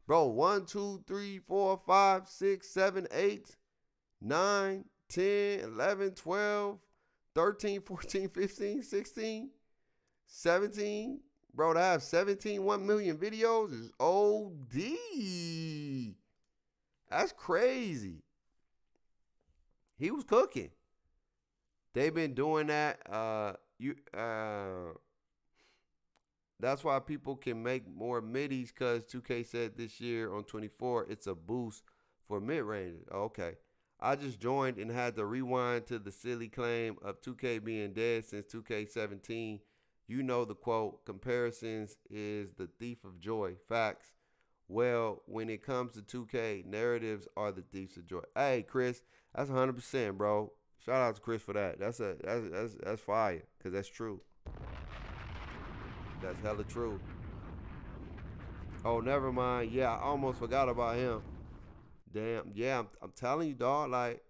bro. 1, 2, 3, 4, 5, 6, 7, 8, 9, 10, 11, 12, 13, 14, 15, 16, 17. Bro, to have 17 1 million videos is OD. That's crazy. He was cooking. They've been doing that. That's why people can make more middies, because 2K said this year on 24 it's a boost for mid-range. Okay. I just joined and had to rewind to the silly claim of 2K being dead since 2K17. You know the quote, comparisons is the thief of joy. Facts. Well, when it comes to 2K, narratives are the thieves of joy. Hey, Chris, that's 100%, bro. Shout out to Chris for that. That's fire, because that's true. That's hella true. Oh, never mind. Yeah, I almost forgot about him. Damn. Yeah, I'm telling you, dog. Like,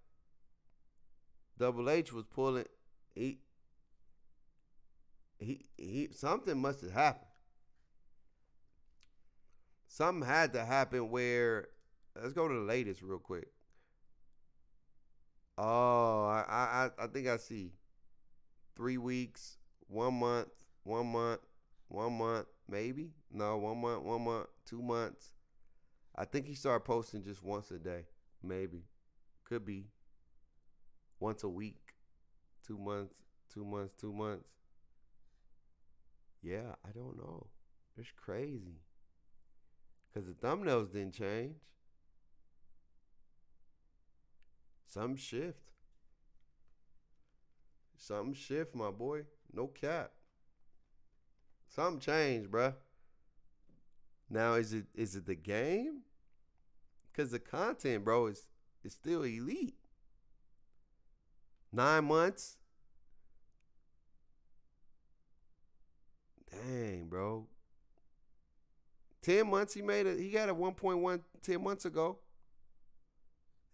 Double H was pulling. He something must have happened. Something had to happen where, let's go to the latest real quick. Oh, I think I see 3 weeks, 1 month, 1 month, 1 month, maybe. No, 1 month, 1 month, 2 months. I think he started posting just once a day, maybe. Could be once a week, 2 months, 2 months, 2 months. Yeah, I don't know. It's crazy. Because the thumbnails didn't change. Some shift. Something shift, my boy. No cap. Something changed, bruh. Now, is it the game? Because the content, bro, is still elite. 9 months. Dang, bro. 10 months he got a 1.1 10 months ago.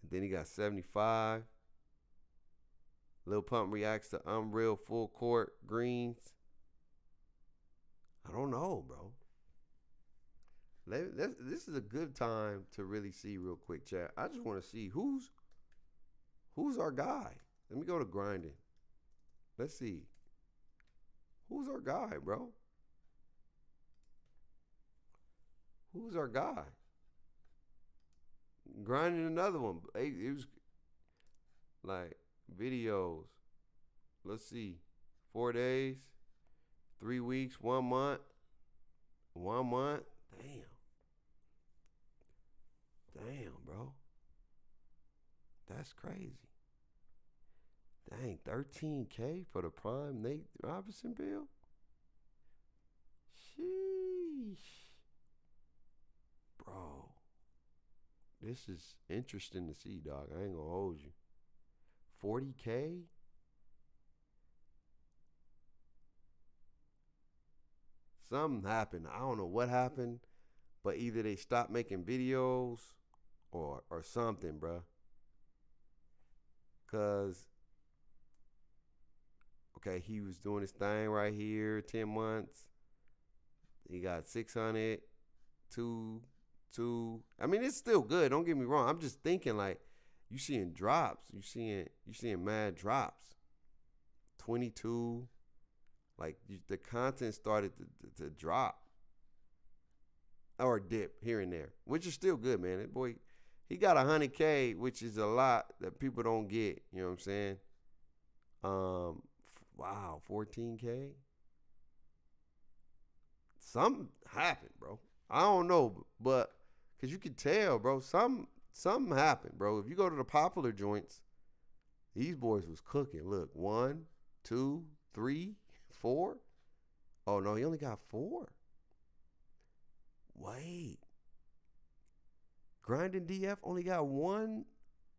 And then he got 75. Lil Pump reacts to Unreal Full Court Greens. I don't know, bro. This is a good time to really see real quick, chat. I just want to see who's Who's our guy? Let me go to grinding. Let's see. Who's our guy, bro? Who's our guy? Grinding another one. It was like videos. Let's see. 4 days, 3 weeks, 1 month. 1 month. Damn, bro. That's crazy. Dang, $13K for the prime Nate Robinson bill? Sheesh. Bro. This is interesting to see, dog. I ain't gonna hold you. 40K? Something happened. I don't know what happened, but either they stopped making videos or something, bruh. Cause okay, he was doing his thing right here, 10 months. He got 600, two. I mean, it's still good. Don't get me wrong. I'm just thinking like you seeing drops. You seeing mad drops. 22. Like the content started to drop or dip here and there, which is still good, man. That boy, he got 100K, which is a lot that people don't get. You know what I'm saying? Wow, 14K. Something happened, bro. I don't know, but because you can tell, bro, something happened, bro. If you go to the popular joints, these boys was cooking. Look, 1, 2, 3, 4. Oh no, he only got 4. Wait. Grinding DF only got 1,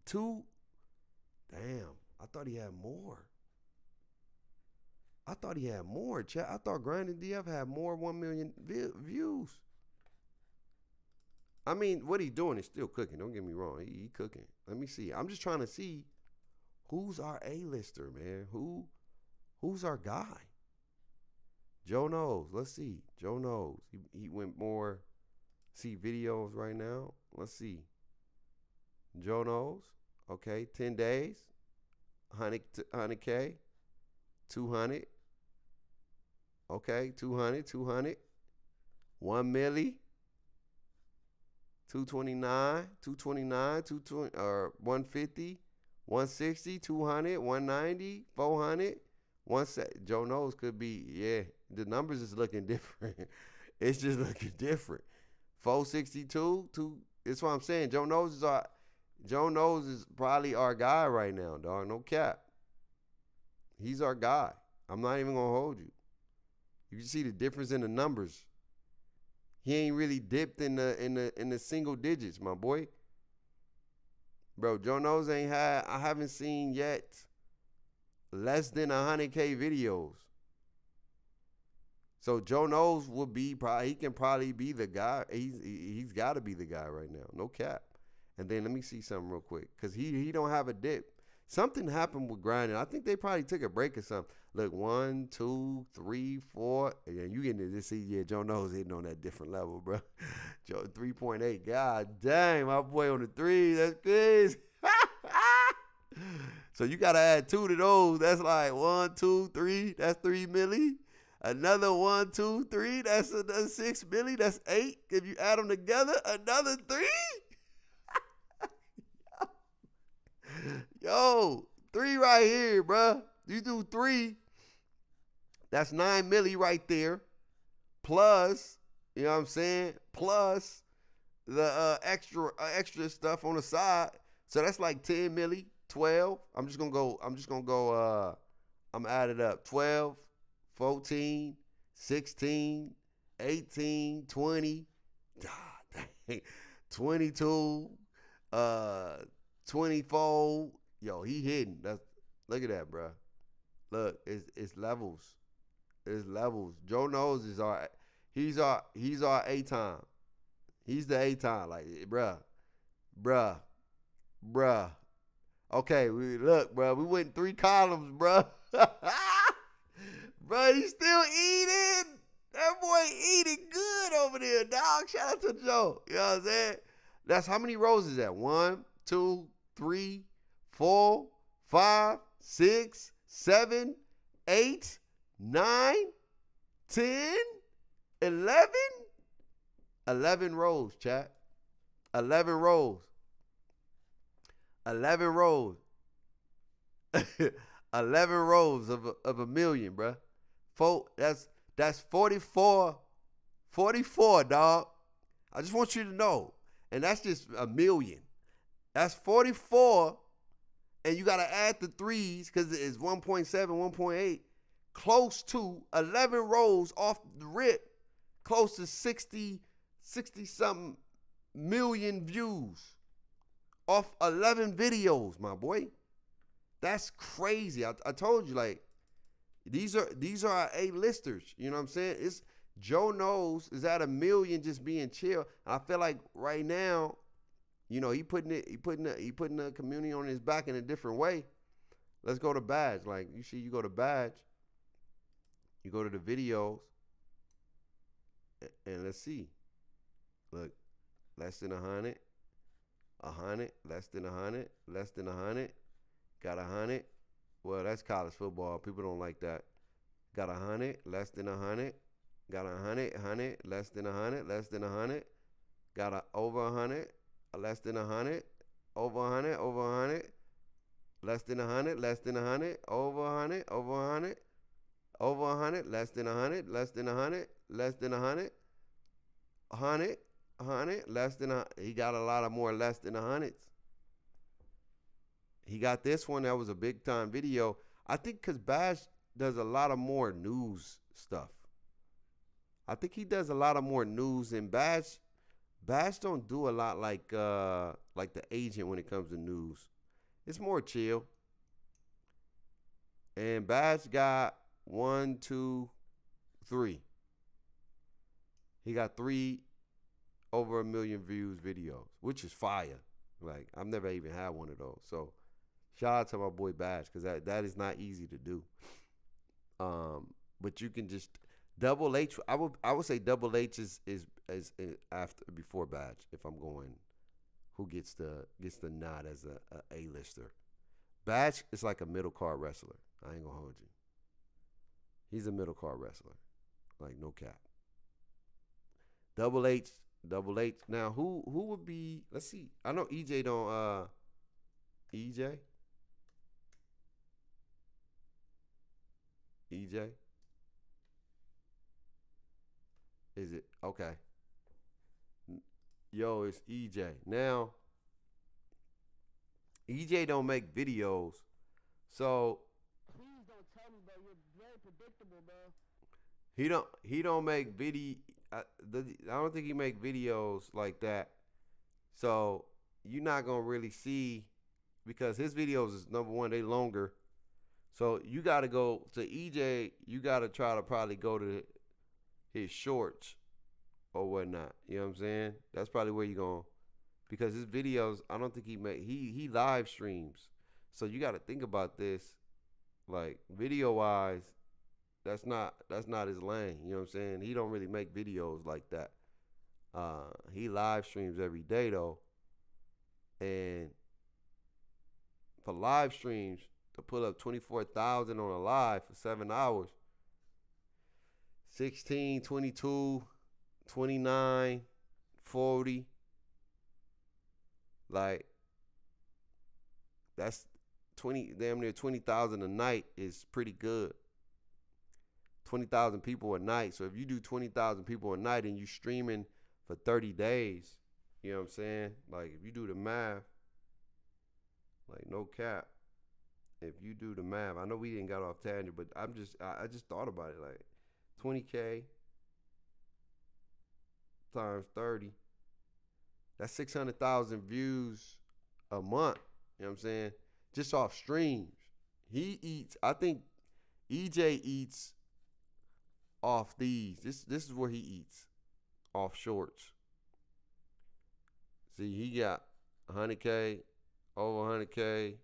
2. Damn, I thought he had more. Chat. I thought Grinding DF had more 1 million views. I mean, what he's doing is still cooking. Don't get me wrong. He cooking. Let me see. I'm just trying to see who's our A-lister, man. Who's our guy? Joe Knows. Let's see. Joe Knows. He went more. See videos right now. Let's see. Joe Knows. Okay, 10 days. 100K. 200. Okay, 200. 1 milli. 229, 220, or 150, 160, 200, 190, 400, 170. Joe Knows could be, yeah, the numbers is looking different. It's just looking different. 462, that's what I'm saying. Joe Knows is probably our guy right now, dog. No cap. He's our guy. I'm not even gonna hold you. You can see the difference in the numbers. He ain't really dipped in the single digits, my boy. Bro, Joe Knows I haven't seen yet less than 100K videos. So Joe Knows he can probably be the guy. He's got to be the guy right now. No cap. And then let me see something real quick. Because he don't have a dip. Something happened with grinding. I think they probably took a break or something. Look, 1, 2, 3, 4. And you getting to see, yeah, Joe Knows hitting on that different level, bro. Joe, 3.8. God dang, my boy on the 3. That's crazy. So you got to add 2 to those. That's like 1, 2, 3. That's 3 milli. Another 1, 2, 3. That's another 6 milli. That's 8. If you add them together, another 3. Yo, 3 right here, bruh. You do 3, that's 9 milli right there. Plus, you know what I'm saying? Plus the extra stuff on the side. So that's like 10 milli, 12. I'm add it up. 12, 14, 16, 18, 20. God dang. 22, 24. Yo, he hitting. Look at that, bro. Look, it's levels. It's levels. Joe Knows he's our A-time. He's the A-time. Like, bruh. Okay, look, bro. We went 3 columns, bro. Bro, he's still eating. That boy eating good over there, dog. Shout out to Joe. You know what I'm saying? That's how many rows is that? 1, 2, 3, 4, 5, 6, 7, 8, 9, 10, 11? 11 rows, chat. 11 rows. 11 rows. 11 rows of a million, bruh. That's 44, dog. I just want you to know. And that's just a million. That's 44, and you got to add the threes because it's 1.7, 1.8, close to 11 rows off the rip, close to 60-something million views off 11 videos, my boy. That's crazy. I told you, like, these are our A-listers. You know what I'm saying? It's Joe Knows is at 1 million just being chill. And I feel like right now, you know, he putting the community on his back in a different way. Let's go to Badge. Like, you go to Badge, you go to the videos, and let's see. Look, less than 100, 100, less than 100, less than 100, got 100. Well, that's college football. People don't like that. Got 100, less than 100, got 100, 100, less than 100, less than 100, got over 100, less than 100, over 100, over 100, less than 100, less than 100, over 100, over 100, over 100, less than 100, less than 100, less than 100, 100, 100, less than 100. He got a lot of more less than 100s. He got this one that was a big time video. I think because Bash does a lot of more news stuff. I think he does a lot of more news, and Bash don't do a lot like the agent when it comes to news. It's more chill. And Bash got 1, 2, 3. He got 3 over 1 million views videos, which is fire. Like, I've never even had one of those. So shout out to my boy Bash, because that is not easy to do. But you can just Double H. I would say Double H is before Badge if I'm going. Who gets the nod as a A-lister? Badge is like a middle card wrestler. I ain't gonna hold you. He's a middle card wrestler, like no cap. Double H. Now who would be? Let's see. I know EJ don't. EJ. Is it okay? Yo, it's EJ. Now, EJ don't make videos, so Please don't tell me, bro. You're very predictable, bro. he don't make video. I don't think he make videos like that. So you're not gonna really see, because his videos is number one, they longer. So you got to go to EJ. You got to try to probably go to his shorts or whatnot. You know what I'm saying? That's probably where you're going, because his videos, I don't think he live streams. So you got to think about this, like video wise, that's not his lane. You know what I'm saying? He don't really make videos like that. He live streams every day though, and for live streams to pull up 24,000 on a live for 7 hours. 16, 22, 29, 40. Like, that's damn near 20,000 a night is pretty good. 20,000 people a night. So if you do 20,000 people a night and you streaming for 30 days, you know what I'm saying? Like, if you do the math, like no cap, if you do the math, I know we didn't got off tangent, but I just thought about it, like 20K times 30, that's 600,000 views a month. You know what I'm saying? Just off streams. He eats, I think EJ eats off these. This is where he eats, off shorts. See, he got 100K, over 100K,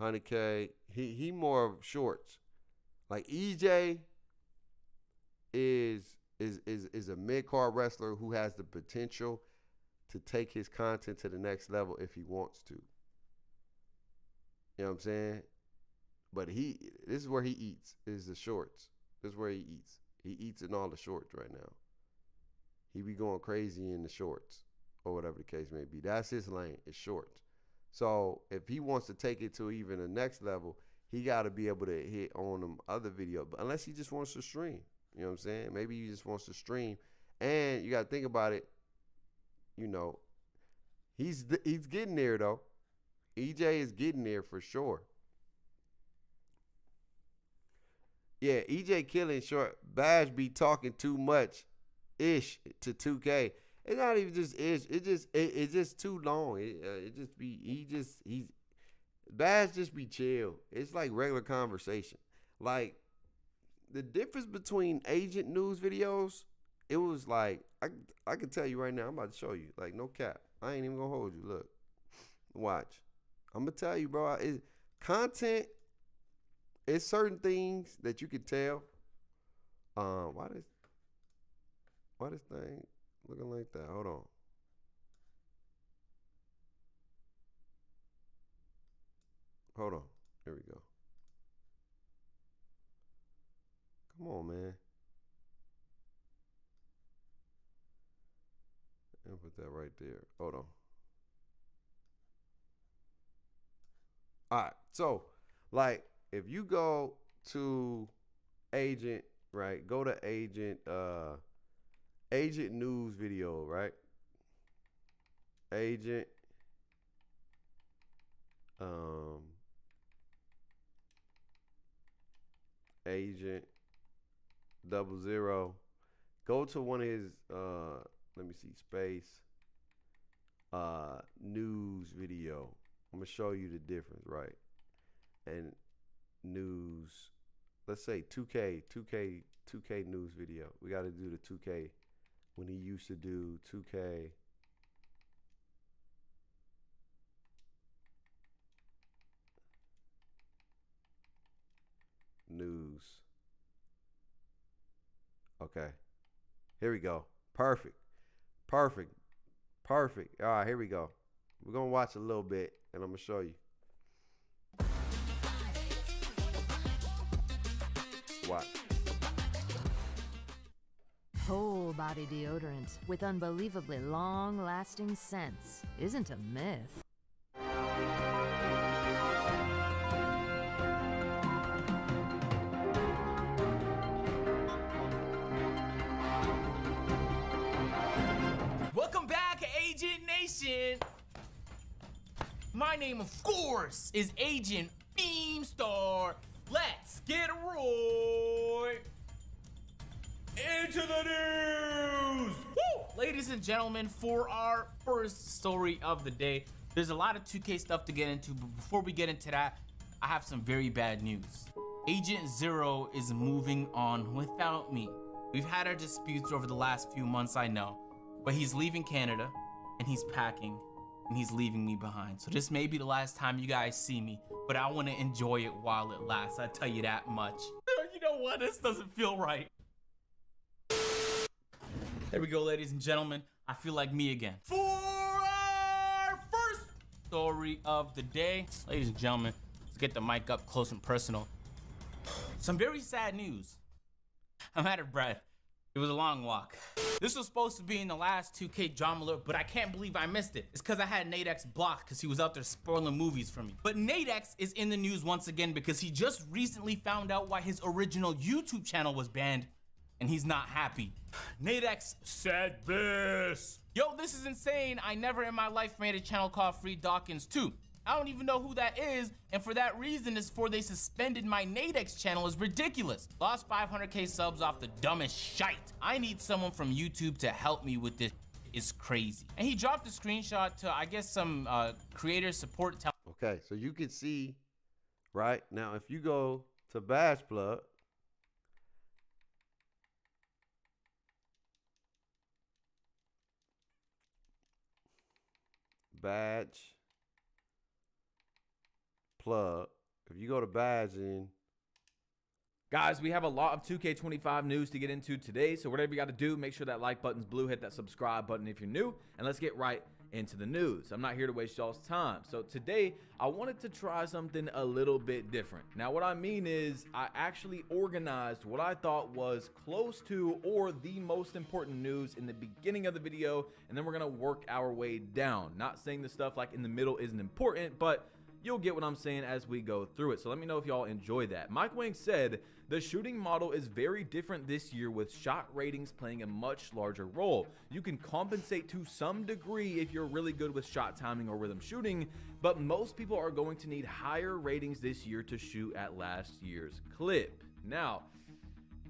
100K. He more of shorts. Like EJ is a mid-card wrestler who has the potential to take his content to the next level if he wants to. You know what I'm saying? But this is where he eats, is the shorts. This is where he eats. He eats in all the shorts right now. He be going crazy in the shorts or whatever the case may be. That's his lane, is shorts. So if he wants to take it to even the next level, he got to be able to hit on them other videos. But unless he just wants to stream. You know what I'm saying? Maybe he just wants to stream. And you got to think about it. You know, he's getting there, though. EJ is getting there for sure. Yeah, EJ killing short. Bash be talking too much ish to 2K. It's not even just ish. It's just too long. Bash just be chill. It's like regular conversation. Like the difference between agent news videos, it was like I can tell you right now. I'm about to show you. Like no cap. I ain't even gonna hold you. Look, watch. I'm gonna tell you, bro. Content. It's certain things that you can tell. Why this thing looking like that? Hold on. Hold on. Here we go. Come on, man. I'll put that right there. Hold on. All right. So, like, if you go to agent, right? Go to agent news video, right? Agent agent 00. Go to one of his let me see, space news video. I'm gonna show you the difference, right? And news, let's say 2K news video. We got to do the 2K when he used to do 2K news. Okay, here we go. Perfect. All right, here we go. We're gonna watch a little bit and I'm gonna show you. What? Whole body deodorant with unbelievably long-lasting scents isn't a myth. Welcome back, Agent Nation! My name, of course, is Agent Beamstar. Let's get right into the news! Woo! Ladies and gentlemen, for our first story of the day, there's a lot of 2K stuff to get into, but before we get into that, I have some very bad news. Agent Zero is moving on without me. We've had our disputes over the last few months, I know, but he's leaving Canada, and he's packing, and he's leaving me behind. So this may be the last time you guys see me, but I want to enjoy it while it lasts. I tell you that much. You know what? This doesn't feel right. There we go, ladies and gentlemen. I feel like me again. For our first story of the day, ladies and gentlemen, let's get the mic up close and personal. Some very sad news. I'm out of breath. It was a long walk. This was supposed to be in the last 2K drama alert, but I can't believe I missed it. It's because I had Nadex blocked because he was out there spoiling movies for me. But Nadex is in the news once again because he just recently found out why his original YouTube channel was banned, and he's not happy. Nadex said this. Yo, this is insane. I never in my life made a channel called Free Dawkins 2. I don't even know who that is, and for that reason, it's for they suspended my Nadex channel is ridiculous. Lost 500K subs off the dumbest shite. I need someone from YouTube to help me with this. It's crazy. And he dropped a screenshot to, I guess, some creator support. Okay, so you can see, right? Now, if you go to Bash Plug, Badge Plug, if you go to badge in, Guys, we have a lot of 2K25 news to get into today, so whatever you got to do, make sure that like button's blue, hit that subscribe button if you're new, and let's get right into the news. I'm not here to waste y'all's time. So today, I wanted to try something a little bit different. Now, what I mean is I actually organized what I thought was close to or the most important news in the beginning of the video, and then we're going to work our way down. Not saying the stuff like in the middle isn't important, but you'll get what I'm saying as we go through it. So let me know if y'all enjoy that. Mike Wang said the shooting model is very different this year with shot ratings playing a much larger role. You can compensate to some degree if you're really good with shot timing or rhythm shooting, but most people are going to need higher ratings this year to shoot at last year's clip. Now,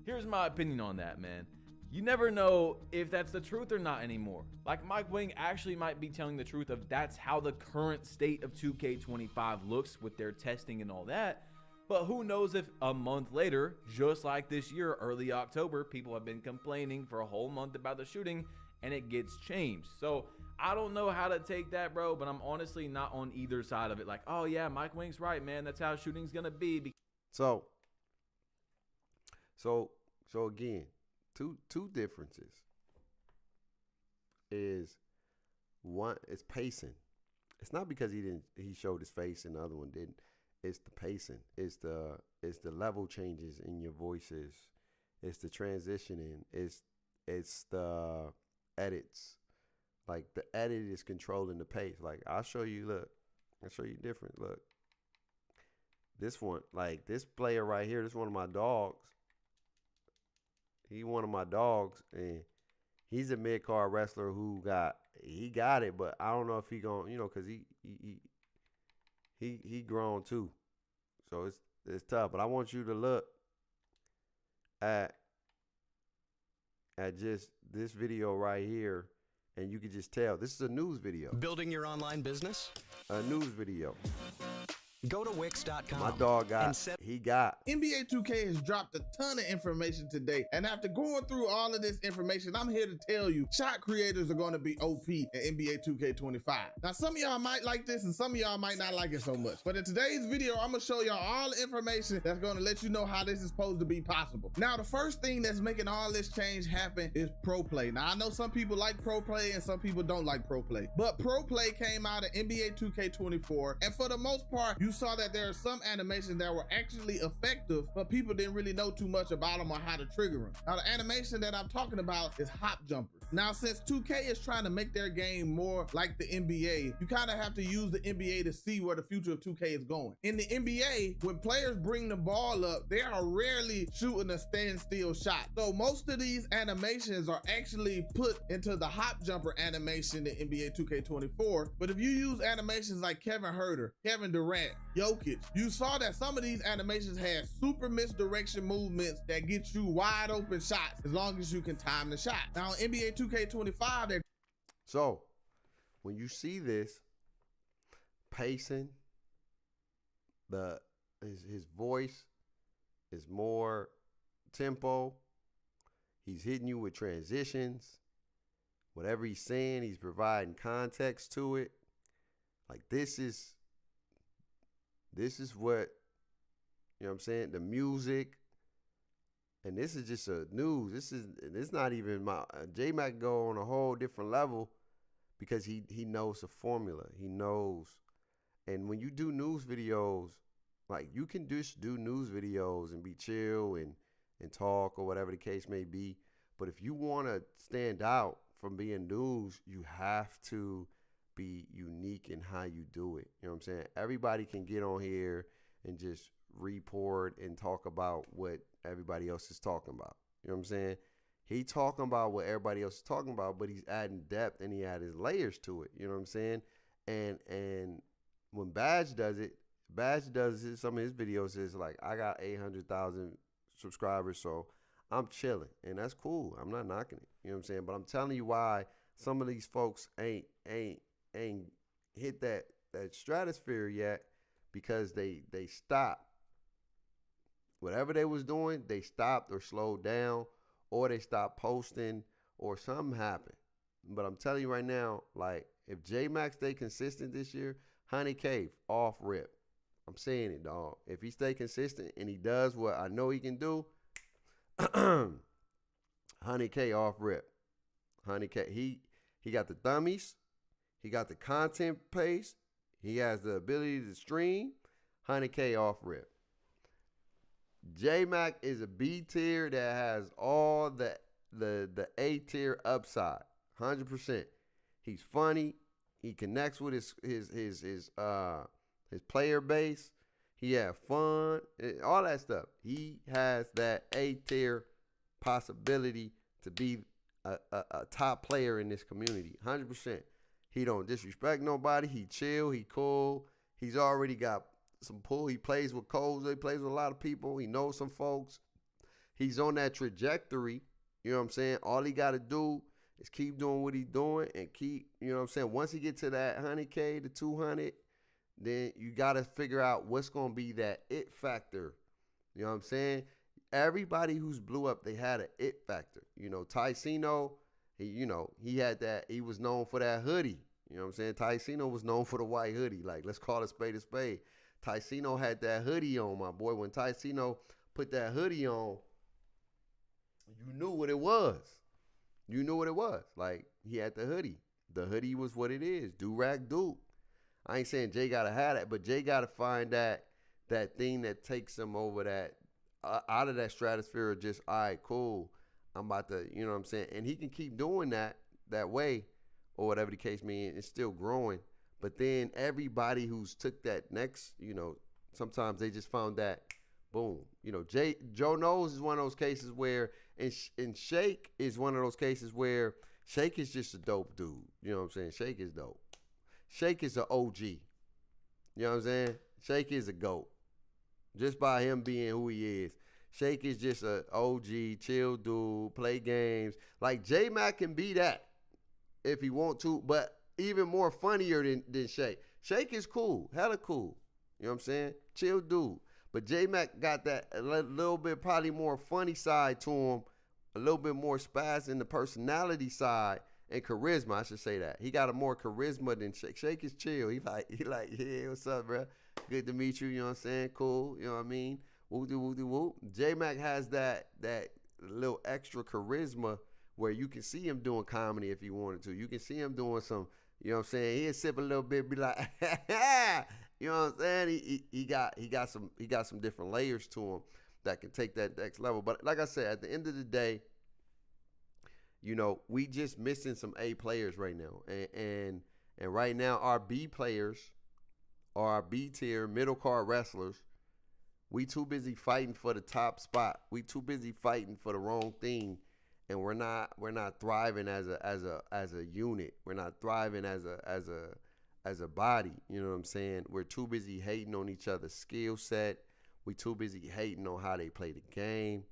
here's my opinion on that, man. You never know if that's the truth or not anymore. Like Mike Wang actually might be telling the truth of that's how the current state of 2K25 looks with their testing and all that. But who knows if a month later, just like this year, early October, people have been complaining for a whole month about the shooting and it gets changed. So I don't know how to take that, bro, but I'm honestly not on either side of it. Like, oh yeah, Mike Wang's right, man. That's how shooting's gonna be. So again, two differences is one is pacing. It's not because he showed his face and the other one didn't. It's the pacing. It's the level changes in your voices. It's the transitioning. It's the edits. Like the edit is controlling the pace. Like I'll show you. Look, I'll show you different. Look, this one, like this player right here. This is one of my dogs. He one of my dogs, and he's a mid-card wrestler who got it, but I don't know if he gonna, because he grown too, so it's tough. But I want you to look at just this video right here, and you can just tell this is a news video. Building your online business? A news video. Go to Wix.com. My dog got, NBA 2K has dropped a ton of information today, and after going through all of this information, I'm here to tell you, shot creators are going to be OP in NBA 2K25. Now, some of y'all might like this, and some of y'all might not like it so much, but in today's video, I'm going to show y'all all the information that's going to let you know how this is supposed to be possible. Now, the first thing that's making all this change happen is Pro Play. Now, I know some people like Pro Play, and some people don't like Pro Play, but Pro Play came out in NBA 2K24, and for the most part, you saw that there are some animations that were actually effective, but people didn't really know too much about them or how to trigger them. Now, the animation that I'm talking about is hop jumpers. Now, since 2K is trying to make their game more like the NBA, you kind of have to use the NBA to see where the future of 2K is going. In the NBA, when players bring the ball up, they are rarely shooting a standstill shot. So most of these animations are actually put into the hop jumper animation in NBA 2K24. But if you use animations like Kevin Huerter, Kevin Durant, Jokic, you saw that some of these animations had super misdirection movements that get you wide open shots as long as you can time the shot. Now, in NBA 2K25, so when you see this pacing, his voice is more tempo. He's hitting you with transitions. Whatever he's saying, he's providing context to it. Like this is what, you know what I'm saying? The music. And this is just a news. This not even my J-Mac go on a whole different level because he knows the formula. He knows. And when you do news videos, like you can just do news videos and be chill and talk or whatever the case may be. But if you want to stand out from being news, you have to be unique in how you do it. You know what I'm saying? Everybody can get on here and just report and talk about what everybody else is talking about. You know what I'm saying? He talking about what everybody else is talking about, but he's adding depth and he added layers to it. You know what I'm saying? And when Badge does it, some of his videos is like, I got 800,000 subscribers, so I'm chilling, and that's cool. I'm not knocking it. You know what I'm saying? But I'm telling you why some of these folks ain't hit that stratosphere yet, because they stopped. Whatever they was doing, they stopped or slowed down, or they stopped posting, or something happened. But I'm telling you right now, like if J-Max stay consistent this year, Honey Cave off rip. I'm saying it, dog. If he stay consistent and he does what I know he can do, 100K off rip. 100K. He got the thummies. He got the content pace. He has the ability to stream. 100K off rip. J-Mac is a B tier that has all the A tier upside. 100%. He's funny. He connects with his player base. He have fun. All that stuff. He has that A tier possibility to be a top player in this community. 100%. He don't disrespect nobody. He chill. He cool. He's already got some pull. He plays with Coles. He plays with a lot of people. He knows some folks. He's on that trajectory. You know what I'm saying? All he got to do is keep doing what he's doing and keep, you know what I'm saying? Once he get to that 100K to 200, then you got to figure out what's going to be that it factor. You know what I'm saying? Everybody who's blew up, they had an it factor. You know, Ticino, he had that. He was known for that hoodie. You know what I'm saying? Ticino was known for the white hoodie. Like, let's call it spade a spade. Ticino had that hoodie on, my boy. When Ticino put that hoodie on, you knew what it was. You knew what it was. Like, he had the hoodie. The hoodie was what it is. Do-rag Duke. I ain't saying Jay got to have that, but Jay got to find that thing that takes him over that, out of that stratosphere of just, all right, cool. I'm about to, you know what I'm saying? And he can keep doing that way, or whatever the case may be. It's still growing. But then everybody who's took that next, sometimes they just found that, boom. Joe Knows is one of those cases where, and Shake is one of those cases where Shake is just a dope dude. You know what I'm saying? Shake is dope. Shake is an OG. You know what I'm saying? Shake is a GOAT. Just by him being who he is. Shake is just an OG, chill dude, play games. Like, J-Mac can be that if he want to, but even more funnier than Shake. Shake is cool, hella cool. You know what I'm saying? Chill dude. But J-Mac got that a little bit probably more funny side to him, a little bit more spaz in the personality side and charisma. I should say that. He got a more charisma than Shake. Shake is chill. He like, yeah, what's up, bro? Good to meet you. You know what I'm saying? Cool. You know what I mean? Whoop-de-whoop-de-whoop. J-Mac has that little extra charisma where you can see him doing comedy if he wanted to. You can see him doing some, you know what I'm saying? He'll sip a little bit, be like, you know what I'm saying? He got some different layers to him that can take that next level. But like I said, at the end of the day, we just missing some A players right now. And right now our B players, or our B tier middle card wrestlers, we too busy fighting for the top spot. We too busy fighting for the wrong thing. And we're not thriving as a unit. We're not thriving as a body. You know what I'm saying? We're too busy hating on each other's skill set. We too busy hating on how they play the game.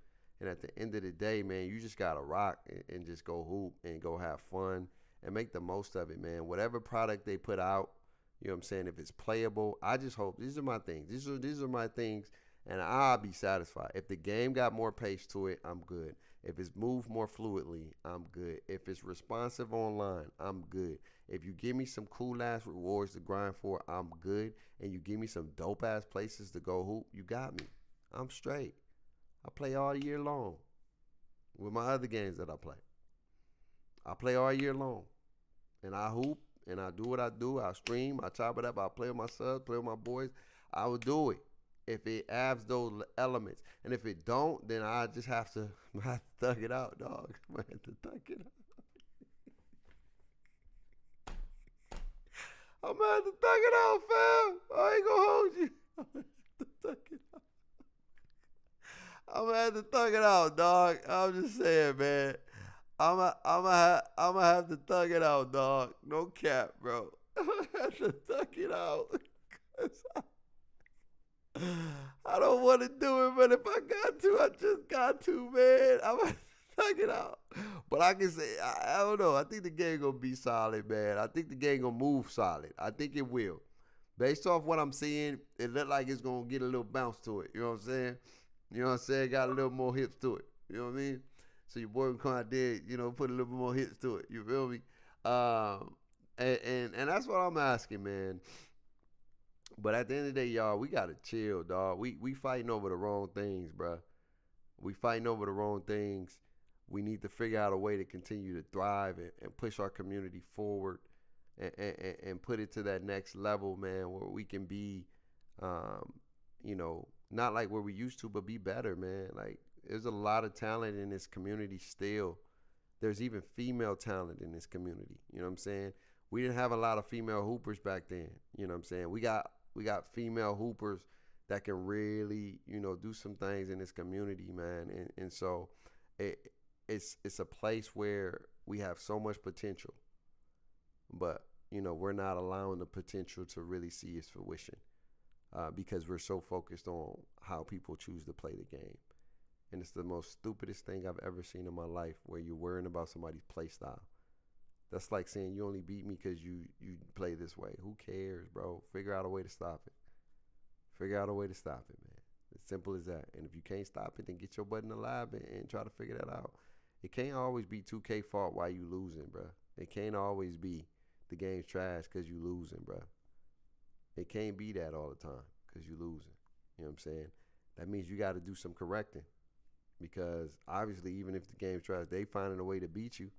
And at the end of the day, man, you just gotta rock and just go hoop and go have fun and make the most of it, man. Whatever product they put out, you know what I'm saying? If it's playable, I just hope these are my things. These are my things, and I'll be satisfied. If the game got more pace to it, I'm good. If it's moved more fluidly, I'm good. If it's responsive online, I'm good. If you give me some cool ass rewards to grind for, I'm good. And you give me some dope ass places to go hoop, you got me. I'm straight. I play all year long with my other games that I play. I play all year long. And I hoop and I do what I do. I stream, I chop it up, I play with my subs, play with my boys. I will do it if it adds those elements. And if it don't, then I just have to thug it out, dog. I have to thug it out. I'm gonna have to thug it out, fam. I ain't gonna hold you. I'm gonna have to thug it out. I'm gonna have to thug it out, dog. I'm just saying, man. I'm gonna have to thug it out, dog. No cap, bro. I'm gonna have to thug it out. I don't want to do it, but if I got to, I just got to, man. I'm gonna thug it out. But I can say, I don't know. I think the game gonna be solid, man. I think the game gonna move solid. I think it will. Based off what I'm seeing, it look like it's gonna get a little bounce to it. You know what I'm saying? You know what I'm saying? Got a little more hips to it. You know what I mean? So your boy can come out there, put a little bit more hits to it. You feel me? And that's what I'm asking, man. But at the end of the day, y'all, we gotta chill, dog. We fighting over the wrong things, bruh. We fighting over the wrong things. We need to figure out a way to continue to thrive and push our community forward and put it to that next level, man, where we can be, you know, not like where we used to, but be better, man. Like, there's a lot of talent in this community still. There's even female talent in this community. You know what I'm saying? We didn't have a lot of female hoopers back then. You know what I'm saying? We got female hoopers that can really, you know, do some things in this community, man. And so it's a place where we have so much potential, but, you know, we're not allowing the potential to really see its fruition because we're so focused on how people choose to play the game. And it's the most stupidest thing I've ever seen in my life, where you're worrying about somebody's play style. That's like saying you only beat me because you play this way. Who cares, bro? Figure out a way to stop it. Figure out a way to stop it, man. As simple as that. And if you can't stop it, then get your butt in the lab and try to figure that out. It can't always be 2K fault while you losing, bro. It can't always be the game's trash because you losing, bro. It can't be that all the time because you losing. You know what I'm saying? That means you got to do some correcting. Because obviously, even if the game's trash, they finding a way to beat you.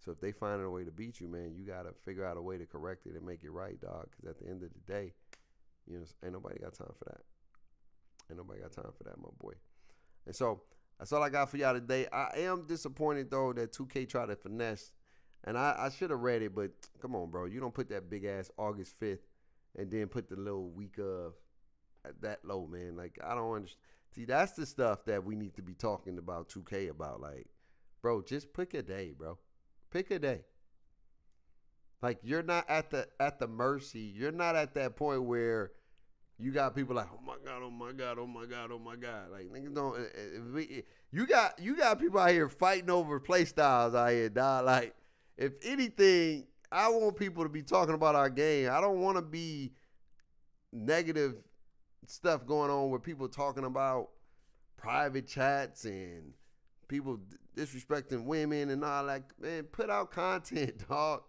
So if they finding a way to beat you, man, you got to figure out a way to correct it and make it right, dog. Because at the end of the day, you know, ain't nobody got time for that. Ain't nobody got time for that, my boy. And so that's all I got for y'all today. I am disappointed, though, that 2K tried to finesse. And I should have read it, but come on, bro. You don't put that big-ass August 5th and then put the little week of that low, man. Like, I don't understand. See, that's the stuff that we need to be talking about 2K about. Like, bro, just pick a day, bro. Pick a day. Like, you're not at the mercy. You're not at that point where you got people like, oh my God, oh my God, oh my God, oh my God. Like, niggas don't. You got people out here fighting over play styles out here, dog. Like, if anything, I want people to be talking about our game. I don't want to be negative stuff going on where people talking about private chats and people disrespecting women and all that. Man, put out content, dog.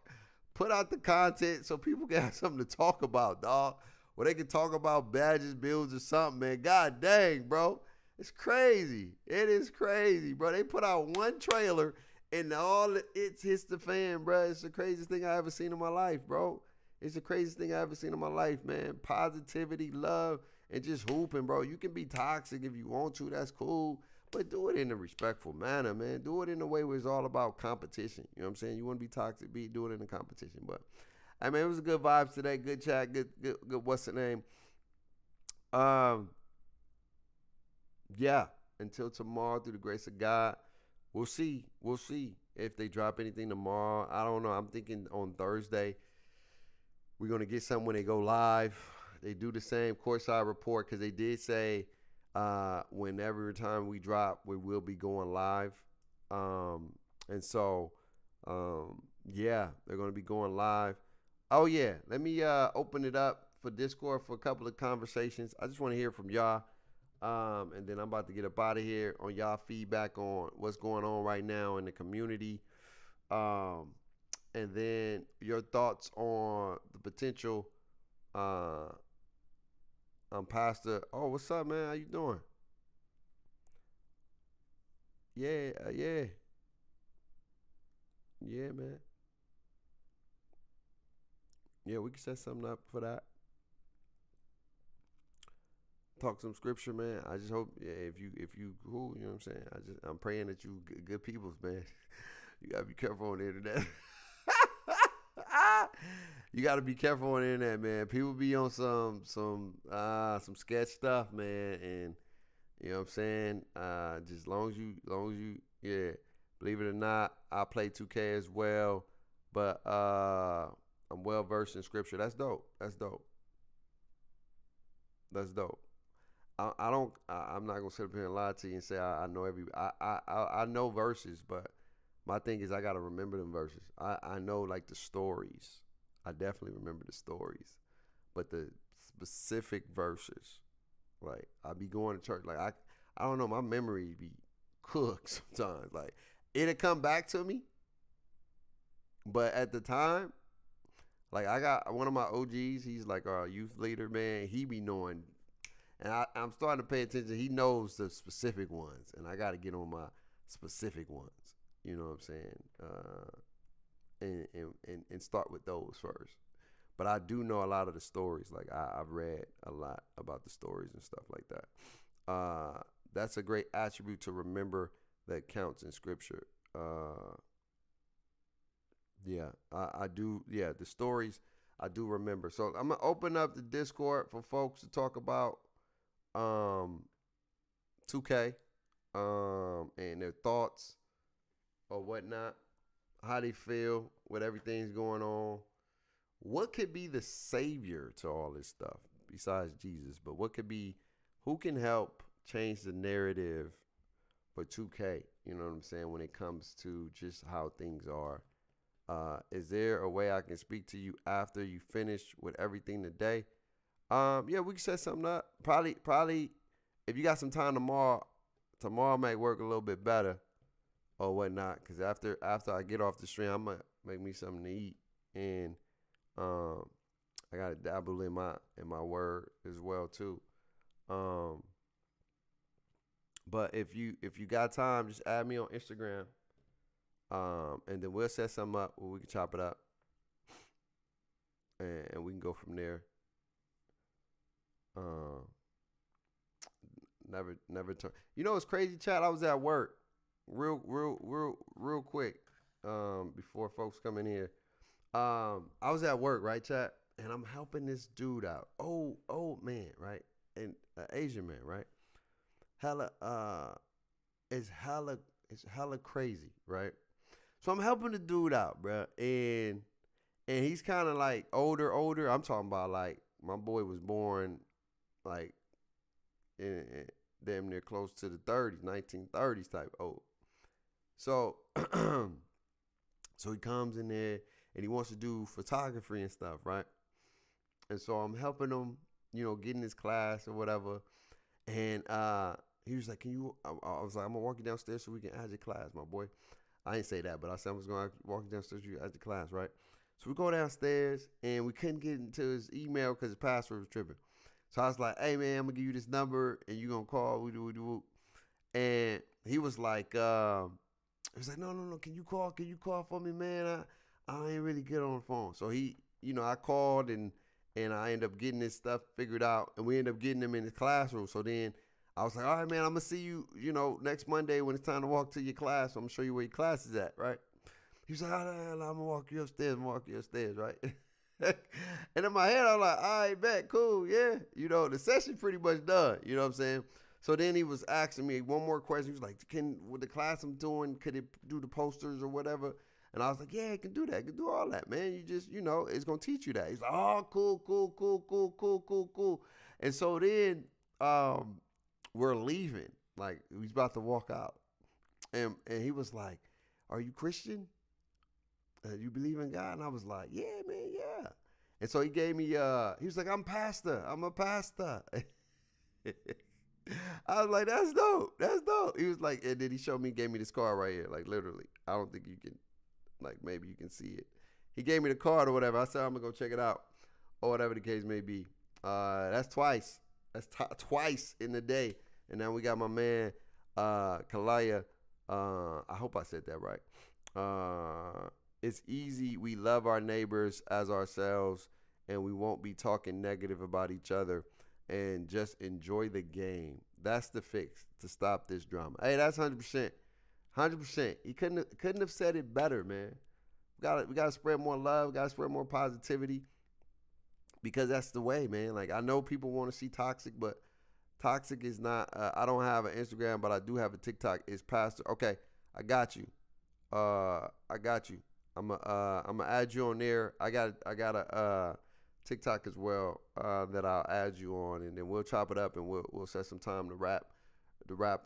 Put out the content so people can have something to talk about, dog. Where they can talk about badges, builds, or something, man. God dang, bro. It's crazy. It is crazy, bro. They put out one trailer and all it hits the fan, bro. It's the craziest thing I ever seen in my life, bro. It's the craziest thing I ever seen in my life, man. Positivity, love, and just hooping, bro. You can be toxic if you want to. That's cool. But do it in a respectful manner, man. Do it in a way where it's all about competition. You know what I'm saying? You want to be toxic, do it in a competition. But, I mean, it was a good vibes today. Good chat. Good, what's the name? Yeah. Until tomorrow, through the grace of God, we'll see. We'll see if they drop anything tomorrow. I don't know. I'm thinking on Thursday, we're going to get something when they go live. They do the same courtside report because they did say whenever time we drop, we will be going live. And so, yeah, they're going to be going live. Oh, yeah. Let me open it up for Discord for a couple of conversations. I just want to hear from y'all. And then I'm about to get up out of here on y'all feedback on what's going on right now in the community. And then your thoughts on the potential Pastor. Oh, what's up, man? How you doing? Yeah, man. Yeah, we can set something up for that. Talk some scripture, man. I just hope, yeah, if you cool, you know what I'm saying? I'm praying that you good peoples, man. You gotta be careful on the internet. You gotta be careful on the internet, man. People be on some sketch stuff, man, and you know what I'm saying? Just long as you, yeah. Believe it or not, I play 2K as well, but I'm well versed in scripture. That's dope. I'm not gonna sit up here and lie to you and say I know I know verses, but my thing is I gotta remember them verses. I know like the stories. I definitely remember the stories, but the specific verses, like I be going to church, like I don't know, my memory be cooked sometimes. Like it'll come back to me, but at the time, Like I got one of my OGs. He's like our youth leader, man. He be knowing, and I'm starting to pay attention. He knows the specific ones, and I got to get on my specific ones. You know what I'm saying? And start with those first. But I do know a lot of the stories. Like I've read a lot about the stories and stuff like that. That's a great attribute to remember that counts in scripture. Yeah, I do. Yeah, the stories I do remember. So I'm gonna open up the Discord for folks to talk about 2K and their thoughts or whatnot, how they feel with everything's going on. What could be the savior to all this stuff besides Jesus? But who can help change the narrative for 2K? You know what I'm saying? When it comes to just how things are. Is there a way I can speak to you after you finish with everything today? Yeah, we can set something up. Probably if you got some time tomorrow might work a little bit better or whatnot. Because after I get off the stream, I'm gonna make me something to eat, and I gotta dabble in my word as well too. But if you got time, just add me on Instagram. And then we'll set something up where we can chop it up, and we can go from there. Never turn. You know, it's crazy, chat. I was at work, real quick. Before folks come in here, I was at work, right, chat, and I'm helping this dude out. Old man, right, and Asian man, right. It's hella crazy, right. So I'm helping the dude out, bro, and he's kind of like older. I'm talking about like my boy was born like in damn near close to the 30s, 1930s type old. So so he comes in there and he wants to do photography and stuff, right? And so I'm helping him, you know, get in his class or whatever. And he was like, "Can you?" I was like, "I'm gonna walk you downstairs so we can add your class, my boy." I didn't say that, but I said I was going to walk you downstairs at the class, right? So we go downstairs, and we couldn't get into his email because his password was tripping. So I was like, "Hey, man, I'm going to give you this number, and you're going to call. We do. And he was like, no. Can you call for me, man? I ain't really good on the phone. So he, you know, I called, and I ended up getting this stuff figured out, and we ended up getting him in his classroom. So then I was like, all right, man, I'm going to see you, you know, next Monday when it's time to walk to your class. I'm going to show you where your class is at, right? He was like, I'm going to walk you upstairs, right? And in my head, I'm like, all right, bet, cool, yeah. You know, the session pretty much done, you know what I'm saying? So then he was asking me one more question. He was like, with the class I'm doing, could it do the posters or whatever? And I was like, yeah, it can do that. It can do all that, man. You just, you know, it's going to teach you that. He's like, oh, cool. And so then, we're leaving, like he's about to walk out, and he was like, "Are you Christian? You believe in God?" And I was like, "Yeah, man, yeah." And so he gave me, he was like, I'm a pastor. I was like, that's dope. He was like, and then he gave me this card right here, like literally. I don't think you can, like maybe you can see it. He gave me the card or whatever. I said I'm gonna go check it out, or whatever the case may be. That's twice. That's twice in the day. And now we got my man, Kalaya. I hope I said that right. It's easy. We love our neighbors as ourselves, and we won't be talking negative about each other, and just enjoy the game. That's the fix to stop this drama. Hey, that's 100%. 100%. He couldn't have said it better, man. We gotta spread more love. We gotta spread more positivity. Because that's the way, man. Like, I know people want to see toxic, but toxic is not. I don't have an Instagram, but I do have a TikTok. It's Pastor. Okay, I got you. I'm gonna add you on there. I got a TikTok as well that I'll add you on, and then we'll chop it up and we'll set some time to rap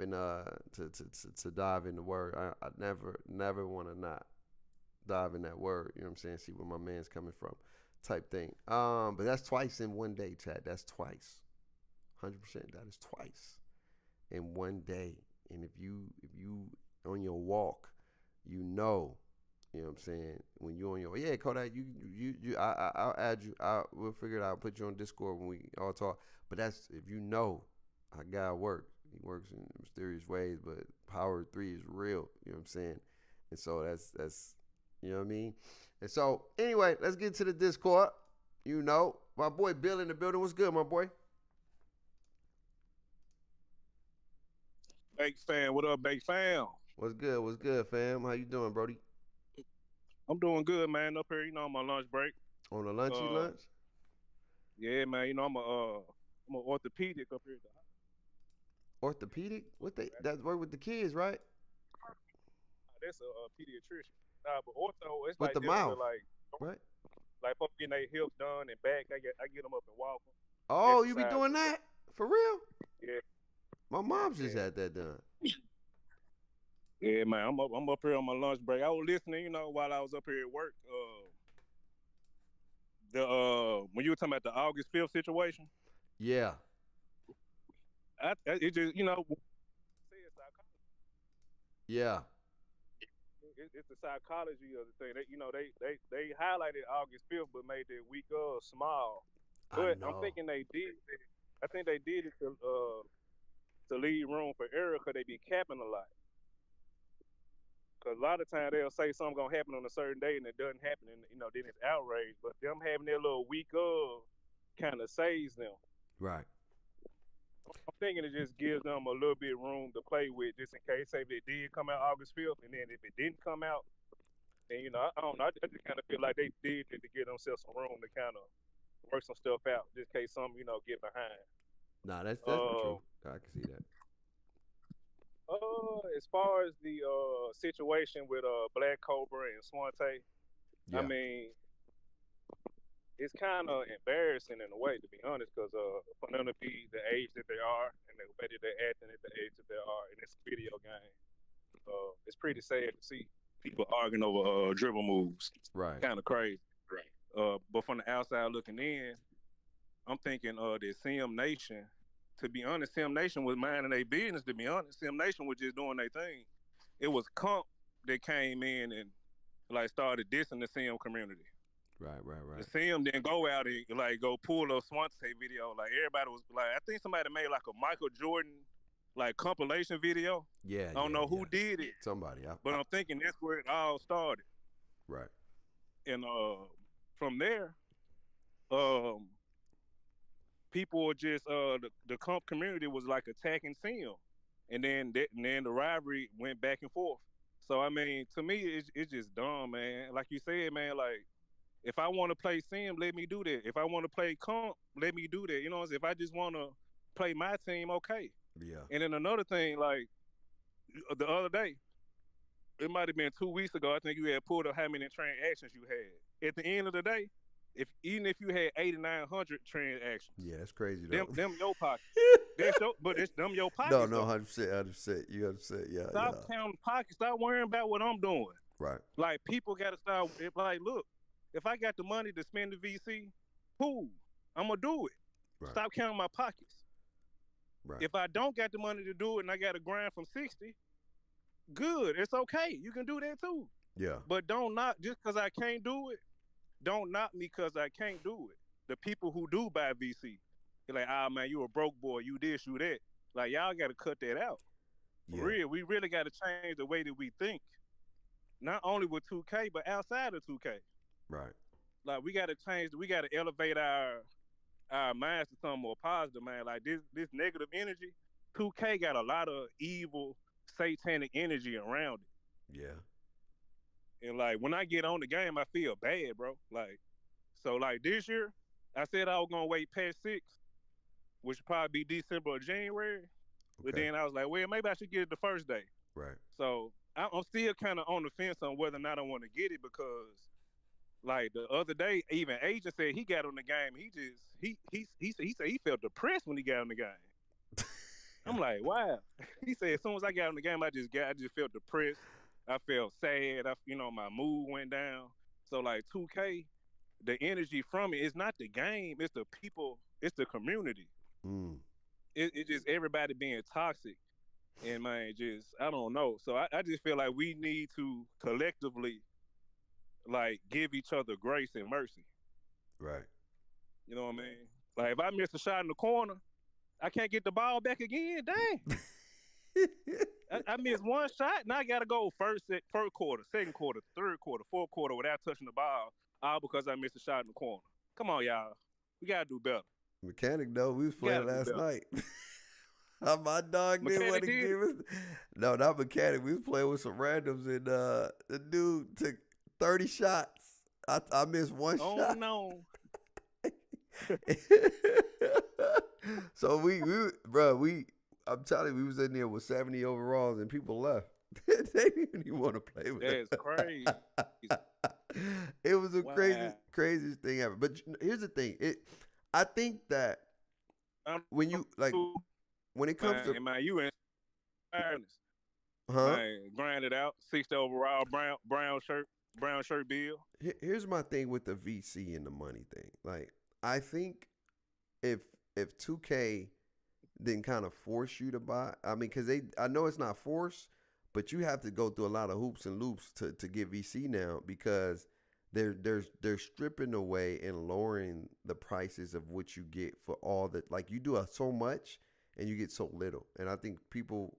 and to dive in the word. I never want to not dive in that word. You know what I'm saying? See where my man's coming from. Type thing. But that's twice in one day, Chad. That's twice. 100%. That is twice in one day. And if you on your walk, you know You know what I'm saying? When you on your Kodak, I'll add you. We'll figure it out. I'll put you on Discord when we all talk. But that's if you know how God works. He works in mysterious ways, but Power 3 is real. You know what I'm saying? And so that's you know what I mean? And so anyway, let's get to the Discord. You know, my boy Bill in the building. What's good, my boy? Bake fam, what up, Bake fam? What's good? What's good, fam? How you doing, Brody? I'm doing good, man. Up here, you know, on my lunch break. On a lunchy lunch? Yeah, man. You know, I'm an orthopedic up here at the hospital. Orthopedic? That's work with the kids, right? That's a pediatrician. Nah, but ortho, it's With like the dealing mouth, with right? Like folks getting their hips done and back. I get them up and walk them. Oh, you be doing that for real? Yeah. My mom just had that done. Yeah, man. I'm up here on my lunch break. I was listening, you know, while I was up here at work. When you were talking about the August 5th situation. Yeah. It just, you know, yeah. It's the psychology of the thing. They highlighted August 5th, but made that week small. But I'm thinking they did. I think they did it to leave room for error because they be capping a lot. Because a lot of times they'll say something gonna happen on a certain day and it doesn't happen, and you know then it's outrage. But them having their little week kind of saves them. Right. I'm thinking it just gives them a little bit room to play with, just in case. Say if it did come out August 5th, and then if it didn't come out, then you know I don't know. I just kind of feel like they did it to give themselves some room to kind of work some stuff out, just in case something get behind. Nah, that's true. I can see that. As far as the situation with Black Cobra and Swante, yeah. I mean, it's kind of embarrassing in a way, to be honest, because for them to be the age that they are and the way that they're acting at the age that they are in this video game, it's pretty sad to see people arguing over dribble moves. Right. Kind of crazy. Right. But from the outside looking in, I'm thinking the Sim Nation. To be honest, Sim Nation was minding their business, to be honest. Sim Nation was just doing their thing. It was Comp that came in and like started dissing the Sim community. Right. The Sim didn't go out and like go pull a Swante video. Like everybody was like, I think somebody made like a Michael Jordan like compilation video. Yeah. I don't know who did it. Somebody. But I'm thinking that's where it all started. Right. And from there, people were just the comp community was like attacking Sim, and then the rivalry went back and forth. So I mean, to me, it's just dumb, man. Like you said, man, like if I want to play Sim, let me do that. If I want to play comp, let me do that. You know, if I just want to play my team, okay. Yeah. And then another thing, like the other day, it might have been 2 weeks ago. I think you had pulled up how many transactions you had. At the end of the day, even if you had 8,900 transactions, yeah, that's crazy though. Them your pockets. But it's them your pockets. No, 100%. You 100%. Yeah. Stop counting pockets. Stop worrying about what I'm doing. Right. Like people gotta start. Like, look, if I got the money to spend the VC, cool, I'm gonna do it. Right. Stop counting my pockets. Right. If I don't got the money to do it and I got to grind from 60, good. It's okay. You can do that too. Yeah. But don't knock just because I can't do it. Don't knock me because I can't do it. The people who do buy VC, they're like, ah, man, you a broke boy. You this, you that. Like, y'all got to cut that out. For real. We really got to change the way that we think. Not only with 2K, but outside of 2K. Right. Like, we got to change. We got to elevate our minds to something more positive, man. Like, this negative energy, 2K got a lot of evil, satanic energy around it. Yeah. And like when I get on the game, I feel bad, bro. Like, so like this year, I said I was gonna wait past 6, which would probably be December or January. Okay. But then I was like, well, maybe I should get it the first day. Right. So I'm still kind of on the fence on whether or not I want to get it because, like the other day, even Agent said he got on the game. He said he felt depressed when he got on the game. I'm like, wow. He said as soon as I got on the game, I just felt depressed. I felt sad. My mood went down. So like 2K, the energy from it is not the game. It's the people. It's the community. It's just everybody being toxic. And man, just I don't know. So I just feel like we need to collectively like give each other grace and mercy. Right. You know what I mean? Like if I miss a shot in the corner, I can't get the ball back again. Dang. I missed one shot, now I gotta go first quarter, second quarter, third quarter, fourth quarter without touching the ball, all because I missed a shot in the corner. Come on, y'all. We gotta do better. Mechanic though, we was playing last night. My dog Mechanic didn't want to give us. No, not Mechanic. We was playing with some randoms, and the dude took 30 shots. I missed one shot. Oh no. So I'm telling you, we was in there with 70 overalls, and people left. They didn't even want to play with us. That's crazy. It was the craziest thing ever. But here's the thing. I think that when it comes to man, you in fairness. Huh? Man, grind it out. 60 overall, brown shirt bill. Here's my thing with the VC and the money thing. Like, I think if 2K didn't kind of force you to buy, I mean, because I know it's not forced, but you have to go through a lot of hoops and loops to get VC now, because they're stripping away and lowering the prices of what you get for all that. Like, you do so much and you get so little, and I think people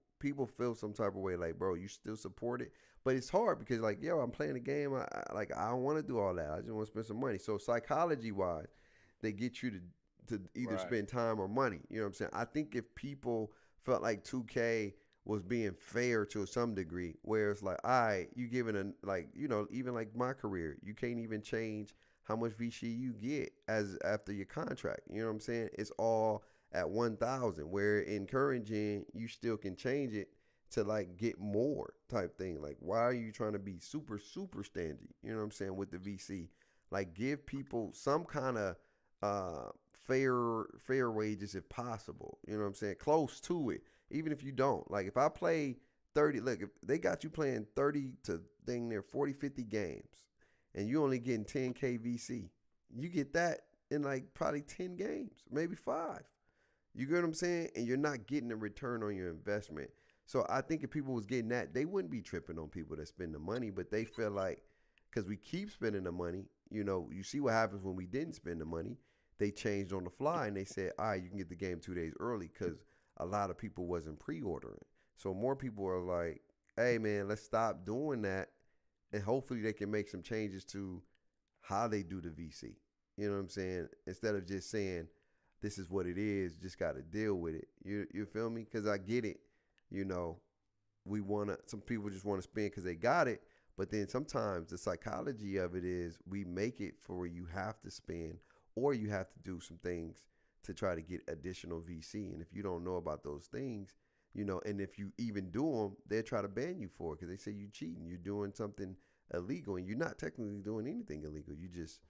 feel some type of way, like, bro, you still support it, but it's hard because, like, yo, I'm playing a game, I don't want to do all that. I just want to spend some money. So psychology wise, they get you to either spend time or money. You know what I'm saying? I think if people felt like 2K was being fair to some degree, where it's like, all right, you giving even like MyCareer, you can't even change how much VC you get as after your contract. You know what I'm saying? It's all at 1,000, where in current gen, you still can change it to like get more type thing. Like, why are you trying to be super, super stingy? You know what I'm saying? With the VC, like, give people some kind of fair wages if possible. You know what I'm saying? Close to it. Even if you don't. Like, if I play 30, look, if they got you playing 30 to dang near 40, 50 games, and you only getting 10K VC, you get that in like probably 10 games, maybe 5. You get what I'm saying? And you're not getting a return on your investment. So I think if people was getting that, they wouldn't be tripping on people that spend the money, but they feel like, because we keep spending the money, you know, you see what happens when we didn't spend the money. They changed on the fly and they said, all right, you can get the game 2 days early, because a lot of people wasn't pre-ordering. So more people are like, hey, man, let's stop doing that. And hopefully they can make some changes to how they do the VC. You know what I'm saying? Instead of just saying, this is what it is, just got to deal with it. You feel me? Because I get it. You know, some people just want to spend because they got it. But then sometimes the psychology of it is we make it for where you have to spend, or you have to do some things to try to get additional VC. And if you don't know about those things, you know, and if you even do them, they'll try to ban you for it, because they say you're cheating, you're doing something illegal, and you're not technically doing anything illegal. You just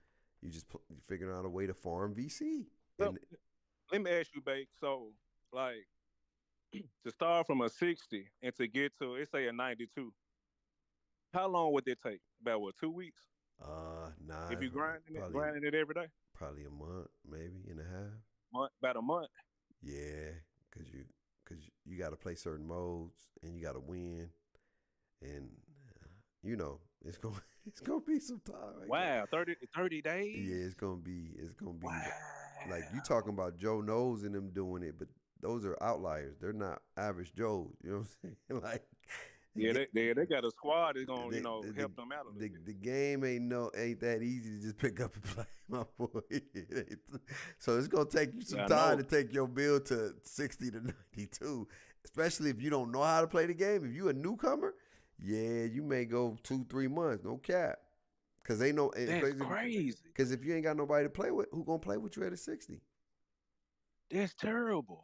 figuring out a way to farm VC. So, let me ask you, Bake. So, like, to start from a 60 and to get to, let's say, a 92, how long would it take? About what, 2 weeks? Nah. If you grinding it every day? Probably a month, maybe and a half. About a month. Yeah, because you got to play certain modes and you got to win, and you know it's gonna be some time. Wow, 30 days. Yeah, it's gonna be wow. Like, you talking about Joe Knows and them doing it, but those are outliers. They're not average Joes. You know what I'm saying? Like, yeah, they got a squad that's gonna help them out a little bit. The game ain't that easy to just pick up and play, my boy. So it's gonna take you some time to take your build to 60 to 92, especially if you don't know how to play the game. If you a newcomer, yeah, you may go 2-3 months, no cap, because they know that's crazy. Because if you ain't got nobody to play with, who gonna play with you at a 60? That's terrible.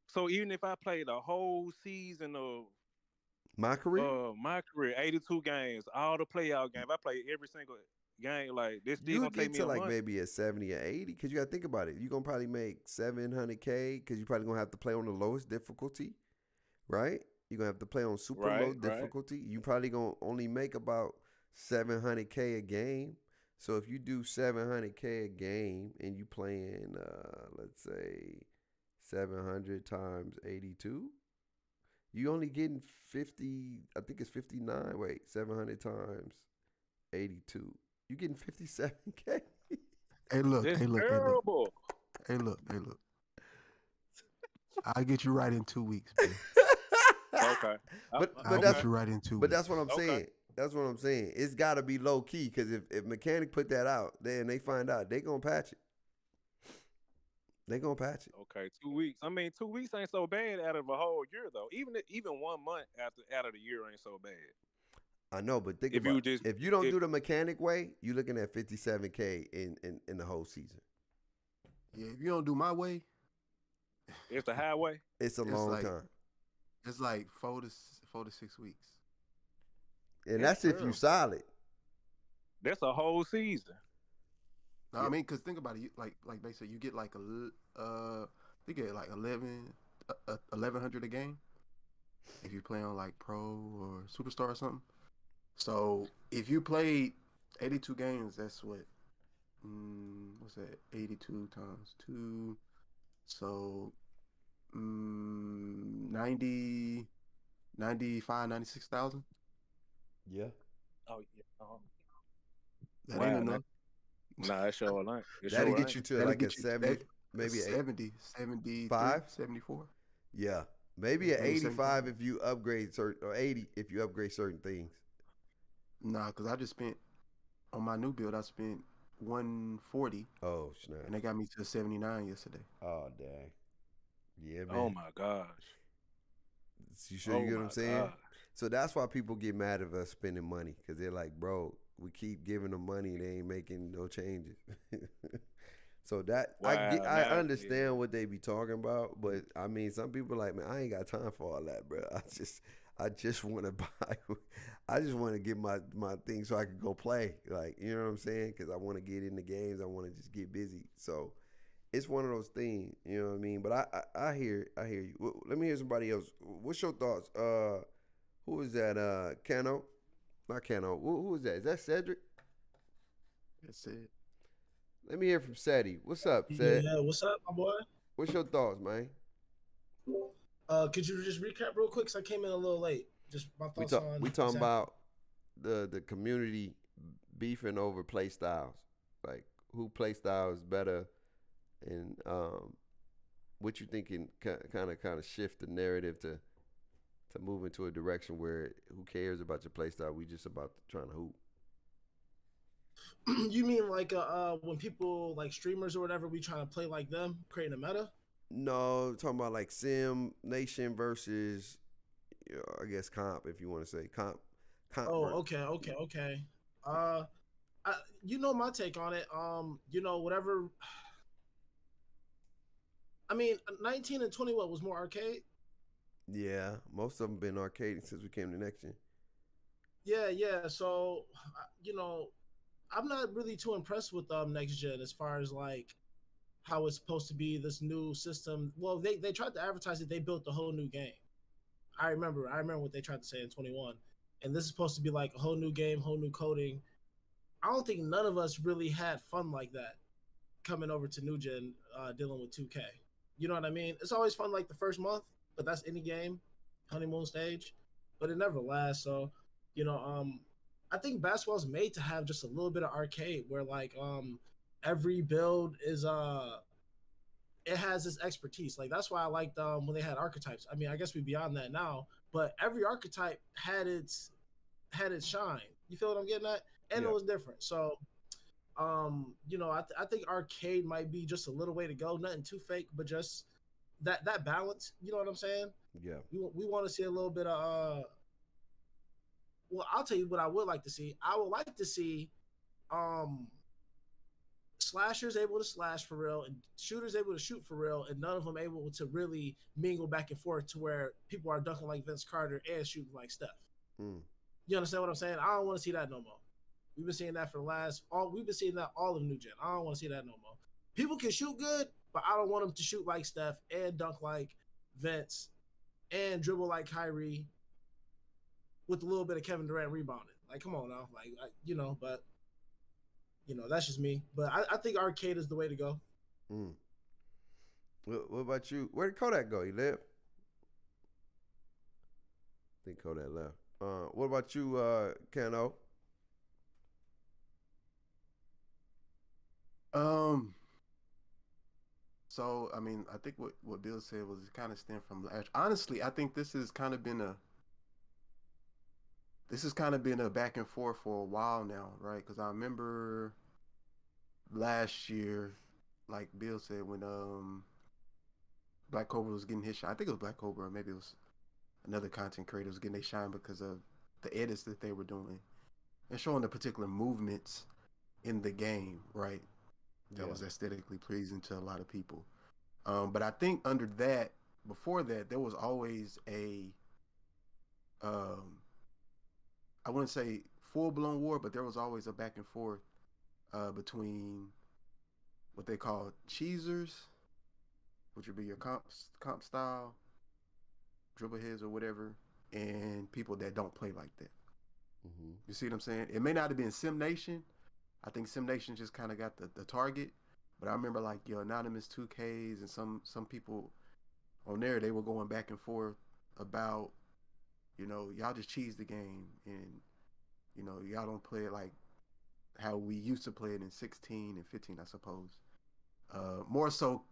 So even if I play the whole season of MyCareer, 82 games, all the playoff games, I play every single game. Like, this still gonna take me a month. Maybe a 70 or 80, because you gotta think about it. You're gonna probably make 700K, because you probably gonna have to play on the lowest difficulty, right? You're gonna have to play on super low difficulty. You probably gonna only make about 700K a game. So if you do 700K a game and you playing, let's say 700 times 82, you only getting 50. I think it's 59. Wait, 700 times 82. You getting 57K? Hey, look. It's Hey, look. Hey, look. terrible. Hey, look. Hey, look. I'll get you right in 2 weeks, man. Okay. I'll get you right in 2 But weeks. that's what I'm saying. That's what I'm saying. It's got to be low key because if Mechanic put that out, then they find out, they gonna patch it. They gonna patch it. Okay, 2 weeks. I mean, 2 weeks ain't so bad out of a whole year though. Even 1 month out of the year ain't so bad. I know, but think If about you it. just- If you don't do the Mechanic way, you're looking at 57K in the whole season. Yeah, if you don't do my way, It's the highway. It's a long time. It's like 4 to 6 weeks. And That's that's if you terrible. solid. That's a whole season. No, I mean, because think about it. Like they say, you get like you get like 1,100 a game if you play on like pro or superstar or something. So if you played 82 games, that's what what's that? 82 times 2. So 90, 95, 96,000. Yeah. Oh yeah. That ain't enough. Nah, that sure ain't. That'll get you to That'll like a get you 70, maybe 70, 73, 5? 74. Yeah, maybe an Maybe 85 if you upgrade certain, or 80 if you upgrade certain things. Nah, because I just spent, on my new build, I spent 140. Oh, snap. And they got me to 79 yesterday. Oh, dang. Yeah, man. Oh my gosh. You sure you get what I'm saying? So that's why people get mad at us spending money, because they're like, bro, we keep giving them money and they ain't making no changes. So that I understand what they be talking about, but I mean, some people are like, man, I ain't got time for all that, bro. I just want to buy. I just want to get my thing so I can go play. Like, you know what I'm saying? Because I want to get in the games. I want to just get busy. So it's one of those things, you know what I mean? But I hear you. Let me hear somebody else. What's your thoughts? Who is that? Cano? Not Cano. Who is that? Is that Cedric? That's it. Let me hear from Seti. What's up, Sed? Yeah, what's up, my boy? What's your thoughts, man? Could you just recap real quick? Cause I came in a little late. Just my thoughts on. We talking about the community beefing over play styles, like who play style is better, and what you think can kind of shift the narrative to move into a direction where who cares about your play style? We just about trying to hoop. You mean like when people like streamers or whatever, we trying to play like them, creating a meta? No, talking about like Sim Nation versus, I guess comp, if you want to say comp. Oh, okay. You know my take on it. Whatever. I mean, 19 and 20, what was more arcade? Yeah, most of them been arcade since we came to next gen. Yeah. So, I'm not really too impressed with next gen as far as like how it's supposed to be this new system. Well, they tried to advertise it. They built the whole new game. I remember what they tried to say in 21, and this is supposed to be like a whole new game, whole new coding. I don't think none of us really had fun like that coming over to new gen, dealing with 2K. You know what I mean? It's always fun like the first month, but that's any game, honeymoon stage, but it never lasts. So, I think basketball's made to have just a little bit of arcade where like every build is it has its expertise. Like that's why I liked when they had archetypes. I mean, I guess we're beyond that now, but every archetype had its shine. You feel what I'm getting at? And It was different. So I think arcade might be just a little way to go. Nothing too fake, but just that balance. You know what I'm saying? Yeah. We want to see a little bit of well, I'll tell you what I would like to see. I would like to see slashers able to slash for real and shooters able to shoot for real, and none of them able to really mingle back and forth to where people are dunking like Vince Carter and shooting like Steph. You understand what I'm saying? I don't want to see that no more. We've been seeing that we've been seeing that all of new gen. I don't want to see that no more. People can shoot good, but I don't want them to shoot like Steph and dunk like Vince and dribble like Kyrie with a little bit of Kevin Durant rebounding. Like, come on now. But that's just me. But I think arcade is the way to go. What about you? Where did Kodak go? He left? I think Kodak left. What about you, Kano? Um. So I mean, I think what Bill said was kind of stemmed from last. Honestly, I think this has kind of been a back and forth for a while now, right? Because I remember last year, like Bill said, when Black Cobra was getting his shine. I think it was Black Cobra, or maybe it was another content creator was getting their shine because of the edits that they were doing and showing the particular movements in the game, right? That was aesthetically pleasing to a lot of people. But I think under that, before that, there was always a, I wouldn't say full-blown war, but there was always a back and forth between what they call cheesers, which would be your comp style, dribble heads or whatever, and people that don't play like that. Mm-hmm. You see what I'm saying? It may not have been Sim Nation. I think Sim Nation just kind of got the target. But I remember like your anonymous 2Ks and some people on there, they were going back and forth about, y'all just cheese the game and, y'all don't play it like how we used to play it in 16 and 15, I suppose. More so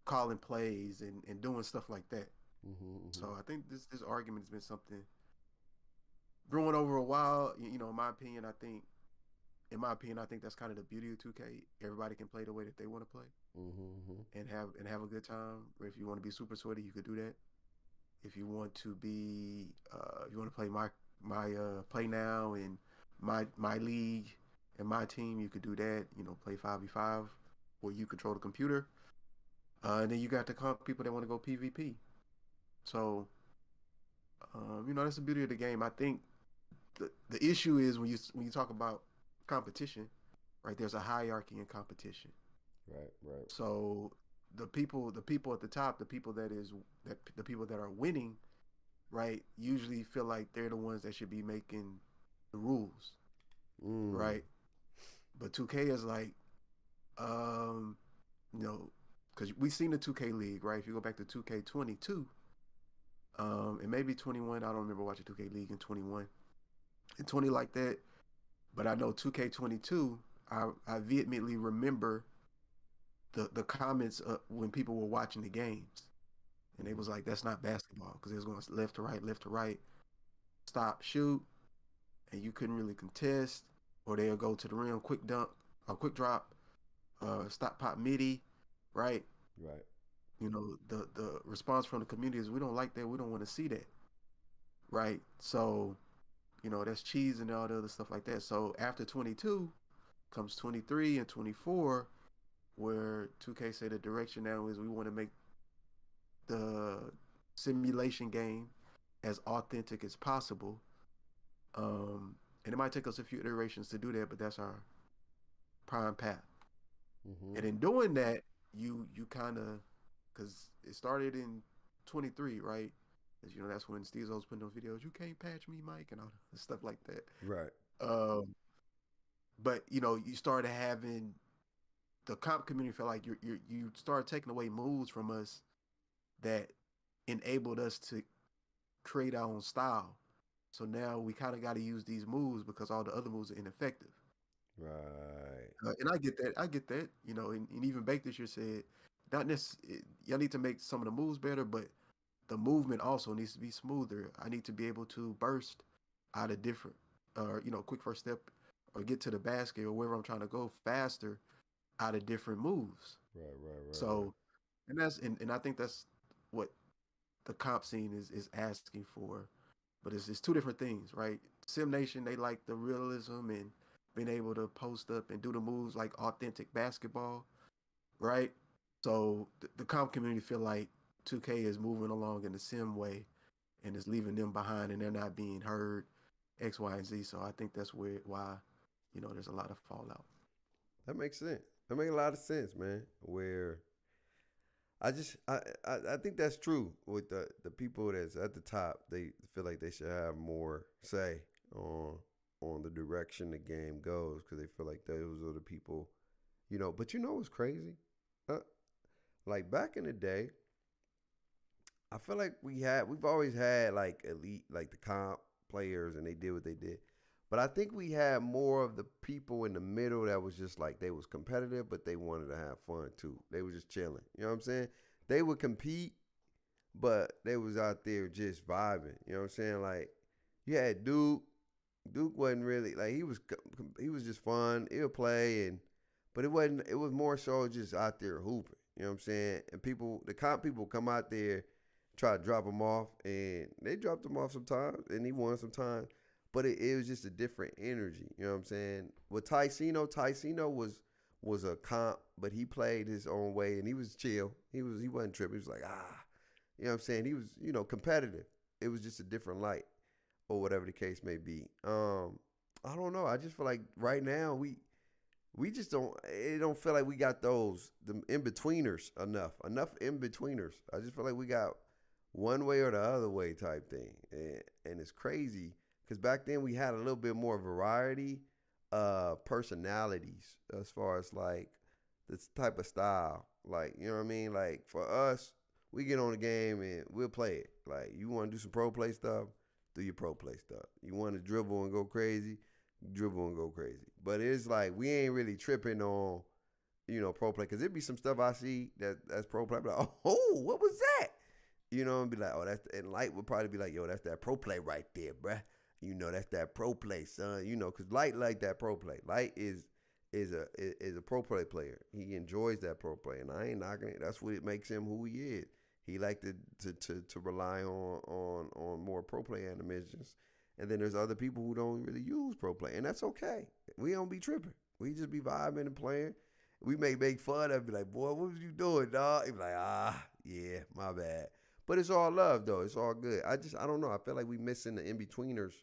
calling plays and doing stuff like that. Mm-hmm. So I think this argument has been something brewing over a while. In my opinion, I think that's kind of the beauty of 2K. Everybody can play the way that they want to play, and have a good time. Or if you want to be super sweaty, you could do that. If you want to be, if you want to play my play now and my league and my team, you could do that. Play 5v5 where you control the computer, and then you got the people that want to go PvP. So, that's the beauty of the game. I think the issue is when you talk about competition, right? There's a hierarchy in competition. Right. So the people at the top, the people that are winning, right, usually feel like they're the ones that should be making the rules, right? But 2K is like, because we've seen the 2K League, right? If you go back to 2K22, and maybe 21, I don't remember watching 2K League in 21 and 20 like that. But I know 2K22, I vehemently remember the comments when people were watching the games. And they was like, that's not basketball, because it was going left to right, stop, shoot, and you couldn't really contest, or they'll go to the rim, quick dunk, or quick drop, stop, pop, midi, right? Right. The response from the community is, we don't like that, we don't want to see that, right? So, that's cheese and all the other stuff like that. So after 22 comes 23 and 24, where 2K say the direction now is we want to make the simulation game as authentic as possible. And it might take us a few iterations to do that, but that's our prime path. And in doing that, you kind of, because it started in 23, right? As that's when Steve was putting those videos, you can't patch me, Mike, and all stuff like that. Right. But you started having the comp community feel like you started taking away moves from us that enabled us to create our own style. So now we kind of got to use these moves because all the other moves are ineffective. Right. And I get that. And even Bake this year said, not necessarily, y'all need to make some of the moves better, but the movement also needs to be smoother. I need to be able to burst out of different, or quick first step, or get to the basket or wherever I'm trying to go faster out of different moves. Right. So, and I think that's what the comp scene is asking for. But it's two different things, right? Sim Nation, they like the realism and being able to post up and do the moves like authentic basketball, right? So the comp community feel like 2K is moving along in the sim way and is leaving them behind, and they're not being heard, X, Y, and Z. So I think that's why there's a lot of fallout. That makes sense. That makes a lot of sense, man. Where I think that's true with the people that's at the top. They feel like they should have more say on the direction the game goes, because they feel like those are the people, But what's crazy? Like back in the day, I feel like we've always had like elite, like the comp players, and they did what they did. But I think we had more of the people in the middle that was just like they was competitive, but they wanted to have fun too. They were just chilling. You know what I'm saying? They would compete, but they was out there just vibing. You know what I'm saying? Like you had Duke. Duke wasn't really like he was just fun. He'll play but it wasn't. It was more so just out there hooping. You know what I'm saying? And the comp people come out there, try to drop him off, and they dropped him off sometimes, and he won sometimes. But it was just a different energy. You know what I'm saying? With Ticino was a comp, but he played his own way, and he was chill. He wasn't tripping. He was like, you know what I'm saying? He was, competitive. It was just a different light, or whatever the case may be. I don't know. I just feel like right now we just don't. It don't feel like we got the in betweeners enough in betweeners. I just feel like we got one way or the other way type thing, and it's crazy. Because back then we had a little bit more variety, personalities as far as like this type of style. Like, you know what I mean? Like for us, we get on the game and we'll play it. Like you want to do some pro play stuff, do your pro play stuff. You want to dribble and go crazy, dribble and go crazy. But it's like we ain't really tripping on, pro play. Because it'd be some stuff I see that's pro play. I'd be like, oh, what was that? And be like, and Light would probably be like, yo, that's that pro play right there, bruh. That's that pro play, son. Because Light like that pro play. Light is a pro play player. He enjoys that pro play, and I ain't knocking it. That's what it makes him who he is. He like to rely on more pro play animations, and then there's other people who don't really use pro play, and that's okay. We don't be tripping. We just be vibing and playing. We may make fun of it, be like, boy, what was you doing, dog? He be like, yeah, my bad. But it's all love, though. It's all good. I don't know. I feel like we missing the in-betweeners.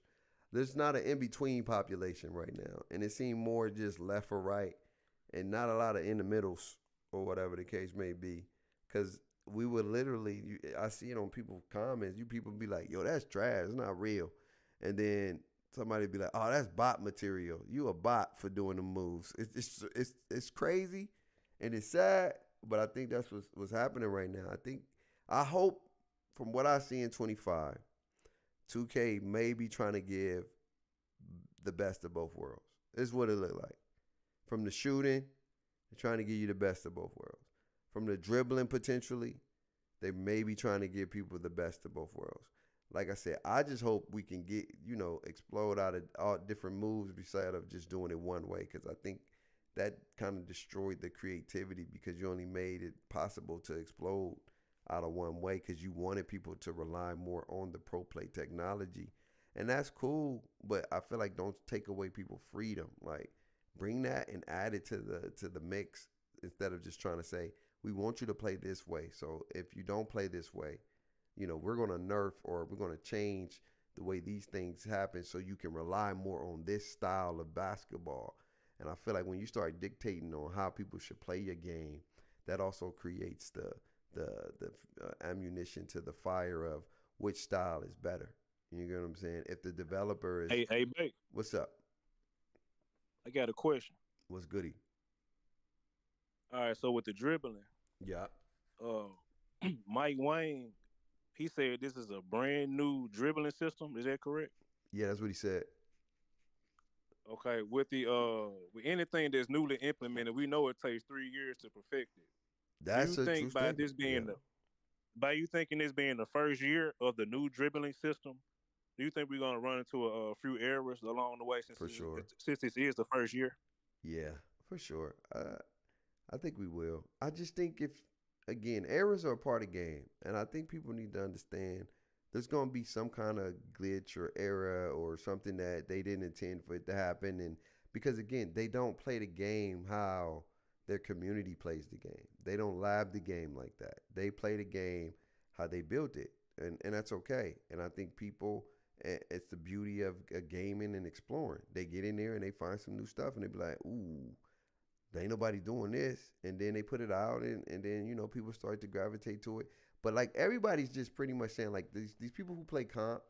There's not an in-between population right now. And it seemed more just left or right and not a lot of in the middles or whatever the case may be. Because we would literally, I see it on people's comments. You people be like, yo, that's trash. It's not real. And then somebody be like, oh, that's bot material. You a bot for doing the moves. It's crazy and it's sad, but I think that's what's happening right now. I hope from what I see in 25, 2K may be trying to give the best of both worlds. This is what it look like. From the shooting, they're trying to give you the best of both worlds. From the dribbling, potentially, they may be trying to give people the best of both worlds. Like I said, I just hope we can get, explode out of all different moves beside of just doing it one way, because I think that kind of destroyed the creativity because you only made it possible to explode out of one way because you wanted people to rely more on the pro play technology. And that's cool, but I feel like don't take away people's freedom. Like bring that and add it to the mix instead of just trying to say, we want you to play this way. So if you don't play this way, we're going to nerf or we're going to change the way these things happen so you can rely more on this style of basketball. And I feel like when you start dictating on how people should play your game, that also creates the ammunition to the fire of which style is better. You get what I'm saying? If the developer is... Hey, Bake. What's up? I got a question. What's goody? All right, so with the dribbling. Yeah. Mike Wayne, he said this is a brand new dribbling system. Is that correct? Yeah, that's what he said. Okay, with anything that's newly implemented, we know it takes 3 years to perfect it. That's do you think by this being by you thinking this being the first year of the new dribbling system, do you think we're gonna run into a few errors along the way since this is the first year? Yeah, for sure. I think we will. I just think errors are a part of the game, and I think people need to understand there's gonna be some kind of glitch or error or something that they didn't intend for it to happen, and because again, they don't play the game how their community plays the game. They don't lab the game like that. They play the game how they built it, and that's okay. And I think people, it's the beauty of gaming and exploring. They get in there and they find some new stuff, and they be like, ooh, there ain't nobody doing this. And then they put it out, and then, people start to gravitate to it. But, like, everybody's just pretty much saying, like, these people who play comp,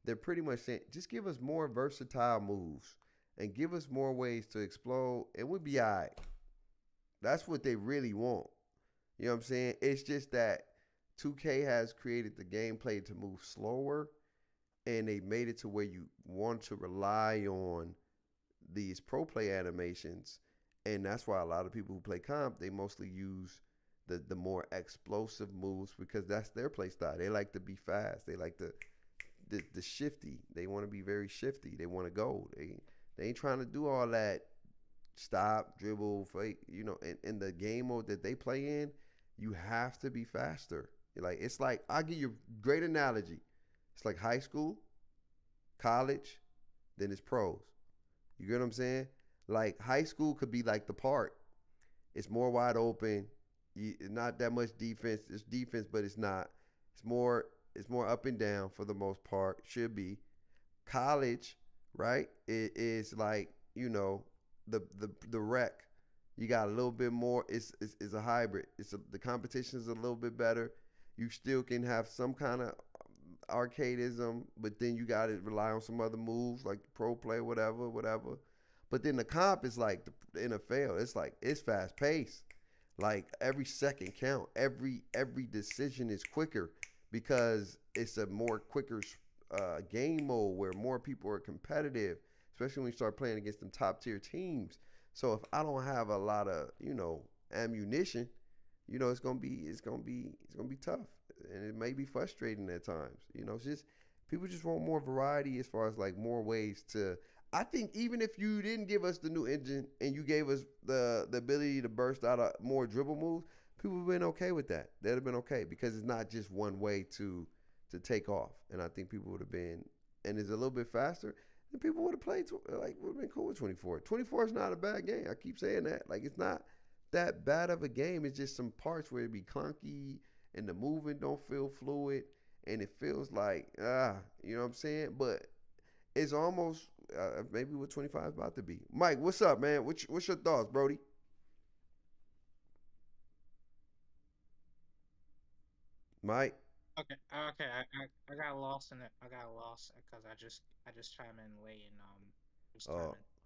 they're pretty much saying, just give us more versatile moves and give us more ways to explode, and we'll be all right. That's what they really want. You know what I'm saying? It's just that 2K has created the gameplay to move slower and they made it to where you want to rely on these pro play animations, and that's why a lot of people who play comp, they mostly use the more explosive moves because that's their play style. They like to be fast. They like the shifty. They want to be very shifty. They want to go. They ain't trying to do all that stop, dribble, fake. You know, in the game mode that they play in, you have to be faster. Like it's like I'll give you a great analogy. It's like high school, college, then it's pros. You get what I'm saying? Like high school could be like the park. It's more wide open. Not that much defense. It's defense, but it's not. It's more up and down for the most part. Should be. College, right? It is like, you know, the rec. You got a little bit more. It's a hybrid. The competition is a little bit better. You still can have some kind of arcadeism, but then you got to rely on some other moves like pro play, whatever. But then the comp is like the NFL. It's like it's fast paced. Like every second count. Every decision is quicker because it's a more quicker game mode where more people are competitive, especially when you start playing against them top tier teams. So if I don't have a lot of, you know, ammunition, you know, it's gonna be tough, and it may be frustrating at times. You know, it's just people just want more variety as far as like more ways to. I think even if you didn't give us the new engine and you gave us the ability to burst out more dribble moves, people would have been okay with that. They'd have been okay because it's not just one way to take off. And I think people would have been, and it's a little bit faster, and people would have played, like, would have been cool with 24. 24 is not a bad game. I keep saying that. Like, it's not that bad of a game. It's just some parts where it be clunky and the movement don't feel fluid and it feels like, you know what I'm saying? But it's almost maybe what 25 is about to be. Mike, what's up, man? What's your thoughts, Brody? Mike? Okay, I got lost in it. I got lost because I just chimed in late and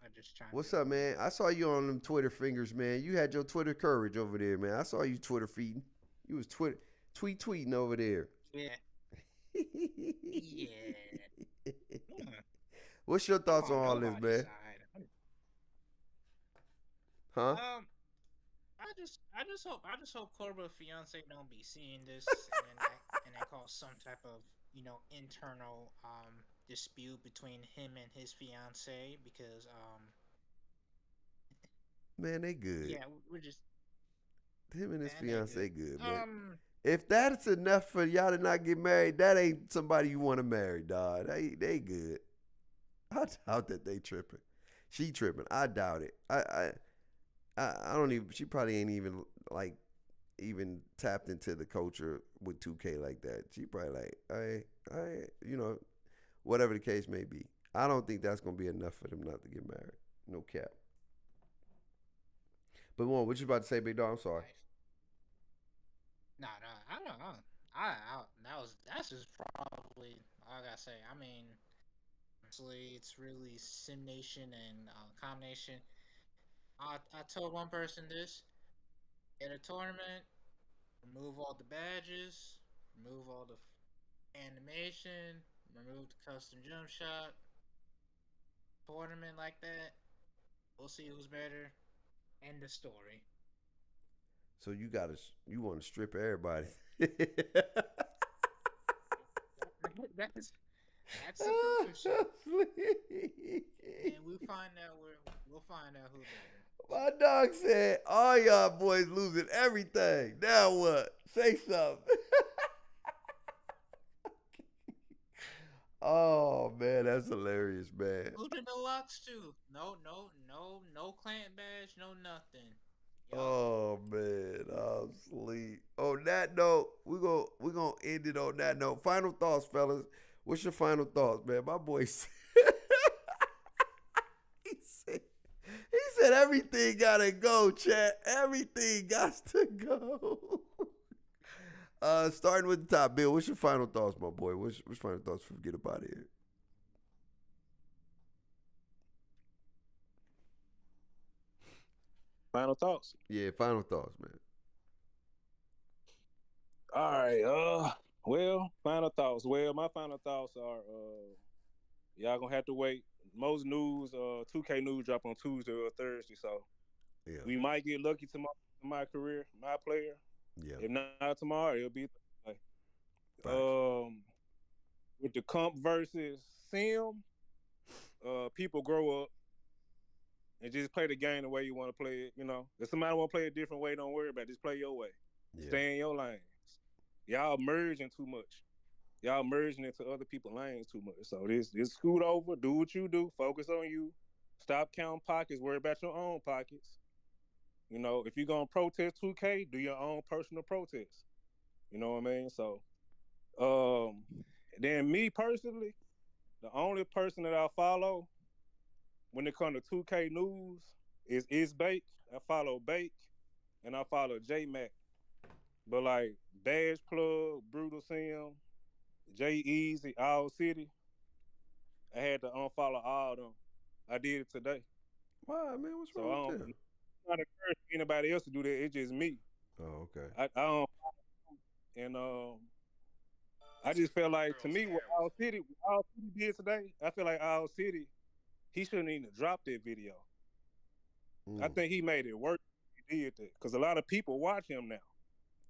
I just chimed What's in. up, man? I saw you on them Twitter fingers, man. You had your Twitter courage over there, man. I saw you Twitter feeding. You was tweeting over there. Yeah. Yeah. What's your thoughts on all this, man? Huh? I just hope Corba's fiance don't be seeing this and then cause some type of, you know, internal dispute between him and his fiance because man, they good. Yeah, we're just him and his fiance good, man. If that's enough for y'all to not get married, that ain't somebody you want to marry, dog. They good. I doubt that they tripping. She tripping. I doubt it. I don't even. She probably ain't even like even tapped into the culture with 2K like that. She probably like, I, you know, whatever the case may be. I don't think that's gonna be enough for them not to get married. No cap. But what you about to say, big dog? I'm sorry. No, I don't know. That's just probably all I gotta say. I mean, honestly, it's really Sim Nation and Combination. I told one person this: get a tournament, remove all the badges, remove all the animation, remove the custom jump shot. Tournament like that, we'll see who's better. End the story. So you want to strip everybody? That's the conclusion. And we'll find out who's better. My dog said, all y'all boys losing everything. Now what? Say something. Oh man, that's hilarious, man. Including the Lux too. No clan badge, no nothing. Oh man, I'm asleep. On that note, we're gonna end it on that note. Final thoughts, fellas. What's your final thoughts, man? My boy said, he said everything gotta go, chat. Everything got to go. Starting with the top, Bill. What's your final thoughts, my boy? What's final thoughts before we get up out of here? Final thoughts. Yeah, final thoughts, man. All right. Well, final thoughts. Well, my final thoughts are y'all gonna have to wait. Most news, 2K news drop on Tuesday or Thursday, so Yeah. we might get lucky tomorrow. My career, my player. Yeah. If not tomorrow, it'll be Thursday. Facts. With the comp versus sim, people grow up and just play the game the way you want to play it. You know, if somebody want to play a different way, don't worry about it. Just play your way. Yeah. Stay in your lanes. Y'all merging too much. Y'all merging into other people's lanes too much. So this scoot over. Do what you do. Focus on you. Stop counting pockets. Worry about your own pockets. You know, if you're gonna protest 2K, do your own personal protest. You know what I mean? So, then me personally, the only person that I follow when it comes to 2K news is Bake. I follow Bake and I follow J Mac. But like Dash Plug, Brutal Sim, J Easy, All City, I had to unfollow all of them. I did it today. Why, man? What's So wrong I with don't them? not encourage anybody else to do that. It's just me. Oh, okay. I don't, and I just feel like to me what All City did today, I feel like All City, he shouldn't even drop that video. I think he made it work. He did that because a lot of people watch him now.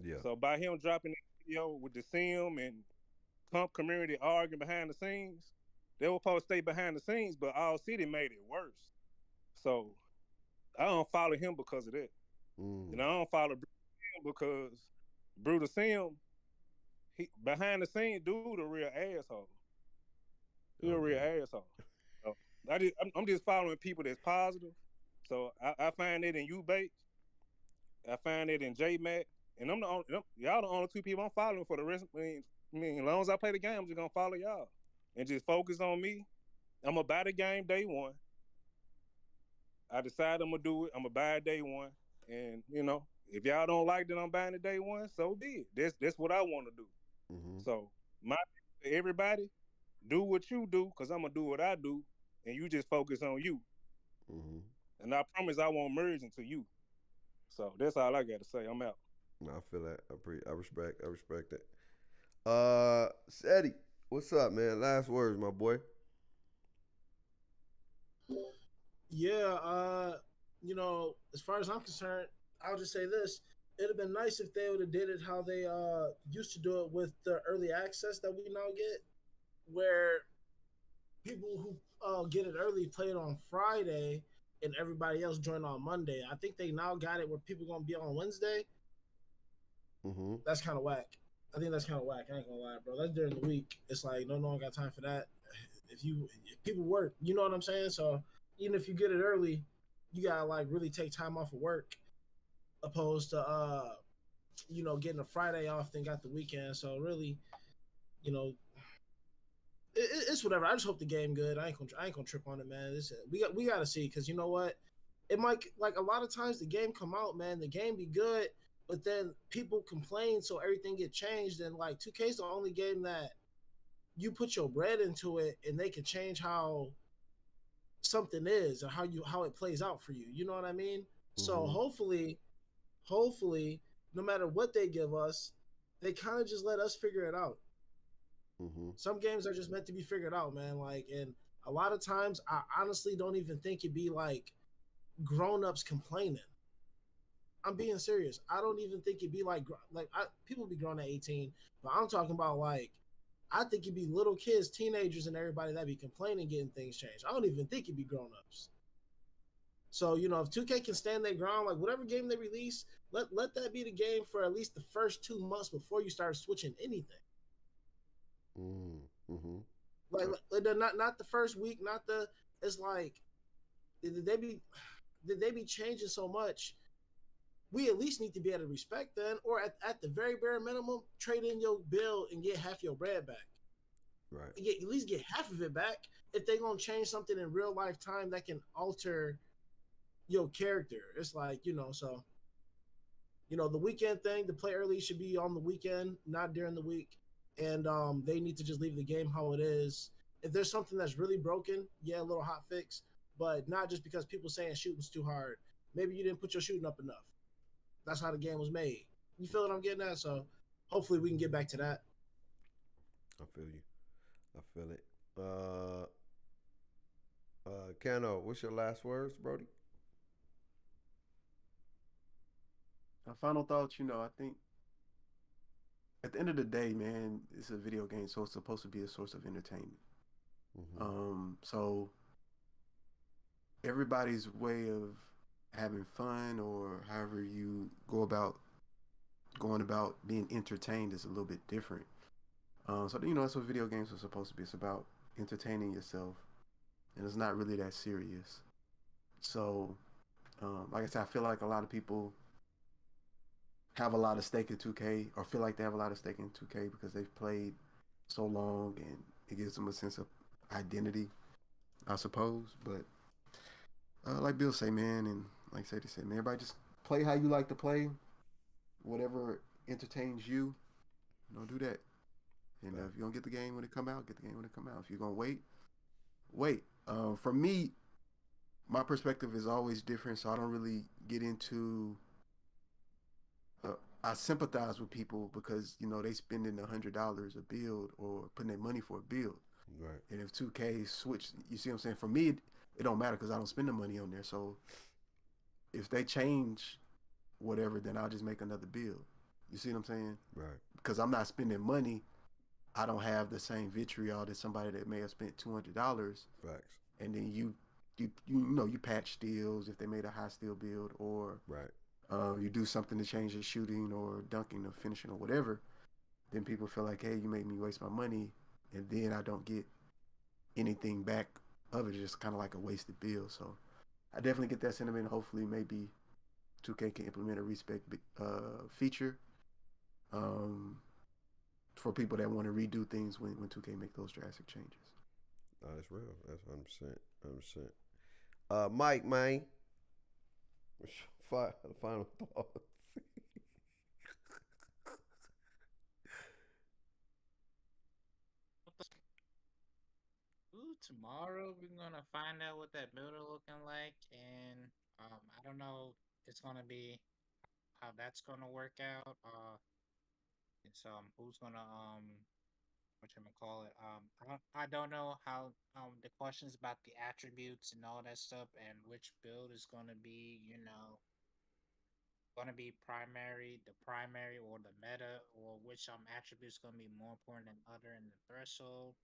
Yeah. So by him dropping that video with the sim and comp community arguing behind the scenes, they were supposed to stay behind the scenes, but All City made it worse. So I don't follow him because of that. And I don't follow Brutal Sim because Brutal Sim, he behind the scenes dude a real asshole. He a real asshole. So I'm just following people that's positive. So I find it in you, Bake. I find it in J Mac. And I'm the only, y'all the only two people I'm following for the rest. I mean, as long as I play the game, I'm just gonna follow y'all and just focus on me. I'm gonna buy the game day one. I decide I'm gonna do it. I'm gonna buy it day one, and you know, if y'all don't like that I'm buying it day one, so be it. That's what I want to do. So my everybody, do what you do, cause I'm gonna do what I do, and you just focus on you. And I promise I won't merge into you. So that's all I got to say. I'm out. No, I feel that. I respect it. Seti, what's up, man? Last words, my boy. Yeah, you know, as far as I'm concerned, I'll just say this. It'd have been nice if they would have did it how they used to do it with the early access that we now get, where people who get it early play it on Friday and everybody else join on Monday. I think they now got it where people gonna be on Wednesday. That's kind of whack. I think that's kind of whack. I ain't gonna lie, bro. That's during the week. It's like no one got time for that. If people work, you know what I'm saying. So even if you get it early, you gotta like really take time off of work, opposed to you know, getting a Friday off, then got the weekend. So really, you know, it's whatever. I just hope the game good. I ain't gonna trip on it, man. We got to see, because you know what, it might, like a lot of times the game come out, man, the game be good, but then people complain, so everything get changed. And like 2K is the only game that you put your bread into it, and they can change how something is or how it plays out for you. You know what I mean? So hopefully, no matter what they give us, they kind of just let us figure it out. Some games are just meant to be figured out, man. Like, and a lot of times, I honestly don't even think it'd be like grown-ups complaining. I'm being serious. I don't even think it'd be like people be grown at 18, but I'm talking about like, I think it'd be little kids, teenagers, and everybody that be complaining getting things changed. I don't even think it'd be grown-ups. So, you know, if 2K can stand their ground, like whatever game they release, let that be the game for at least the first 2 months before you start switching anything. Like not the first week, not the. It's like did they be changing so much? We at least need to be able to respect them, or at the very bare minimum, trade in your bill and get half your bread back. Right. At least get half of it back if they're gonna change something in real life time that can alter your character. It's like, you know, so you know, the weekend thing, the play early should be on the weekend, not during the week. And they need to just leave the game how it is. If there's something that's really broken, yeah, a little hot fix, but not just because people saying shooting's too hard. Maybe you didn't put your shooting up enough. That's how the game was made. You feel what I'm getting at? So hopefully we can get back to that. I feel you. I feel it. Kano, what's your last words, Brody? My final thoughts, I think at the end of the day, man, it's a video game, so it's supposed to be a source of entertainment. So everybody's way of having fun or however you going about being entertained is a little bit different. So that's what video games are supposed to be. It's about entertaining yourself, and it's not really that serious. So, like I said, I feel like a lot of people have a lot of stake in 2K, or feel like they have a lot of stake in 2K because they've played so long, and it gives them a sense of identity, I suppose. But like Bill say, man, and like Sadie said, man, everybody just play how you like to play, whatever entertains you. Do that. And if you're gonna get the game when it come out, get the game when it come out. If you're gonna wait. For me, my perspective is always different, so I don't really get into. I sympathize with people because they spending $100 a build or putting their money for a build. Right. And if 2K switch, you see what I'm saying? For me, it don't matter because I don't spend the money on there. So if they change whatever, then I'll just make another build. You see what I'm saying? Right. Because I'm not spending money. I don't have the same vitriol that somebody that may have spent $200. Facts. And then you patch steals if they made a high steal build, or right. You do something to change the shooting or dunking or finishing or whatever. Then people feel like, hey, you made me waste my money, and then I don't get anything back of it. It's just kind of like a wasted build. So I definitely get that sentiment. Hopefully, maybe 2K can implement a respect feature. For people that want to redo things when 2K make those drastic changes. That's real. That's 100%. Mike, man. Final thoughts. Tomorrow we're gonna find out what that builder looking like, and I don't know. It's gonna be how that's gonna work out. It's who's gonna whatchamacallit. I don't know how the questions about the attributes and all that stuff and which build is gonna be, gonna be the primary or the meta, or which attributes gonna be more important than other in the threshold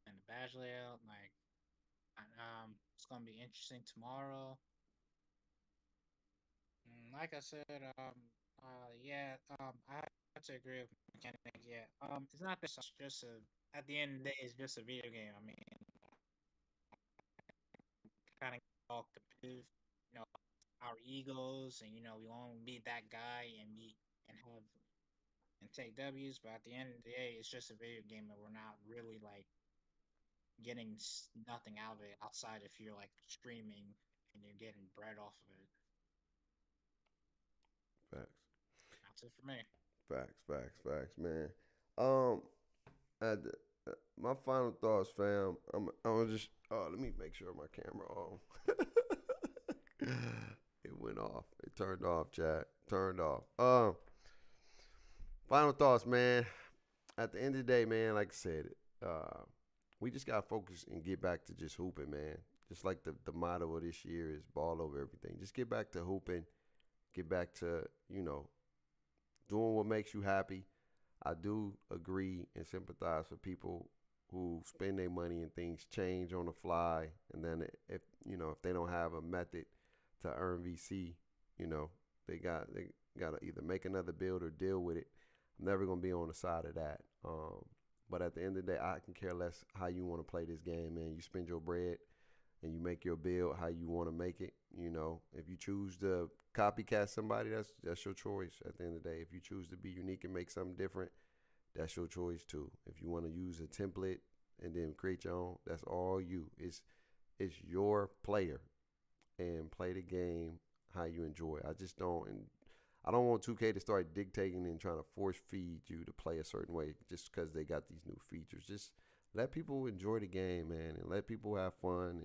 and the badge layout. Like it's gonna be interesting tomorrow. Like I said, I have to agree with mechanic. Yeah, it's not just a. At the end of the day, it's just a video game. I mean, kind of all competitive, our egos, and we want to be that guy and take W's. But at the end of the day, it's just a video game, and we're not really like getting nothing out of it outside if you're like streaming and you're getting bread off of it. Facts. That's it for me. Facts, man. My final thoughts, fam. I'm gonna just. Let me make sure my camera on. It went off. It turned off, chat. Turned off. Final thoughts, man. At the end of the day, man, like I said, we just gotta focus and get back to just hooping, man. Just like the motto of this year is ball over everything. Just get back to hooping. Get back to, doing what makes you happy. I do agree and sympathize with people who spend their money and things change on the fly, and then if they don't have a method to earn VC, they got to either make another build or deal with it. I'm never gonna be on the side of that. But at the end of the day, I can care less how you want to play this game, man. You spend your bread and you make your build how you want to make it. If you choose to copycat somebody, that's your choice. At the end of the day, if you choose to be unique and make something different, that's your choice too. If you want to use a template and then create your own, that's all you. It's your player, and play the game how you enjoy. I don't want 2K to start dictating and trying to force feed you to play a certain way just because they got these new features. Just let people enjoy the game, man, and let people have fun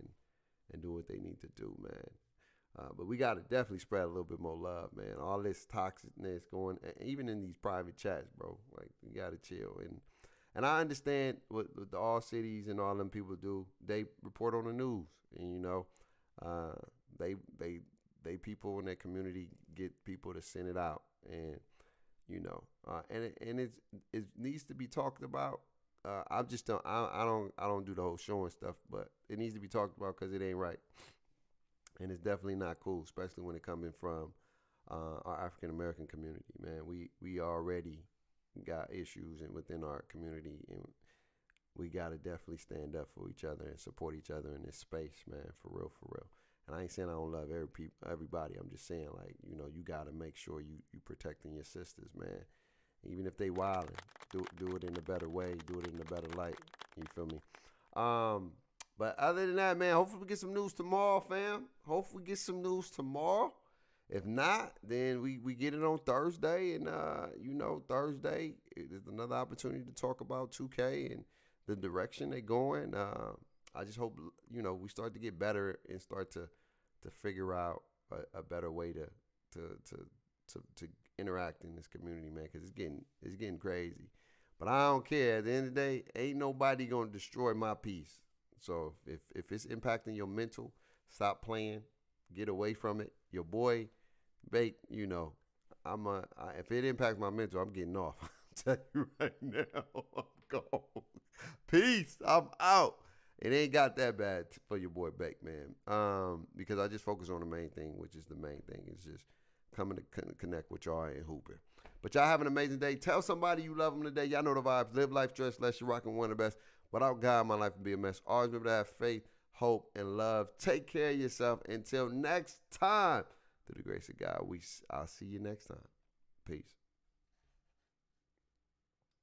and do what they need to do, man. But we got to definitely spread a little bit more love, man. All this toxicness going, even in these private chats, bro. Like, you got to chill. And And I understand what the all cities and all them people do. They report on the news, and they people in their community get people to send it out, and and it needs to be talked about. I don't do the whole showing stuff, but it needs to be talked about because it ain't right, and it's definitely not cool, especially when it coming from our African American community. Man, we already got issues within our community, and we gotta definitely stand up for each other and support each other in this space, man. For real. And I ain't saying I don't love everybody. I'm just saying, like, you gotta make sure you protecting your sisters, man. Even if they wildin', do it in a better way, do it in a better light. You feel me? But other than that, man, hopefully we get some news tomorrow, fam. Hopefully we get some news tomorrow. If not, then we get it on Thursday, and Thursday is another opportunity to talk about 2K and the direction they're going. I just hope we start to get better and start to figure out a better way to interact in this community, man, because it's getting crazy. But I don't care. At the end of the day, ain't nobody gonna destroy my peace. So if it's impacting your mental, stop playing, get away from it. Your boy, Bake, if it impacts my mental, I'm getting off. I'm telling you right now, I'm gone. Peace. I'm out. It ain't got that bad for your boy Bake, man. Because I just focus on the main thing, which is the main thing. It's just coming to connect with y'all and hooping. But y'all have an amazing day. Tell somebody you love them today. Y'all know the vibes. Live life, dress less. You're rocking one of the best. Without God, my life would be a mess. Always remember to have faith, hope, and love. Take care of yourself. Until next time, through the grace of God, I'll see you next time. Peace.